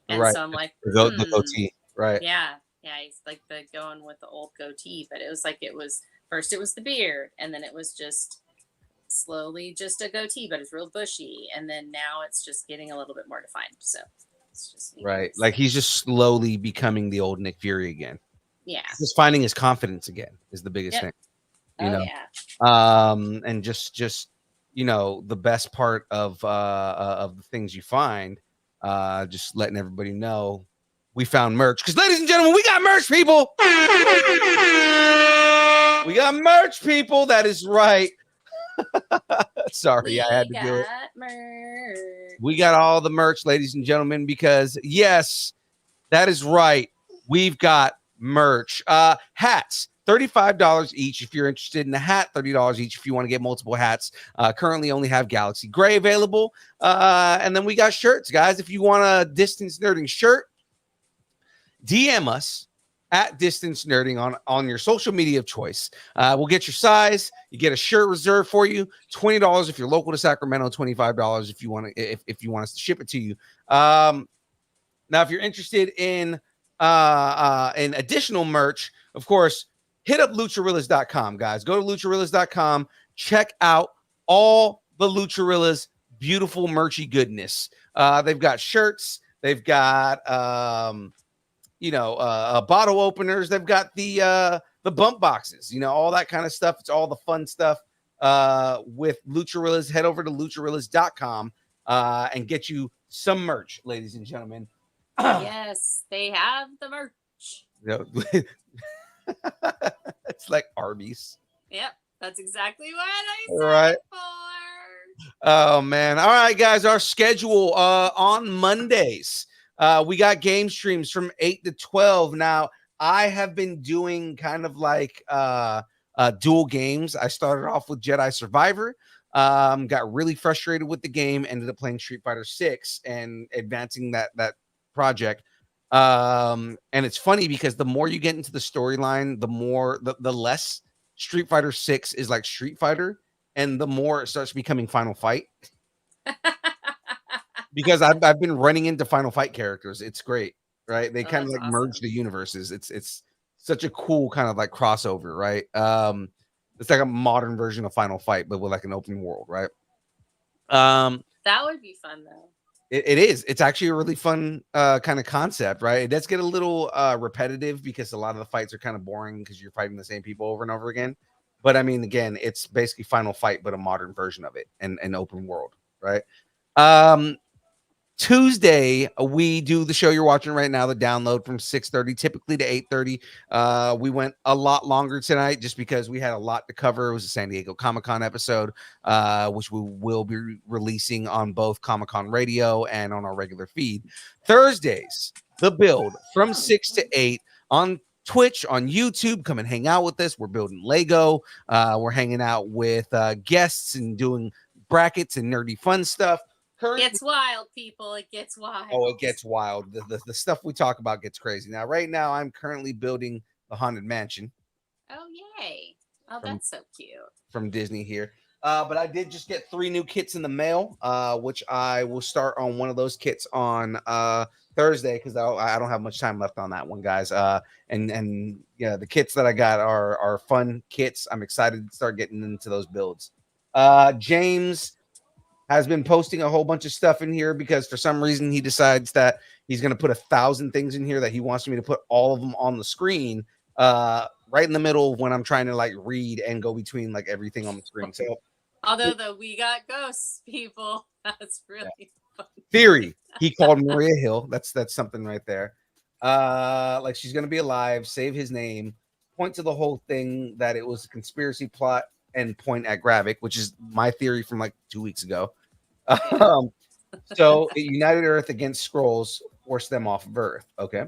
and Right. so I'm like, The goatee, right? Yeah, he's like going with the old goatee, but it was like first it was the beard, and then it was just slowly just a goatee, but it's real bushy, and then now it's just getting a little bit more defined. So it's just Right. Like he's just slowly becoming the old Nick Fury again. Yeah. Just finding his confidence again is the biggest Yep. thing. Yeah. And just the best part of the things you find, just letting everybody know we found merch. Because ladies and gentlemen, we got merch, people. We got merch, people. That is right. Sorry, I had to do it. Merch. We got all the merch, ladies and gentlemen, because yes, that is right. We've got merch. Hats, $35 each if you're interested in a hat, $30 each if you want to get multiple hats. Currently only have Galaxy Gray available. And then we got shirts, guys. If you want a Distance Nerding shirt, DM us at Distance Nerding on your social media of choice. We'll get your size. You get a shirt reserved for you. $20 if you're local to Sacramento. $25 if you want to if you want us to ship it to you. Now, if you're interested in additional merch, of course, hit up lucharillas.com, guys. Go to lucharillas.com. Check out all the Lucharillas beautiful merchy goodness. They've got shirts. They've got bottle openers. They've got the bump boxes, all that kind of stuff. It's all the fun stuff with Lucharillas. Head over to lucharillas.com and get you some merch, ladies and gentlemen. Yes, they have the merch. It's like Arby's. Yep, that's exactly what I said. Right. Oh man. All right, guys. Our schedule on Mondays. We got game streams from 8 to 12. Now, I have been doing kind of like dual games. I started off with Jedi Survivor. Got really frustrated with the game, ended up playing Street Fighter 6 and advancing that project. And it's funny because the more you get into the storyline, the less Street Fighter 6 is like Street Fighter, and the more it starts becoming Final Fight. Because I've been running into Final Fight characters. It's great, right? They kind of like awesome. merge the universes. It's such a cool kind of like crossover, right? It's like a modern version of Final Fight, but with like an open world, right? That would be fun though. It is. It's actually a really fun kind of concept, right? It does get a little repetitive because a lot of the fights are kind of boring because you're fighting the same people over and over again. But I mean, again, it's basically Final Fight, but a modern version of it and an open world, right? Tuesday, we do the show you're watching right now, the download from 6:30, typically to 8:30. We went a lot longer tonight just because we had a lot to cover. It was a San Diego Comic-Con episode, which we will be releasing on both Comic-Con Radio and on our regular feed. Thursdays, the build from 6 to 8 on Twitch, on YouTube. Come and hang out with us. We're building Lego. We're hanging out with guests and doing brackets and nerdy fun stuff. It gets wild, people. It gets wild. Oh, it gets wild. The stuff we talk about gets crazy. Now, right now, I'm currently building the Haunted Mansion. Oh, yay. Oh, that's so cute. From Disney here. But I did just get 3 new kits in the mail, which I will start on one of those kits on Thursday because I don't have much time left on that one, guys. And yeah, the kits that I got are fun kits. I'm excited to start getting into those builds. James has been posting a whole bunch of stuff in here because for some reason he decides that he's going to put 1,000 things in here that he wants me to put all of them on the screen. Right in the middle of when I'm trying to like read and go between like everything on the screen. So Although the We Got Ghosts people, that's really fun. theory, he called Maria Hill. That's something right there. Like she's gonna be alive, save his name, point to the whole thing that it was a conspiracy plot and point at Gravik, which is my theory from like 2 weeks ago. So it united Earth against Skrulls, forced them off of Earth. Okay.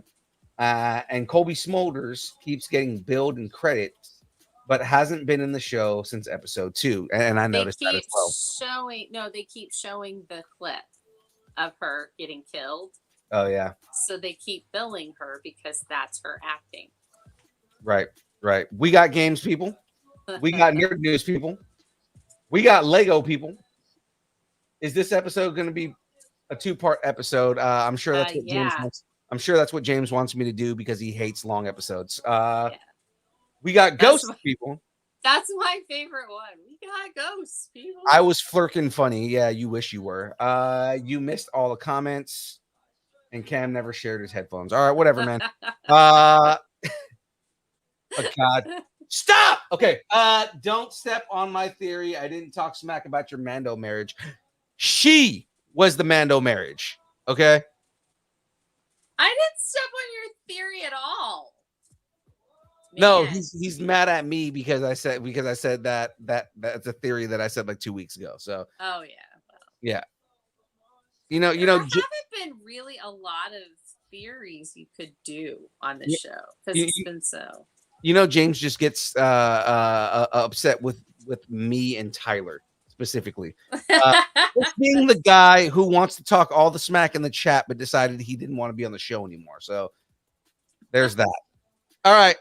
And Colby Smulders keeps getting billed and credits, but hasn't been in the show since episode 2. And I noticed that as well. They keep showing the clip of her getting killed. Oh, yeah. So they keep billing her because that's her acting. Right. We got games, people. We got nerd news, people. We got Lego, people. Is this episode going to be a 2-part episode? I'm sure that's what James wants. I'm sure that's what James wants me to do because he hates long episodes. We got ghosts, people. That's my favorite one. We got ghosts, people. I was flirking funny. Yeah, you wish you were. You missed all the comments, and Cam never shared his headphones. All right, whatever, man. Oh God. Stop. Okay. Don't step on my theory. I didn't talk smack about your Mando marriage. She was the Mando marriage. Okay. I didn't step on your theory at all. Man. No, he's mad at me because I said that's a theory that I said like 2 weeks ago. So oh yeah. Well, yeah. There haven't been really a lot of theories you could do on this show because it's been so. James just gets upset with me and Tyler specifically. Being the guy who wants to talk all the smack in the chat, but decided he didn't want to be on the show anymore. So there's that. All right.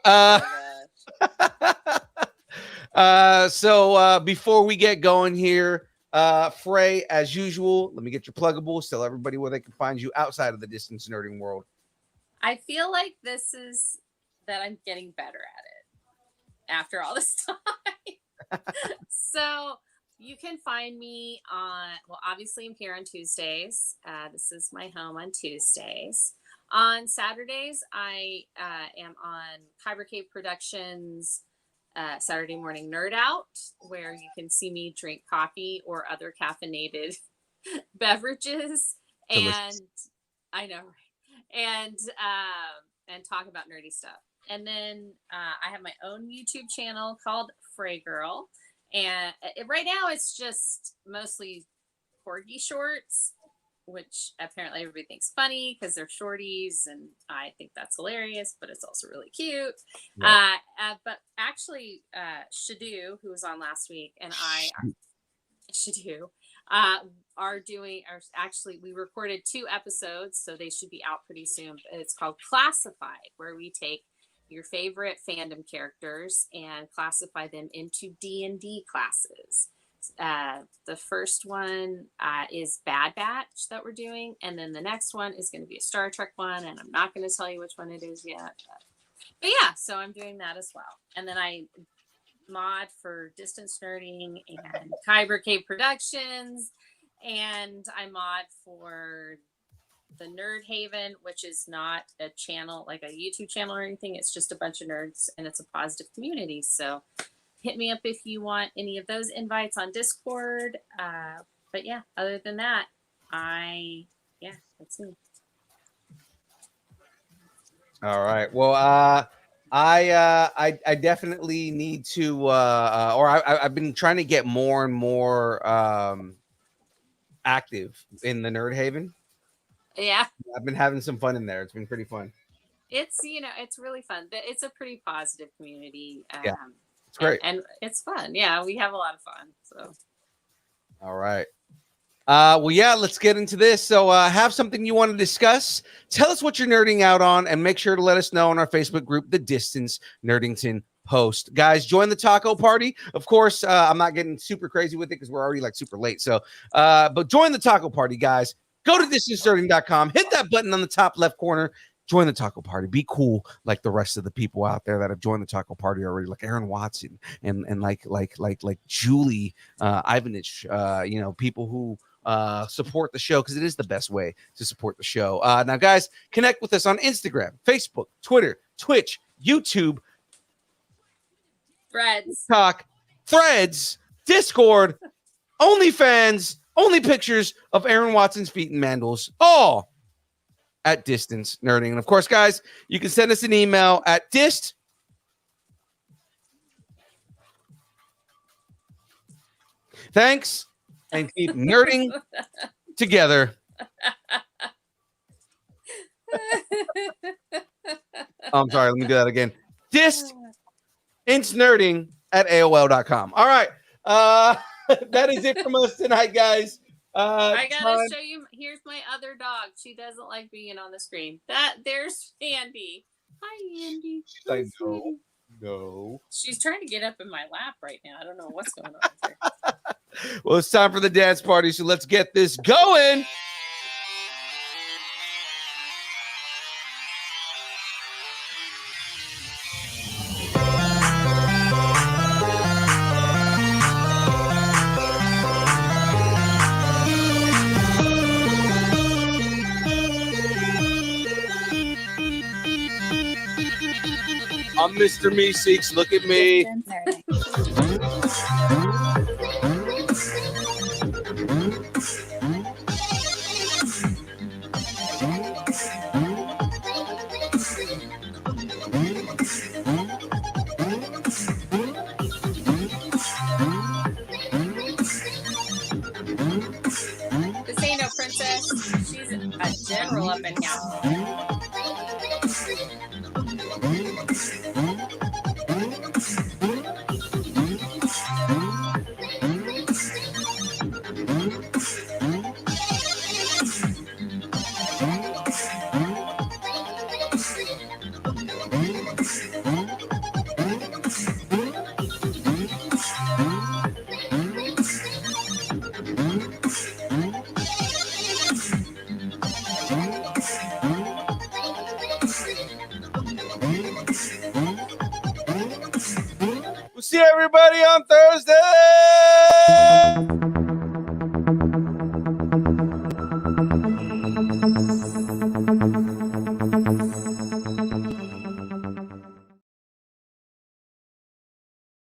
So before we get going here, Frey, as usual, let me get your pluggables. Tell everybody where they can find you outside of the distance nerding world. I feel like this is that I'm getting better at it after all this time. So you can find me on, well, obviously I'm here on Tuesdays. This is my home on Tuesdays. On Saturdays, I am on Kyber Cave Productions Saturday Morning Nerd Out, where you can see me drink coffee or other caffeinated beverages. Delicious. And I know, right? And talk about nerdy stuff. And then I have my own YouTube channel called Frey Girl. And right now it's just mostly corgi shorts, which apparently everybody thinks funny because they're shorties, and I think that's hilarious, but it's also really cute. Right. But actually, Shadu, who was on last week, and Shadu, we recorded 2 episodes, so they should be out pretty soon. It's called Classified, where we take your favorite fandom characters and classify them into D&D classes. The first one is Bad Batch that we're doing, and then the next one is going to be a Star Trek one, and I'm not going to tell you which one it is yet. But yeah, so I'm doing that as well. And then I mod for Distance Nerding and Kyber Cave Productions, and I mod for the Nerd Haven, which is not a channel, like a YouTube channel or anything. It's just a bunch of nerds, and it's a positive community. So hit me up if you want any of those invites on Discord. But yeah, other than that, that's me. All right. Well, I definitely need to, I've been trying to get more and more active in the Nerd Haven. Yeah. I've been having some fun in there. It's been pretty fun. It's, it's really fun. It's a pretty positive community. Yeah. It's great. And it's fun. Yeah, we have a lot of fun. So. All right. Well, yeah, let's get into this. So have something you want to discuss. Tell us what you're nerding out on, and make sure to let us know on our Facebook group, The Distance Nerdington post. Guys, join the taco party. Of course, I'm not getting super crazy with it because we're already like super late. So, but join the taco party, guys. Go to distancenerting.com. Hit that button on the top left corner. Join the taco party. Be cool like the rest of the people out there that have joined the taco party already, like Aaron Watson and like Julie Ivanich. People who support the show because it is the best way to support the show. Now, guys, connect with us on Instagram, Facebook, Twitter, Twitch, YouTube, Threads, TikTok, Threads, Discord, OnlyFans, only pictures of Aaron Watson's feet and mandals, all at Distance Nerding. And of course, guys, you can send us an email at dist. Thanks, and keep nerding together. I'm sorry, let me do that again. Nerding at AOL.com. All right. That is it from us tonight, guys. I gotta show you. Here's my other dog. She doesn't like being on the screen. There's Andy. Hi, Andy. I know. No. She's trying to get up in my lap right now. I don't know what's going on with her. Well, it's time for the dance party, so let's get this going. I'm Mr. Meeseeks. Look at me. This ain't no princess. She's a general up in here. We'll see everybody on Thursday.